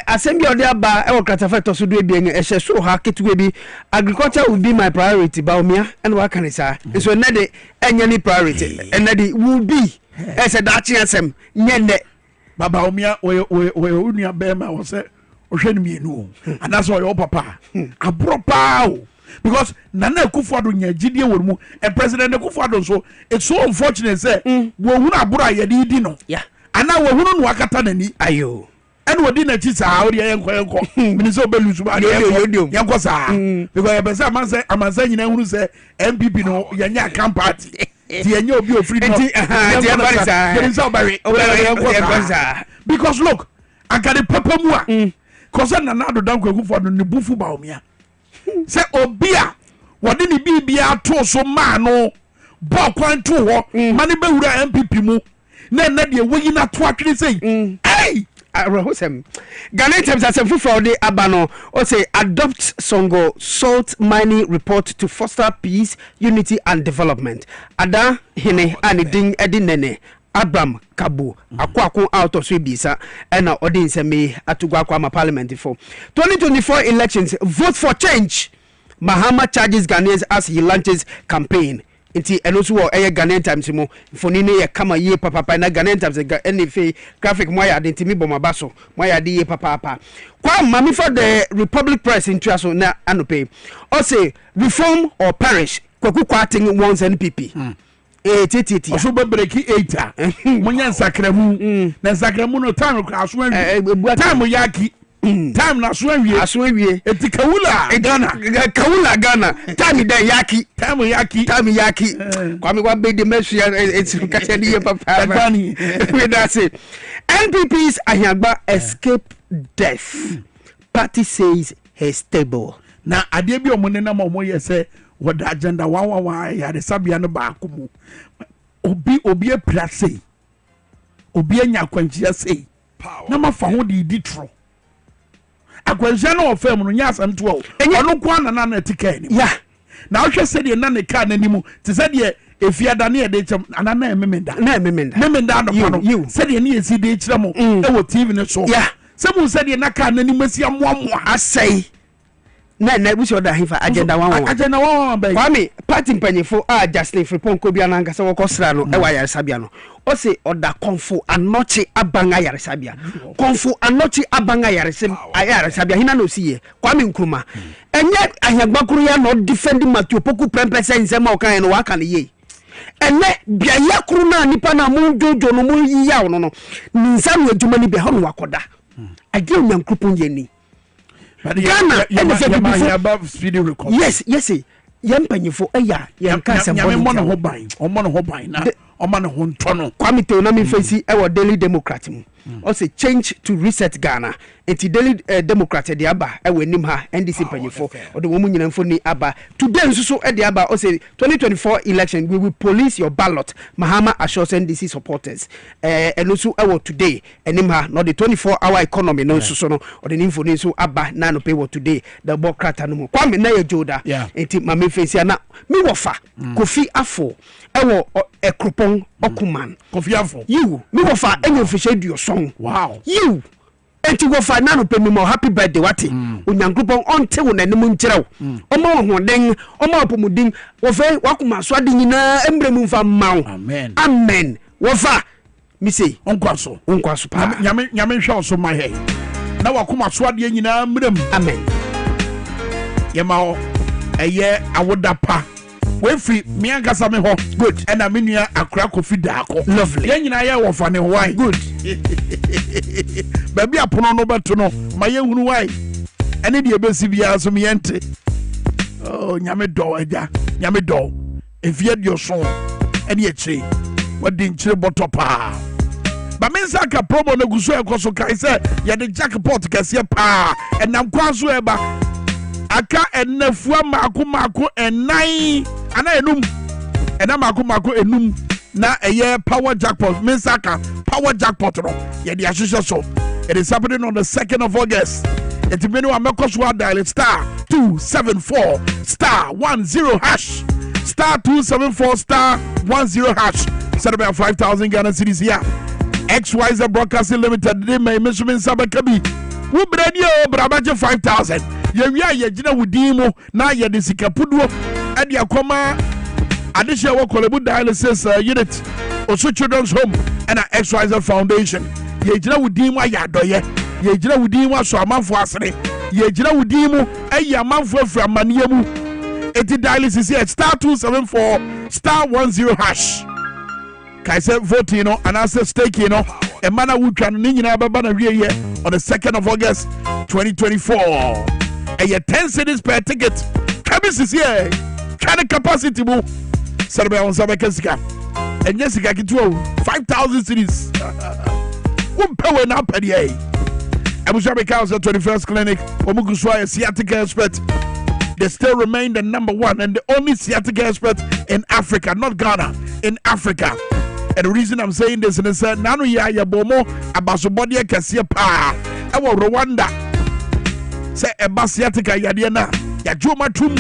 assembly ode aba e wokratafa to so do ebien e hye so ha ketuwe bi agriculture will be my priority ba omia and wa kan sa so na de enya ni priority and na de will be e se da chi asem nyene baba omia we onua be ma wo se ohwe ni mienu ana so yo papa abropa o because Nana Akufo-Addo nya gidie wor mu and President Akufo-Addo so it's so unfortunate say wo hunu abura ye di no yeah ana wo hunu no akata nani ayo ene wodi na chi sa ori yenko mini so belusu ba yenko sa because e be say amansa nyina hunu say MPP no yenya camp party ti yenya obi ofri no because look akade papa mu a cause Nana Addo Akufo-Addo ne bufu ba omia say obi a wodi ni bibia to so ma no bo kwan to ho mane bewura MPP mu na de woyi na to atwere sei hey Rahosem Ghanaian Times asemfu fraud abano o say adopt Songo salt mining report to foster peace unity and development ada hene anidin edinene Abraham Kabu akwako out of Swibisa and audience me atugwa kwa parliament for 2024 elections vote for change. Mahama charges Ghanaians as he launches campaign. Inti enosu wo Ghanaian Times mo fonine ye kama ye papa na Ghanaian Times NFA graphic moya de ntimi bomabaso moya de ye papa kwa mami for the Republic Press intuaso na anope o say reform or perish kwaku kwating once NPP titi oso bebreki 8 munya nsakramu na nsakramu no time aso anwie time yaki time na aso anwie etikawula Ghana time de yaki kwame wa be de mesua etikase de papa bani we that say NPP's Ahiagba escape death party says he's stable na ade bi omo ne na mo yese what the agenda one ya de sabia no ba akumu obi aprase obi anya kwanchia sei na mafa ho de di tro akwanchia no ofem no nya asam to ono kwa na etika ni ya na wo hwese de na ne ka na nimu te se de efiada na de chem anana ememenda no pano se de ne esi de kire mo e wo TV ne so ya se mu se de na ka na nimu esi amoamoa asai na busi oda hifa agenda one ba Kwame party mpanyefo Justin Fripon ko bia na nkasa wokosra no e wa yaresabia no o se oda konfo anochi abanga yaresabia konfo anochi abanga yaresabia hina no siye Kwame Nkrumah enye Ahiagbakuru ya no defending Matupoku prempese nsema okan no waka ne ye ene bia yakuru na nipa na mu jojo no mu yiya no nsa no adwuma ni bia ho no wakoda age onyankropon yeni Ghana above speedy record. Yes yampanyifo eya yanka sembo omo no hoban na omo no hontono Kwame to na me face e wo Daily Democrat mu o say change to reset Ghana enti Daily Democrat de aba e wenim ha NDC panyifo o de wo mu nyina mfoni aba today nsuso e de aba o say 2024 election we will police your ballot Mahama assures NDC supporters enusu e wo today enim ha no the 24-hour economy no nsuso no o de nimfoni nso aba na no pay wo today the Bokrata no mu Kwame na ye joda enti mame face na mi wofa Kofi Afo e wo ekropon okuman Kofi Afo you mi wofa enye official dio song wow you enti go fa na no pe mi happy birthday wate onyankopon onte wo nanim nkyerɛw ɔma wo hoden ɔma opomudin wo fe wakoma so ade nyina embrem mfa mawo amen wo fa mi say onkwaso pa nyame hwɛ so ma he na wakoma so ade nyina embrem amen yema ho ɛyɛ awoda pa wefi miankasa me ho good ɛna me nua akra kofi daako lovely yɛn nyina yɛ wɔ fa ne hwan good baabi apono no bɛto no ma yɛhunu wai ɛne deɛ bɛsi biara so meyɛnte nyame dɔ agya nyame dɔ ɛfie deɛ so ɛne akyire wɔde nkyire bɔtɔ paa ba me nsa ka promo no gu so ɛkɔ so kae sɛ yɛde jackpot kɛseɛ paa ɛnam kwan so ɛba aka ɛnafua maako ɛnan ana enum ɛna maako enum na ɛyɛ power jackpot me nsa ka power jackpot no yɛde ahyehyɛ so. It is happening on the 2nd of August. It's been a Mekoswa dial star 274 star 10 hash star 274 star 10 hash. Set about 5,000 Ghana cedis here. XYZ Broadcasting Limited. They may measurement Sabakabi. Who brand you Brabaja 5,000. Ye jina wudimo na ye de sikapudo and ya koma additional kolebu dialysis unit also children's home and a XYZ Foundation. Ye jina wudimo ayadoye. Ye jina wudimo so amanfo asere. Ye jina wudimo ayi amanfo afra maniemu. Eti dialysis here star 274 star 10 hash. Kaise vote no and answer stake no e mana wutwa no nyina baba na wie ye on the 2nd of August 2024. And your 10 cities per ticket. Cabis is here. Kind of capacity mo. Celebrate on Sabakasika. And yes, I get to 5,000 cities. One power now per day. Abu Dhabi Council 21st Clinic. Omuguswa, sciatica expert. They still remain the number one and the only sciatica expert in Africa, not Ghana, in Africa. And the reason I'm saying this is that Nano ya bomo abasobody kasia pa. Ewa Rwanda. Say ebasiatica yadiana ya juma tum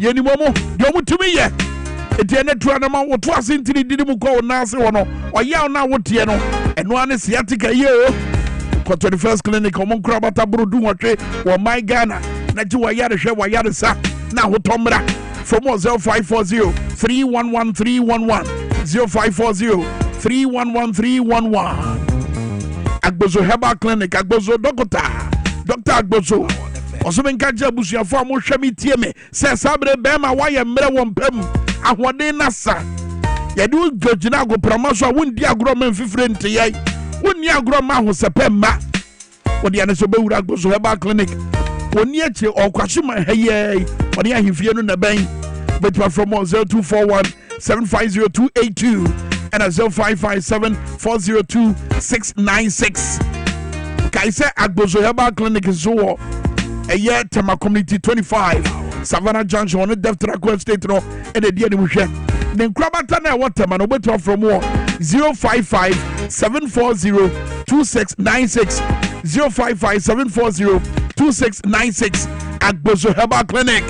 yeni momo yomu tumi ye etiene tuanama wotu asintiri didi mu ko nase wono oya na wotie no eno ane siatica ye o ko 21st clinic omon kura bata brodu wotwe wo my Ghana na ji wa yare hwe wa yare sa na hotomra from 0540 311311 0540 311311 Agbozo Herbal Clinic Agbozo Dr. Agbozo Osomenka Jabusiafo amohwe mi tie me se sabre bema waye mre won pam ahode nasa yadu gogina go promoso wondi agro man fifre ntiyai wonni agro ma ho sepemma wodi ane so bewura Agbozo Herbal Clinic woni achi okwahye ma haye woni ahimfie no na ban but from 0241 750282 and 0557 402 696 Kaise Agbozo Herbal Clinic is so a year Tema Community 25 Savannah Junction on the Deaf Track State no and the dear Mushe. Then Krabatana Waterman over from war 055 740 2696 055 740 2696 Agbozo Herbal Clinic.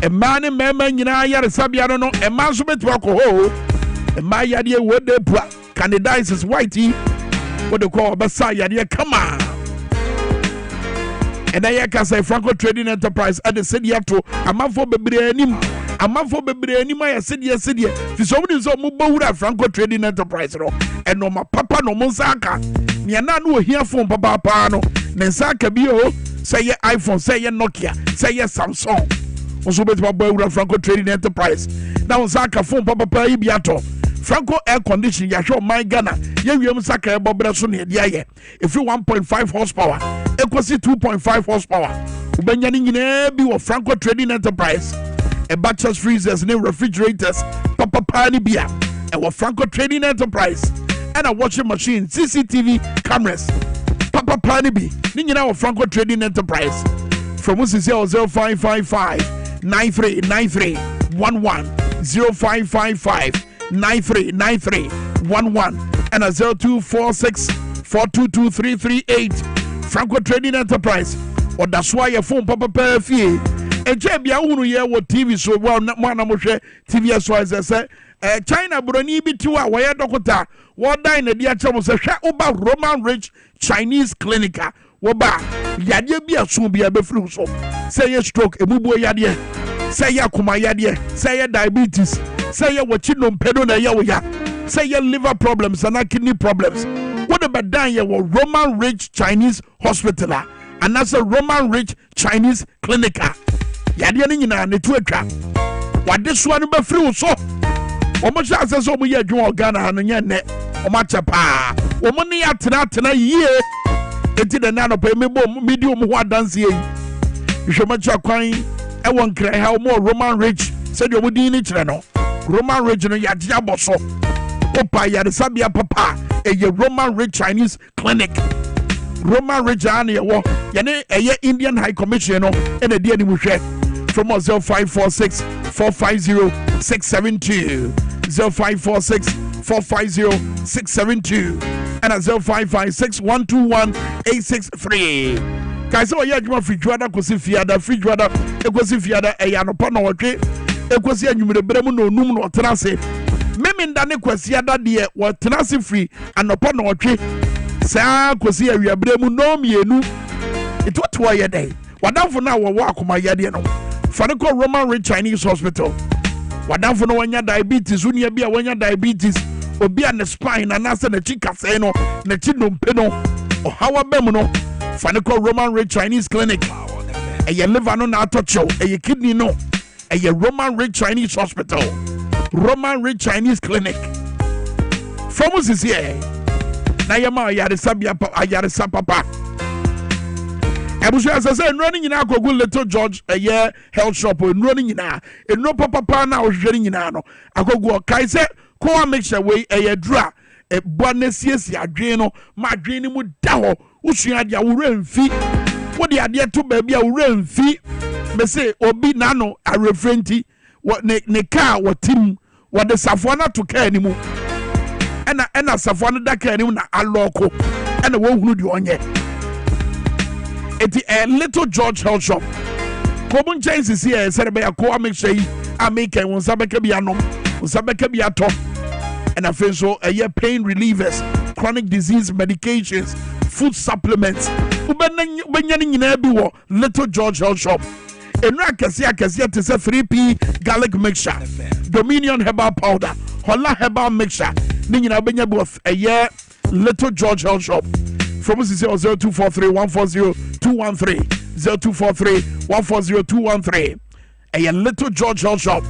A man in Memon Yaya Sabiano no a man so bet walk ho a my idea where they candidates is whitey what they call Basaya dear come on. And I can say Franco Trading Enterprise at the city to a month for Bebrainim. A month for Bebrainim, I said yes, city. For somebody so Mubura Franco Trading Enterprise. And no, my papa no Monsaka. Niana no here from Papa Pano. Nensaka Bio say your iPhone, say your Nokia, say your Samsung. Also, bet my Franco Trading Enterprise. Now, Zaka phone Papa Ibiato. Franco air condition, ya show my Ghana. You saka Bobrason here. If you 1.5 horsepower, equals 2.5 horsepower. Ubenyaning in every Franco Trading Enterprise. A batches freezers, new refrigerators, Papa Pani Beer, and Franco Trading Enterprise, and a washing machine, CCTV cameras. Papa Pani B, Nina Franco Trading Enterprise. From us is 0555 9393 11 0555 939311 and a 0246 422338 Franco Trading Enterprise or that's why your phone papa pay fee and jebia unu ye wo TV so one mo hwe TV so as say China broni bi tiwa wa ye dokota what die in the dear chamo say oba Roman Rich Chinese clinic woba yade bia so bia be flu so say ye stroke ebubo yade say ye akoma yade say ye diabetes say ye wachi no mpedo na ye wo ya say ye liver problems and kidney problems what about dan ye wo Roman Rich Chinese hospital and that's a Roman Rich Chinese clinic yade ni nyina ne to atwa wade so anu be flu so omo sha say so mo ye adwon organa no nye ne omo chapa omo ne atena yie enti the nano pay me medium ho adanse yi hwemacha kwan e won kra ha mo Roman Rich said you din ni kire no Roman Rich no ya dia boso opa ya de sabia papa e ye Roman Rich Chinese clinic Roman Rich an ye wo ye ne ye Indian High Commission no e na dia ni mu hwe from 0546 450 672 0546 450 672 and 0556 121 863. Kaisa wa yadwuma fridwada kosi fiada fridwada ekosi fiada eyanopa na wotwe ekosi anwumire bremu na onum na otrase memi ndane kwasi ada de wotrase free anopa na wotwe saa kosi awia bremu no mienu etotwa ye dai wadamfo na wo akoma yade no fane ko Roman Rich Chinese Hospital wadamfo no wanya diabetes unia bia wanya diabetes obi an spine na nasa na chika say no na chinompe no ohawa bem no fane ko Roman Rich Chinese Clinic eye liver no na atocho eye kidney no eye Roman Rich Chinese Hospital Roman Rich Chinese Clinic from us is here na yama yare sabia ayare sapapa ebusu asase enroni nyina akogu Little George eye health shop enroni nyina enro papa na ohwere nyina no akogu kai se ko make sure we dra e bone siesie adwen no ma adwen ni mu da ho usua dia wo remfi wo de ade to ba bia wo remfi me say obi na no a referenti ne car wotim wo de safo na to car ni mu ena safo na da car ni mu na aloko ena wo hunu di onye eti a Little George health shop common chances here said be ko make sure ameka won sabeka bia nom sabeka bia to and I feel so pain relievers, chronic disease medications, food supplements. Little George Health Shop. And Rakasia to say 3P garlic mixture, Dominion herbal powder, Hola herbal mixture. Nina Benya both Little George Health Shop. From us is 0243 140 213 0243 140 213. A Little George Health Shop.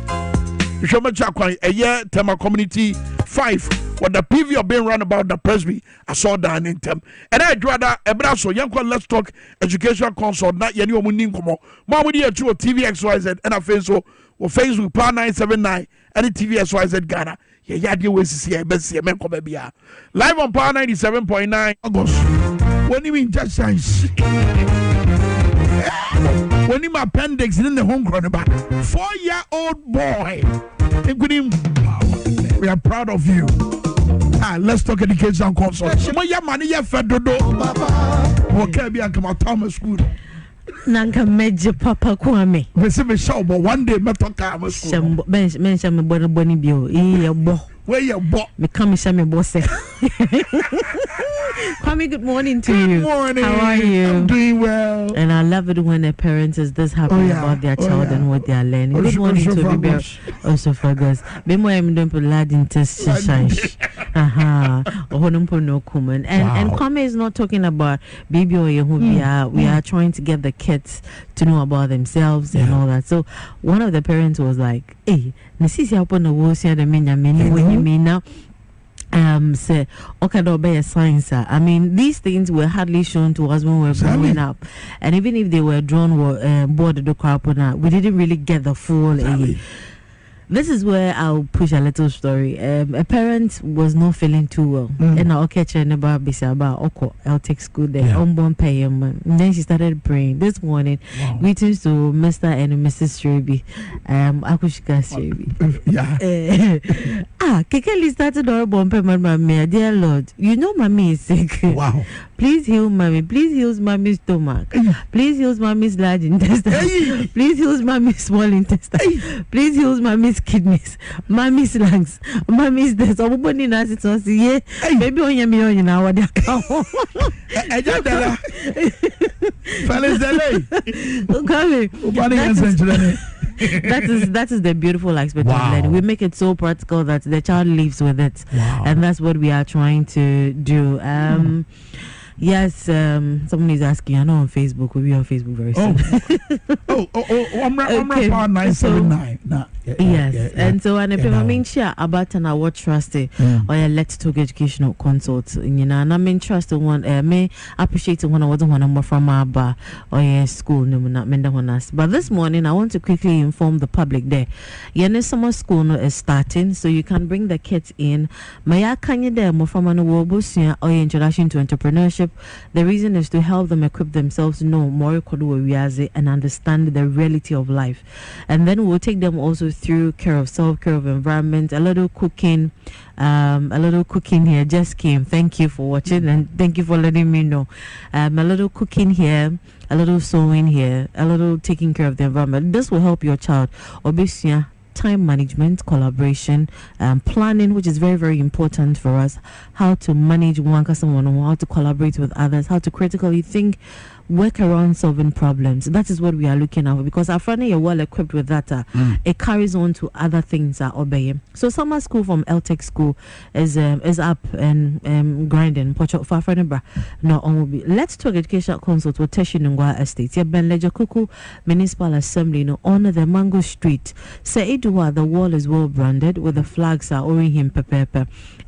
Tema Community 5 what the PV of being run about the Presby I saw that in them and I draw that ebraso young let's talk educational consult not yeni omunin komo ma we dey to TV XYZ and I face so Facebook power 979 and TV XYZ Ghana yeah dey we see best see men come bia live on power 97.9 August when you mean just science when him appendix in the home run about 4-year-old boy including we are proud of you. Let's talk education consult. My money ya fedodo. Okay, be come out Thomas school. Nanka meje papa Kwame. We say me show but one day me talk Thomas school. Mention me boni bio. E bo. Where you bo? Me come me boss. Kwame, good morning to you. Good morning. How are you? I'm doing well. And I love it when a parent is this happy about their child and what they are learning. Good morning to you, also for us. Be more I'm doing lad in test shine. And Kwame is not talking about baby or Yehubia. We are trying to get the kids to know about themselves and all that. So one of the parents was like, "Hey, Nisi upon the wall, see the many when you mean now." Say okay, don't be a science. I mean, these things were hardly shown to us when we were growing up, and even if they were drawn board the crap we didn't really get the full. This is where I'll push a little story. A parent was not feeling too well, and I'll catch her about I'll take school there. Unborn pay him, and then she started praying this morning. Greetings to Mr. and Mrs. Shrebi, Akushika Shrebi. Kekeli started our bomb pay, dear Lord, you know mommy is sick. Wow. Please heal mommy. Please heal mommy's stomach. Please heal mommy's large intestine. Please heal mommy's small intestine. Please heal mommy's kidneys. Mommy's lungs. Mommy's this. Everybody knows it's us. Yeah. Maybe on your million now. That is the beautiful aspect of learning. We make it so practical that the child lives with it, and that's what we are trying to do. Yes, someone is asking. I know on Facebook. We'll be on Facebook very soon. Power 979. Yes, and so and if I mean share about an award trust or a Let's Talk educational consult, you know, and I mean trust one may appreciate one or one number from our bar or school no not menda on us. But this morning I want to quickly inform the public there. Yene summer school is starting, so you can bring the kids in. Maya Kanye there more from an wobusia or introduction to entrepreneurship. The reason is to help them equip themselves to know more and understand the reality of life. And then we'll take them also through care of self, care of environment, a little cooking here just came. Thank you for watching and thank you for letting me know. A little cooking here, a little sewing here, a little taking care of the environment. This will help your child. Obviously, time management, collaboration, planning, which is very, very important for us. How to manage one customer, how to collaborate with others, how to critically think, work around solving problems. That is what we are looking at, because our friend are well equipped with that. It carries on to other things that obey. So summer school from LTech school is up and grinding. Let's Talk education consult with Teshinungwa Estate. Ben Lejakuku Municipal Assembly on the Mango Street. Say Edua, the wall is well branded with the flags are owing him pepe,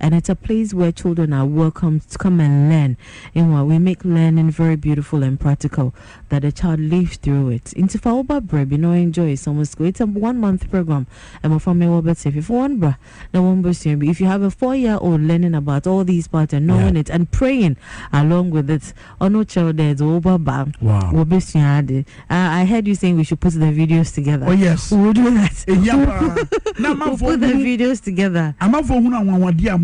and it's a place where children are welcome to come and learn. And we make learning very beautiful and practical, that a child lives through it. Into Faoba Breb, enjoy summer school. It's a 1 month program. And from me, if one bra, no one if you have a 4-year-old learning about all these parts and knowing it and praying along with it, or no child there's over bam. Wow. I heard you saying we should put the videos together. Oh yes, we'll do that. We'll put the videos together. I'm not for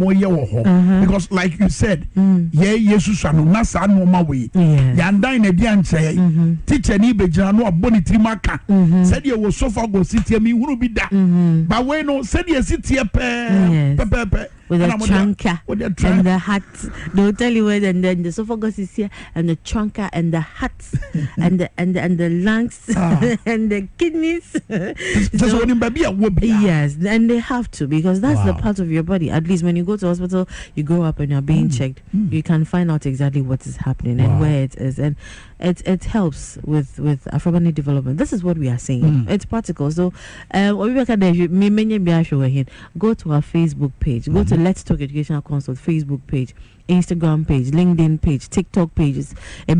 because like you said, Jesus nasa no ma we. Yandan e dia nche. Teacher ni be jana no aboni trimaka. Said you will suffer go sit me who be da. But when no said you sit here pe with a trunker and the hat. They'll tell you where, and then the esophagus is here, and the trunker and the hat and the lungs and the kidneys. Yes, and they have to, because that's the part of your body. At least when you go to hospital, you grow up and you're being checked. You can find out exactly what is happening and where it is, and it helps with Afro-Bani development. This is what we are saying. It's practical. So go to our Facebook page. Go to Let's Talk Educational Consult Facebook page, Instagram page, LinkedIn page, TikTok pages. Then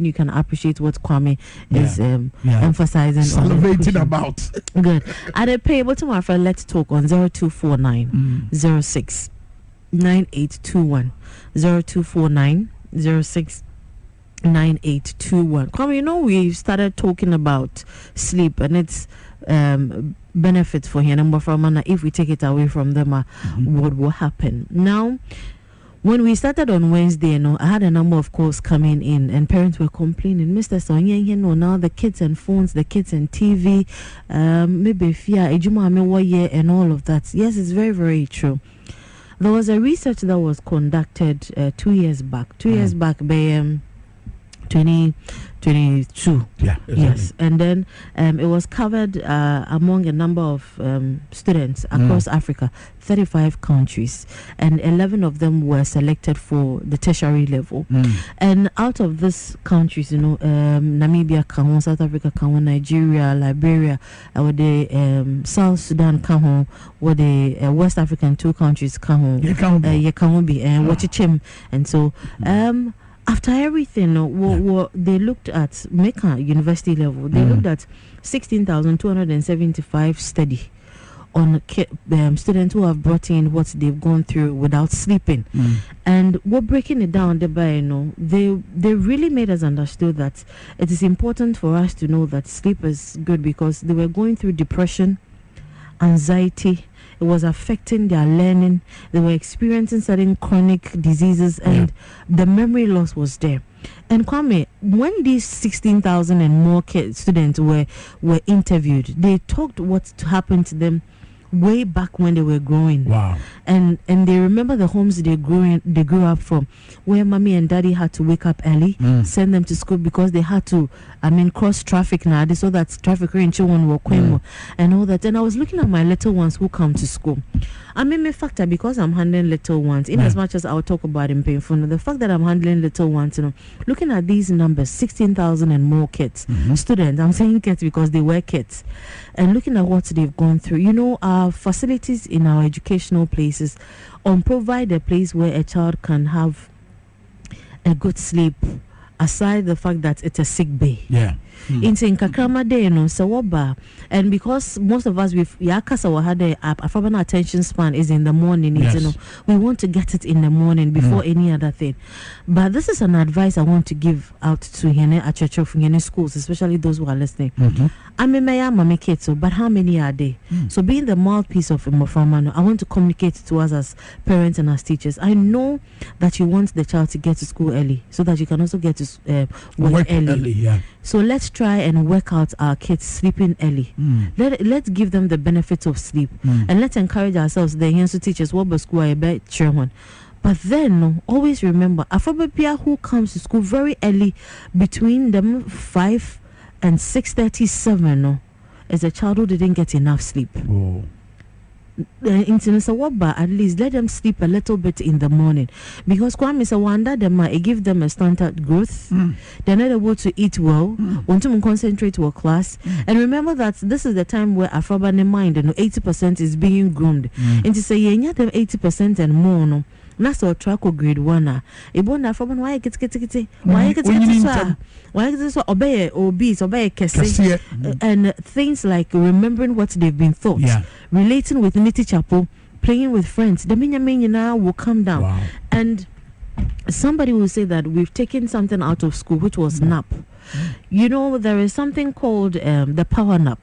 you can appreciate what Kwame is emphasizing, celebrating about. Good. At a pay bottom of Let's Talk on 0249 06 9821 0249 06 9821. Kwame, we started talking about sleep and its benefits for here. Number from if we take it away from them, what will happen? Now, when we started on Wednesday, I had a number of calls coming in, and parents were complaining, Mr. Sonye, now the kids and phones, the kids and TV, maybe fear, and all of that. Yes, it's very, very true. There was a research that was conducted 2 years back. 2 years back by 2022. Yeah, exactly. Yes, and then it was covered among a number of students across Africa, 35 countries, and 11 of them were selected for the tertiary level. And out of these countries, Namibia, South Africa, Nigeria, Liberia, South Sudan, the West African 2 countries, Yekambi and Wachichim, and so after everything, they looked at Mecca University level. They looked at 16,275 study on students who have brought in what they've gone through without sleeping. And we're breaking it down, they really made us understand that it is important for us to know that sleep is good, because they were going through depression, anxiety, it was affecting their learning. They were experiencing certain chronic diseases, and the memory loss was there. And Kwame, when these 16,000 and more students were interviewed, they talked what happened to them way back when they were growing. Wow. And they remember the homes they grew up from, where mommy and daddy had to wake up early, send them to school because they had to cross traffic now, so that traffic in children were and all that. And I was looking at my little ones who come to school. Me factor, because I'm handling little ones, in as much as I'll talk about in painful, the fact that I'm handling little ones, looking at these numbers, 16,000 and more kids, students, I'm saying kids because they were kids, and looking at what they've gone through, our facilities in our educational places provide a place where a child can have a good sleep, aside the fact that it's a sick bay. Into in Kakrama Day, Sawaba, and because most of us with Yakasa had a attention span is in the morning, we want to get it in the morning before any other thing. But this is an advice I want to give out to Hene at church of Hene schools, especially those who are listening. I'm a mama kids, but how many are they? So being the mouthpiece of Mofamano, I want to communicate to us as parents and as teachers. I know that you want the child to get to school early so that you can also get to work early. So let's try and work out our kids sleeping early. Let's give them the benefits of sleep, and let's encourage ourselves, the young teachers, what school I bet chairman. But then always remember, Afrobia who comes to school very early, between them 5 and 6:37, is a child who didn't get enough sleep. At least let them sleep a little bit in the morning, because Kwame Sawanda it give them a standard growth. They're not able to eat well, want to concentrate to a class. And remember that this is the time where Afrobane mind 80% is being groomed. And to say yeah, them 80% and more, no. That's our track of grade 1. Ebona from why get so obey kese, and things like remembering what they've been taught, relating with Niti Chapo, playing with friends. The minya now will come down. And somebody will say that we've taken something out of school, which was nap. There is something called the power nap.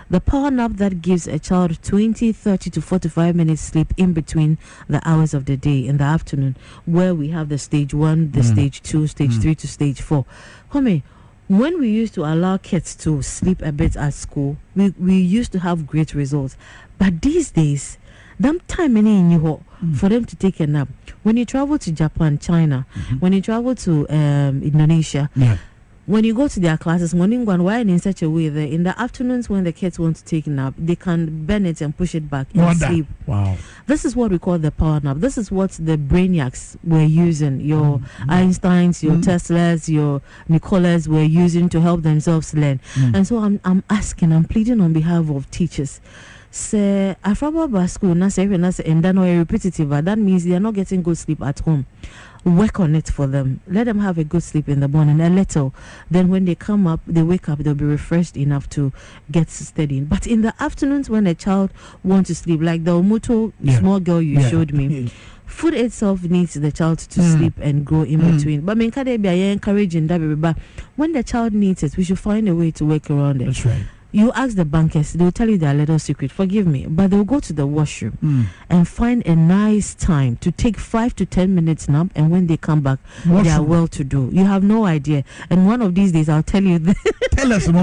The power nap that gives a child 20, 30 to 45 minutes sleep in between the hours of the day in the afternoon, where we have the stage 1, the stage 2, stage 3 to stage 4. When we used to allow kids to sleep a bit at school, we used to have great results. But these days, them time for them to take a nap. When you travel to Japan, China, when you travel to Indonesia, when you go to their classes, morning one why in such a way that in the afternoons when the kids want to take a nap, they can bend it and push it back and sleep. This is what we call the power nap. This is what the brainiacs were using. Your Einsteins, your Teslas, your Nicolas were using to help themselves learn. And so I'm pleading on behalf of teachers. Say Afraba school na say and then repetitive, that means they are not getting good sleep at home. Work on it for them. Let them have a good sleep in the morning, a little. Then when they come up, they wake up, they'll be refreshed enough to get steady. But in the afternoons when a child wants to sleep, like the Omuto small girl you showed me, food itself needs the child to sleep and grow in between. But encouraging that, but when the child needs it, we should find a way to work around it. That's right. You ask the bankers, they'll tell you their little secret, forgive me, but they'll go to the washroom and find a nice time to take 5 to 10 minutes nap, and when they come back, they are well to do. You have no idea. And one of these days I'll tell you tell us more.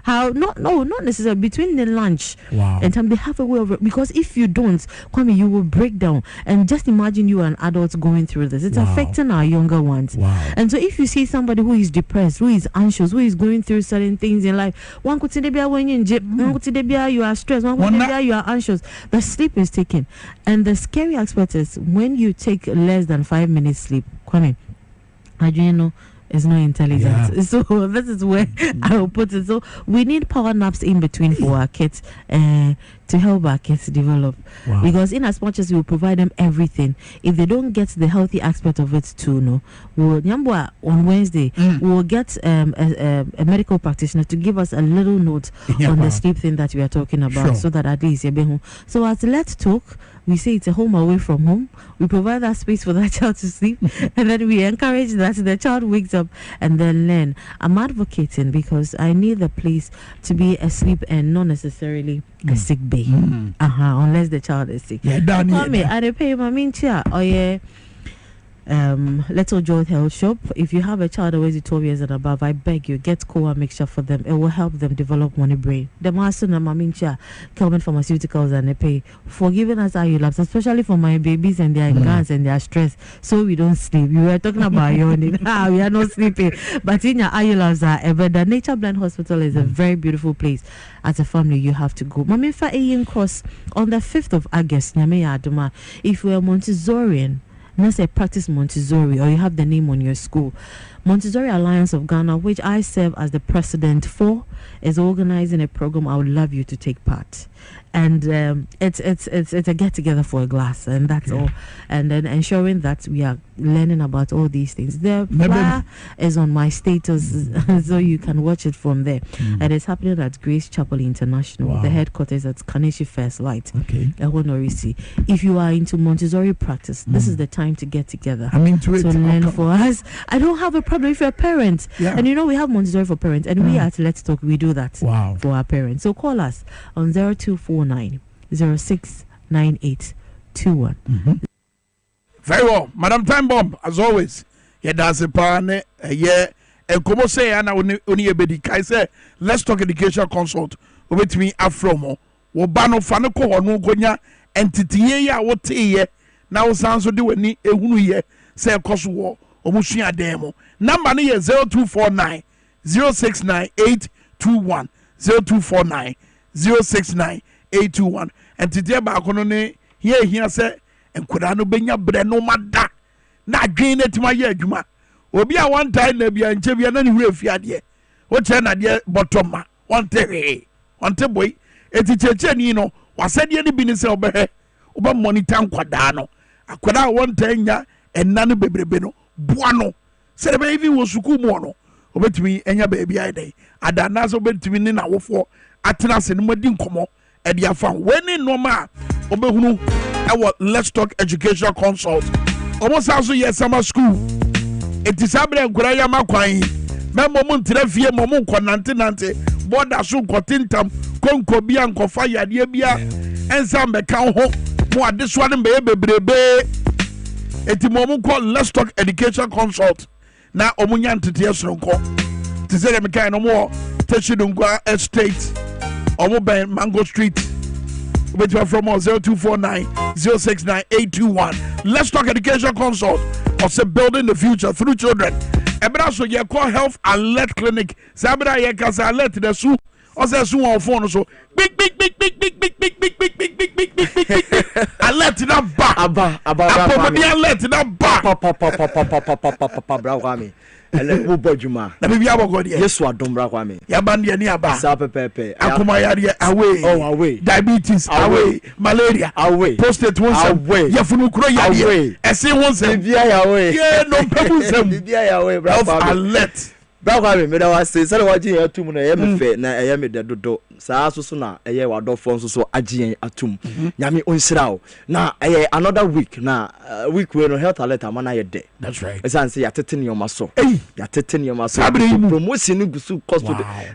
how not necessarily between the lunch and time, they have a way of it, because if you don't, Kwame, you will break down. And just imagine you are an adult going through this. It's affecting our younger ones. And so if you see somebody who is depressed, who is anxious, who is going through certain things in life, one could say when you are stressed, you are anxious, the sleep is taken. And the scary aspect is when you take less than 5 minutes sleep, Kwame, is not intelligent. So this is where I will put it. So we need power naps in between for our kids to help our kids develop. Because in as much as we will provide them everything, if they don't get the healthy aspect of it too, on Wednesday we will get a medical practitioner to give us a little note on the sleep thing that we are talking about, so that at least so as let's talk, we say it's a home away from home. We provide that space for that child to sleep, and then we encourage that the child wakes up and then learn. I'm advocating because I need the place to be asleep and not necessarily a sick bay. Unless the child is sick. Yeah, I pay my mincha. Oh yeah. Little Joy Health Shop. If you have a child always 12 years and above, I beg you, get Koa mixture for them. It will help them develop money brain. The master na mamincha Kelvin Pharmaceuticals and they pay for giving us IULABs, especially for my babies and their guns and their stress, so we don't sleep. We were talking about yawning. We are not sleeping. But in your IULABs are ever. The Nature Blend Hospital is a very beautiful place. As a family, you have to go. Maminfa Ayin Cross on the 5th of August. If you are Montessorian, let's say practice Montessori, or you have the name on your school. Montessori Alliance of Ghana, which I serve as the president for, is organizing a program. I would love you to take part. And it's a get together for a glass, and that's all. And then ensuring that we are learning about all these things. The flyer is on my status, so you can watch it from there. And it's happening at Grace Chapel International, the headquarters at Kaneshi First Light. If you are into Montessori practice, this is the time to get together. I'm into it. To learn for us. I don't have a problem if you're a parent. And we have Montessori for parents, and we at Let's Talk, we do that for our parents. So call us on 0249 069821. Very well, Madam Time Bomb, as always. That's a pane. And como say, Anna, only a bedi. I say, Let's Talk Education Consult. With me, Afromo. Wobano Fanako or no Gonya, entity ya, what ye now sounds to do any a who ye say a cost war or Mushia demo. Number 0249 069821 0249 069821. And today, Baconone, here say, and could I no benya breno mada na gain it my year, Juma. Obi a one time, Nebia and Chevia and Refiad ye. What an idea, bottom, one terry, one boy, it's a chechenino, was said any business over here, over money town quadano. I could out one tenya and none of bebeno, buano. Said the baby was sukumono. Over to me and your baby I day. I done nazo bed to me in our four, Atlas and Modin Como. And you found when in Noma Obehunu our Let's Talk Education Consult. Almost also yes summer school. It is Abraham Graya Makwai. Memon Trefia Momon Nante Border Soon Cotintam, Conco Bianco Fire Diabia, and some account home. More this one baby brebe. It's a moment called Let's Talk Education Consult. Now Omunyan to Tiasronco. To say them kind of more Teshidungwa Estate. Omo Mango Street. Which are from 0249 069821. Let's Talk Education Consult. Also building the future through children. And also you call Health Alert Clinic. Sabra Yakasa Alert the Su. Also Su on phone so big. Alert in that back. Abba. Alert in that back. Bravo. Ele wo bojuma na bibia bogodi Yesu adom bra kwa me ya bande ni aba sa pepepe akoma yare away diabetes away malaria away prostate wonsem yafunu kuro yare ese wonsem bibia ya away ye no pebu sem bibia ya away bra kwa me alert bra kwa me da wase sare waji atum na ye me fe na ye me dodo saa so na eye wadofo nso so agyen atum nyame onhyirawo na eye another week na week we no health alert amana ye de that's right esan say yatete ne yomaso yatete ne yomaso promotion gusu cost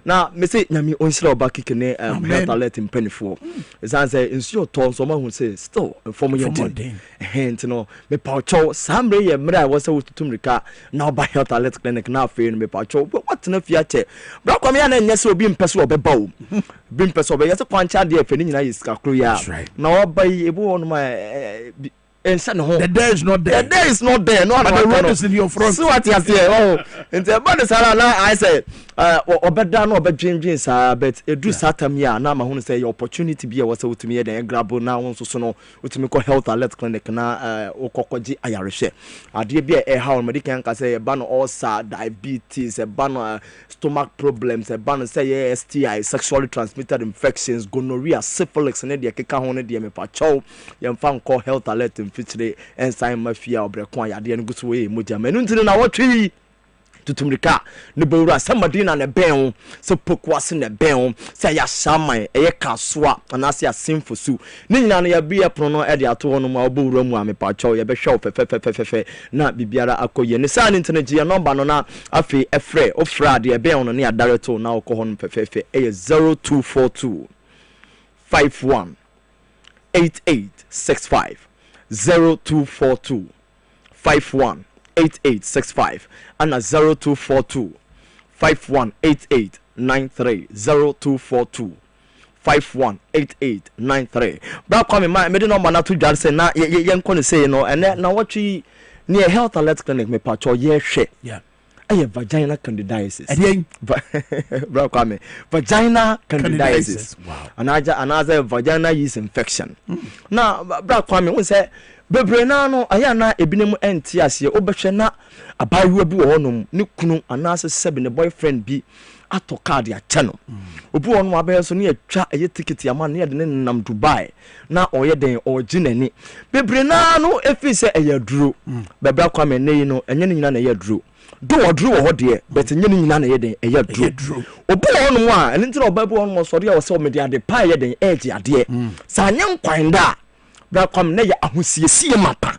na me say nyame onhyirawo ba kike ne health alert mpanifo esan say nsuo to so ma hu say still inform ye den hint no me paucho samre ye mra wo say wotutum rika na oba health alert clinic na afi no me paucho what na fiache bra kwa me na nyese obi mpese obeba o Bimpeso be yase kwancha de afani nyina yiska kro ya na obai ebu won ma ensa no the day is not there no the road is in your front so what you say oh nti body sara na I say obeda na obedwendwen sa but edu satam ya na ma hunu say your opportunity be wase wutumi ye den grab na won so no wutumi ko health alert clinic na okokoji ayarehwe ade bia e ha on medical kan say ba no ulcer diabetes e ba no stomach problems e ba no say STI sexually transmitted infections gonorrhea syphilis ne de keka ho ne de me pa chow ye mfa nko health alert fitire ensign mafia obrekon ayade ne guso we moja menu ntine na wotwi tutumrika ne bawura somebody na ne ben so pokwase ne ben say ya shaman eye kasoa anase asimfo su ne nyina no ya bia pro no e de ato no ma obowura mu amepacho ye be hwe fefefefefe na bibiara akoye ne sa ne ntene ya number no na afi efre ofra de ben no ne adareto na okọ no fefefe eye 0242 51 8865 0242 51 8865 and 0242 518893 0242 518893 bra Kwame ma me de number na to dware say na ye nko ne say no ene na watchi near health alert clinic me pacho ye hwe yeah aye vagina candidiasis again bra Kwame vagina candidiasis wow anaza vagina yeast infection na bra Kwame won say bebre na no aya na ebinemu enti ase obehwe na abayewa bi wo honom ne kunu anase sebe ne boyfriend bi ato card ya channel obi wonu abaye so ne atwa eye ticket ya ma ne de ne nam Dubai na oye den oginani bebre na no efi se eye duro bebra Kwame ne yi no enye ne nyina na eye duro do oduro wo de but enye ne nyina na eye den eye duro obi wonu a ene ntira oba bi wonu so de ya wo se o me de ade pa eye den age ade sa anye nkwan da bra Kwame na ya ahosiesie mapa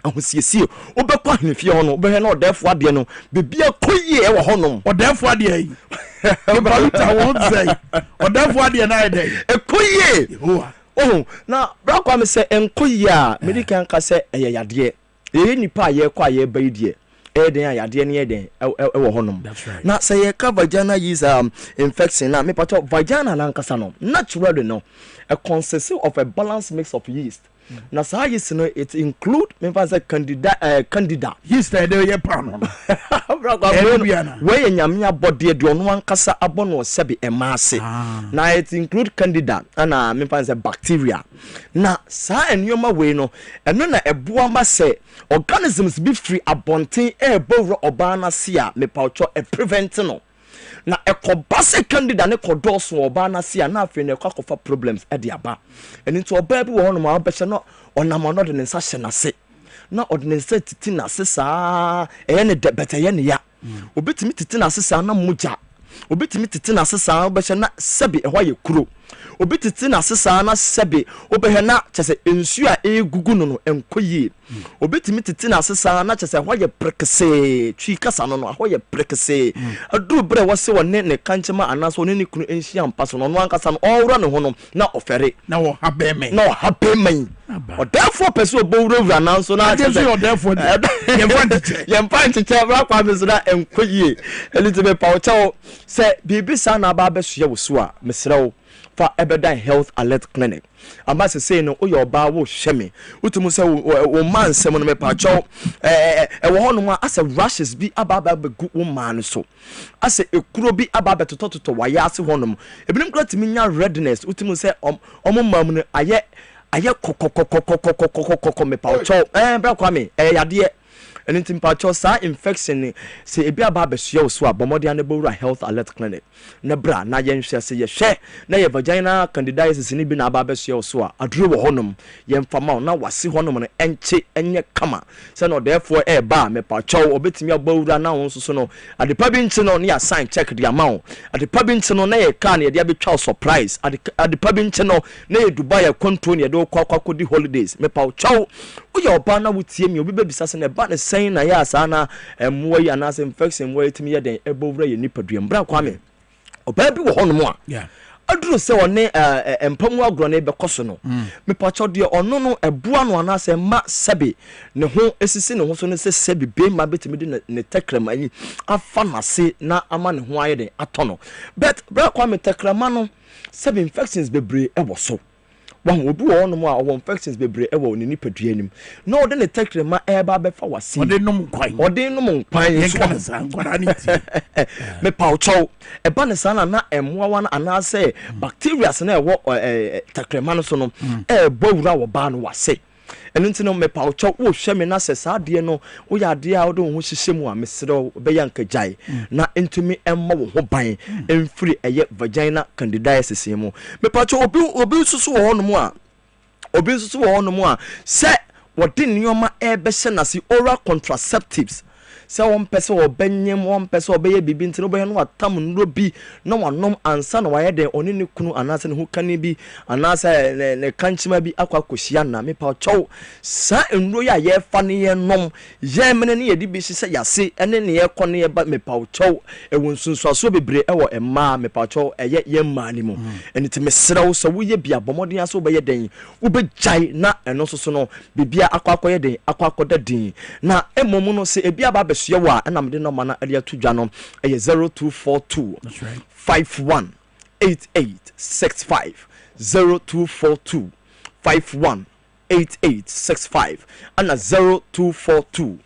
ahosiesie obekwa hnefi ho no obehwe na odefo ade no bebia koyie e wo honom odefo ade yi baluta won say odefo ade na ide e koyie na bra Kwame se enkoyie a medical ka se eye yade e nipa ye kwa ye baidie eden ayade ne eden e wo honom na se ye ka vagina yeast infection na me pato vagina na nkasa no naturally no a consists of a balanced mix of yeast. Na sa yeast no it include me say candida yeast dey ye pan we nyamia body de ono ankasa abono sebe emase na it include candida na me say bacteria na sa enoma we no eno na eboa ma se organisms be free abonten ebo oba na se a me paucho e prevent no na ekobase candida ne kodoso oba na se na afi na ekwakofa problems e de aba eni to oba bi wo no ma obehye no onam no de nsa hye na se na ordinance titi na se saa eye ne de beta ye ne ya obetimi titi na se saa na muja obetimi titi na se saa obehye na sebe ehwa ye kuro obetiti na se saa na sebe obehye na chese ensu a egugu no enkoyie obetimi titi na se saa na chese ehwa ye prekese twi kasa no ehwa ye prekese adu bre wose wone ne kanchema anaso ne kunu enhia mpaso no ankasa no owura ne ho no na ofere na wo habemen therefore person obowura na so na chese therefore yemfa ncheche bra kwa mesra enkoyie Elizabeth Paucho se bibi sa na ba besoye wo so a mesrew for Ebedan Health Alert Clinic. Ambassador say no o your ba wo hweme. Utumu say wo man sem no me pacho wo hono ma asa rashes bi ababa begu wo man so. Asa ekuro bi ababa tototo waya ase hono. Ebinim kra timi nya redness utumu say omo mam no aye kokokokokokokokokokoko me pacho bra Kwame yade and in pacho sa infection se ebi aba besuo so abomode anebowura Health Alert Clinic na bra na yenhwe se ye hwe na ye vagina candidiasis ni bi na aba besuo so aduro wo honom ye mfama na wase honom no enche enye kama se no therefore ba me pacho obetimi abowura na won so no adepa bi nche no na ya sign check the amount adepa bi nche no na ye ka na ye de abetwa surprise adepa bi nche no na ye Dubai ya control ye de kwakwa di holidays me pacho uye oba na wutie mi obi bebisa se na ba ne sen na ya sana emwo ya na infection wo etimi ye den ebowura ye nipaduam bra Kwame oba bi wo hono mo a aduro se one empamu agro na bekoso no me pacho de ono no eboa no ana se ma sebe ne ho esisi ne ho so ne se sebe be ma betimi de ne tekrama yi afa na se na ama ne ho aye den atono but bra Kwame tekrama no sebe infections bebre ebo so wan obi wo no mo a infections bebre e wo ni nipadua nim na ode ne tekrema e ba befa wase ode nom nkwan yenka sa nkwara ni ti me paucho e ba ne sana na emwa wan anase bacteria se na e wo tekrema no so no e bowura wo ba no wase enu ntino me paucho wo hweme na se saade no wo ya de a wo ho hyehyemu a mesere be yanka jai na entumi emma wo ho ban emfiri eye vagina candidiasis mu me paucho obi susu wo no mu a se wodi nioma e be hye na si oral contraceptives sɛ wɔmpɛ sɛ wɔbɛnyem wɔmpɛ sɛ wɔbɛyɛ biribi nti no wobɛyɛ no watam nnuro bi na wanom ansa na wayɛ den ɔne ne kunu anaasɛ ne ho kane bi anaasɛ ne kankyema bi akɔ akɔhyia na mepa kyɛw saa nnuro yi a yɛfa ne yɛnom yɛmene ne yɛde bi hyehyɛ yɛase ɛne ne yɛkɔ ne yɛba mepa kyɛw ɛwɔ nsunsuasoɔ bebree ɛwɔ mmaa mepa kyɛw ɛyɛ yɛmmaa ne mu ɛne ti mesrɛ wo sɛ woyɛ bia bɔmmɔden ase wobɛyɛ den wobɛgyae na ɛno nso so no bibia akɔakɔyɛ den akɔakɔda din na mmom no sɛ ebia ba bɛsoɛ wɔ a ɛnam de nɔma na ɛde ato dwa no ɛyɛ 0242 518865 0242 518865 ana 0242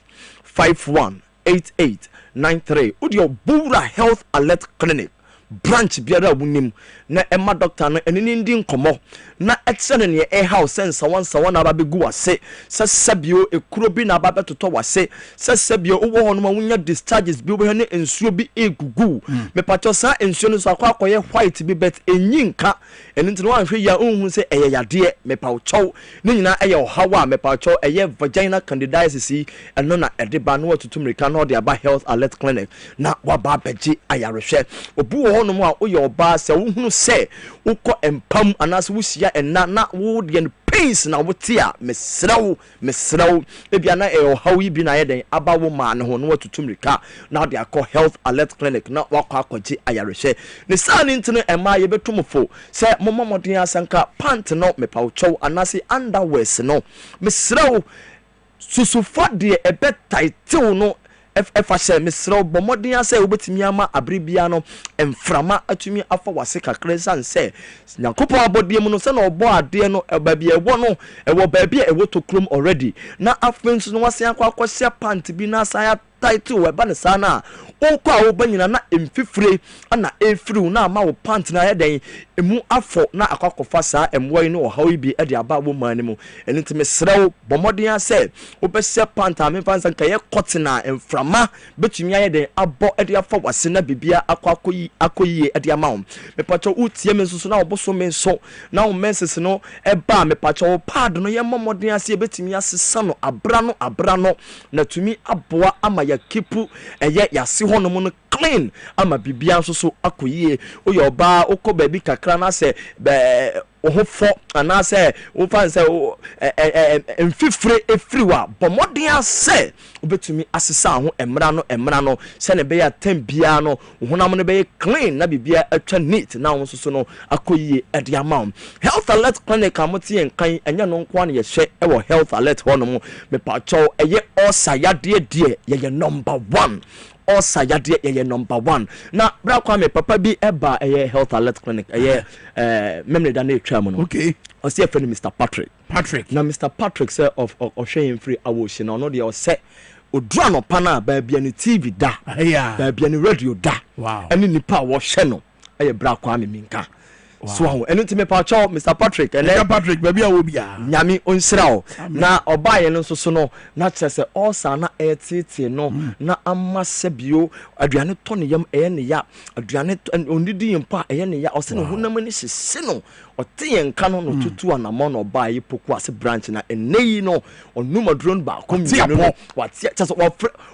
518893 wodi Obura Health Alert Clinic branch biara wunim na emma doctor no enini ndi nkomo na etsene ne e house sense wansa na babegu wase sesabio ekuro bi na babetoto wase sesabio wo ho no ma wunya discharges bi wo ne ensuo bi egugu me pacho sa ensuo no so akwakoye white bi bet enyinka enti no anhwe ya onhu se eye yade me pacho ne nyina eye ohawa me pacho eye vagina candidiasis eno na edeba no atutumrika no de aba health alert clinic na waba beji ayarehwe obu no mo a oye oba se wo hunu se ukọ empam anas wo sia enna na wo de pains na wo tia mesraw ebia na hawi bi na yeden aba wo ma ne ho no watutumrika na de akọ health alert clinic na wakọ akọji ayarehye ne sane ntino ema ye betumfo se momomoden asanka pant no mepawchow anase underwear no mesraw susufa de ebe title no efa hye mesraw bomodin ase obetimi ama abribia no emframa atumi afa wase kakra sanse nyakopo abodie mu no se na obo ade no babia ewo no ewo babia ewo to krom already na afensu no wase akwa pant bi na asa title we ba ne sana onko a wo banyina na emfifire na efiriw na ama wo pant na yeden emu afọ na akwakofa saa emwoi no hawi bi e de aba wo man mu enitime srew bomodin ase wo be se pant a memfansa nka ye kotena emframa betumi ayeden abo e de afa wase na bibia akoyi e de ama wo mepacho utie me nso na oboso me nso na wo menses no e ba mepacho pad no ye momodin ase betumi asesa no abra no na tumi aboa ama ya kipu eye yase hono no clean ama bibia nso so akoyie oye oba okọ baby kakra na se ohofo ana se wo fan se emfifire efriwa bomodin ase obetumi asesa ho emra no se ne be ya tambia no honam no be clean na bibia atwa neat na wo so no akoyie ede amount health alert clinic amote enkan enya no nko na ye hye e wo health alert hono mo me pa chow eye osayade de ye number 1 Osa yade ye number 1 na bra Kwame papa bi eba eye health alert clinic eye memre da na etwa mu no okay o se friend Mr Patrick na Mr Patrick say of Oshwen free awoshi na no de o se odura no pana ba bia ni TV da ba bia ni radio da wow eni nipa wo hye no eye bra Kwame Minkah so enu ti me pa cho Mr Patrick baby awo bia nyame onsrao na obaye no so no na chese osa na etete no na amasebio aduane to ne yam ne ya aduane onidi yimpa ne ya ose ne honam ni hye no ote nka no no tutu anamo no obaye poku ase branch na eneyi no onuma drone ba komia no watia chese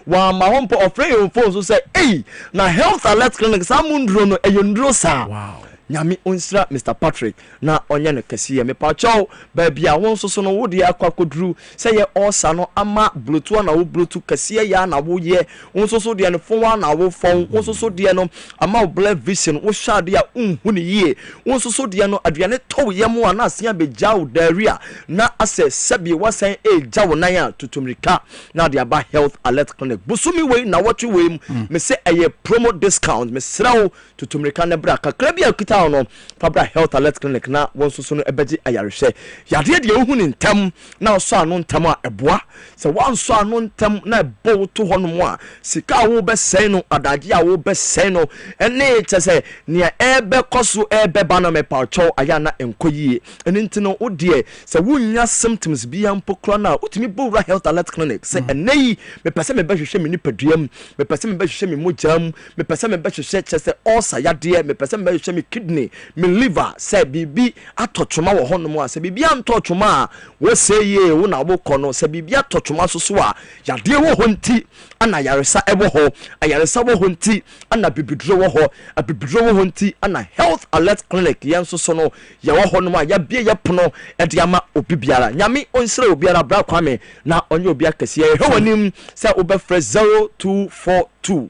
wa ma hompo ofre your phone so say eh na health alert clinic samundro no eyondro sa wow nyame onsra Mr Patrick na onye ne kasiye me pa chow baby a won so no wo de akwakodru se ye osa no ama bluetooth na wo bluetooth kasiye ya na wo ye won so de ne fon na wo fon won so de no ama wo black vision wo shade a unhu ne ye won so de no aduane tow ye mo na asia be jaw daria na ase sebi wasan jaw nan a tutumrika na de aba health alert clinic busumi we na watwe we me se eye promo discount me srawo tutumrika na bra kakra bia kita no Fabra health alert clinic na wonso so no ebeji ayarehye yade de ohun ntam na so anu ntam a eboa se wanso anu ntam na ebo to hono mo a sika wo be sei no adaje a wo be sei no ene chese ne ebe koso ebe ba na me pacho aya na enkoyie ene ntino wo de se wunya symptoms bia mpokro na utimi bowra health alert clinic se eneyi me pese me behwehwe me nipaduam me pese me behwehwe me mojam me pese me behwehwe chese osa yade me pese me behwehwe me kidney me liver say bibi atotwoma wo honom a say bibi antotwoma a wo say ye wo na wo kono say bibi atotwoma so a yade wo honti ana yaresa ebo ho ayaresa wo honti ana bibidro wo ho abibidro wo honti ana health alert clinic yenso so no ye wo honom a ya bie ye pono e de ama obibiara nyame onsire obiara bra kwame na onye obi akese ye hwanim say obefre 0242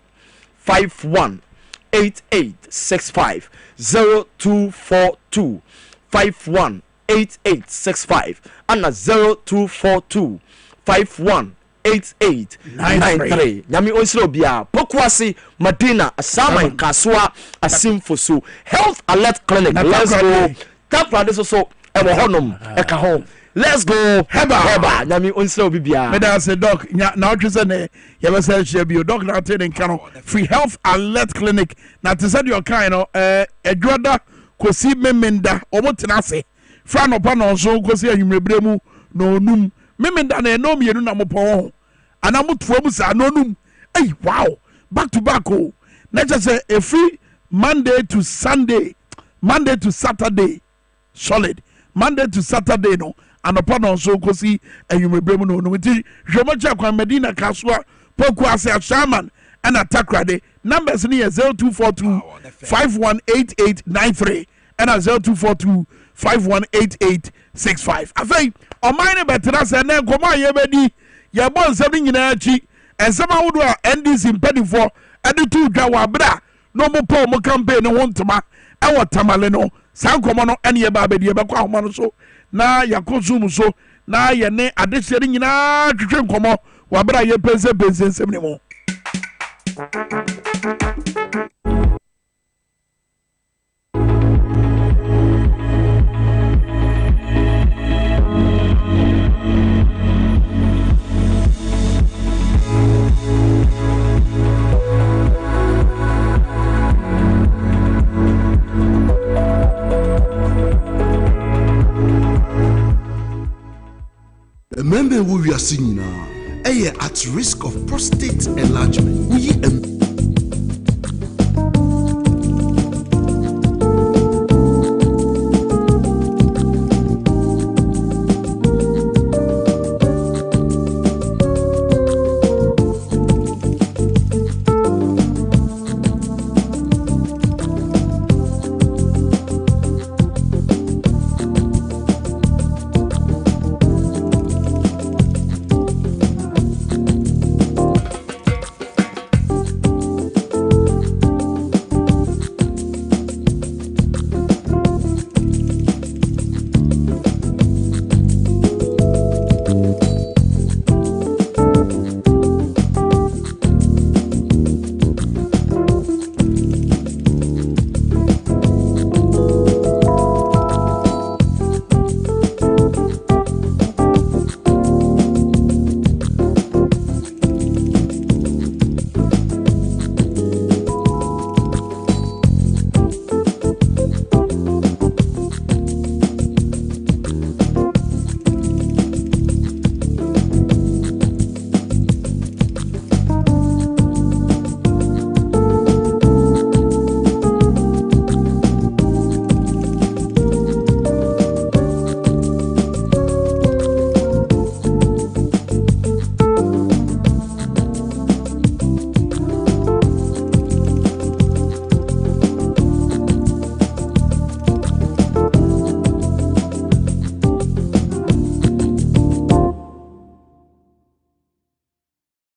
518865 0242 518865 and 0242 518893. Nyami onsiro bia pokuasi Madina Asama Kaswa Asimfosu Health Alert Clinic. Let's go. Tap this so ewo honum eka ho. Let's go. Heba. Nyami onsiro bibia. Me da say doc na otwe ne ye be say share bio doc na tell nka free Health Alert Clinic na te say your kind no edwoda kosi memenda omotena se fra no pa no so kosi ahumrebre mu no num memenda na enom yenu na mopon ana mutuo mu sa no num hey wow back to back oh na just say a free Monday to Saturday solid Monday to Saturday no and upon also kosi ahumrebre mu no num ti hwemocha kwa Medina Kaswa Poku Ase Shaman and Atakrade numbers ni 0242 518893 and 0242 518865. Afei o mine betra se na komo ayebedi ye bon nsem nyina achi ensem awodo a NDC mpedifo ade tu dwa wa bra no mo po mo campaign no wontoma e wotamale no san komo no ene ye ba bedi e bekwa homo no so na yakosum so na ye ne ade seri nyina twetwe nkomo wa bra ye pense nsem ni mo. Remember who we are singing now. At risk of prostate enlargement.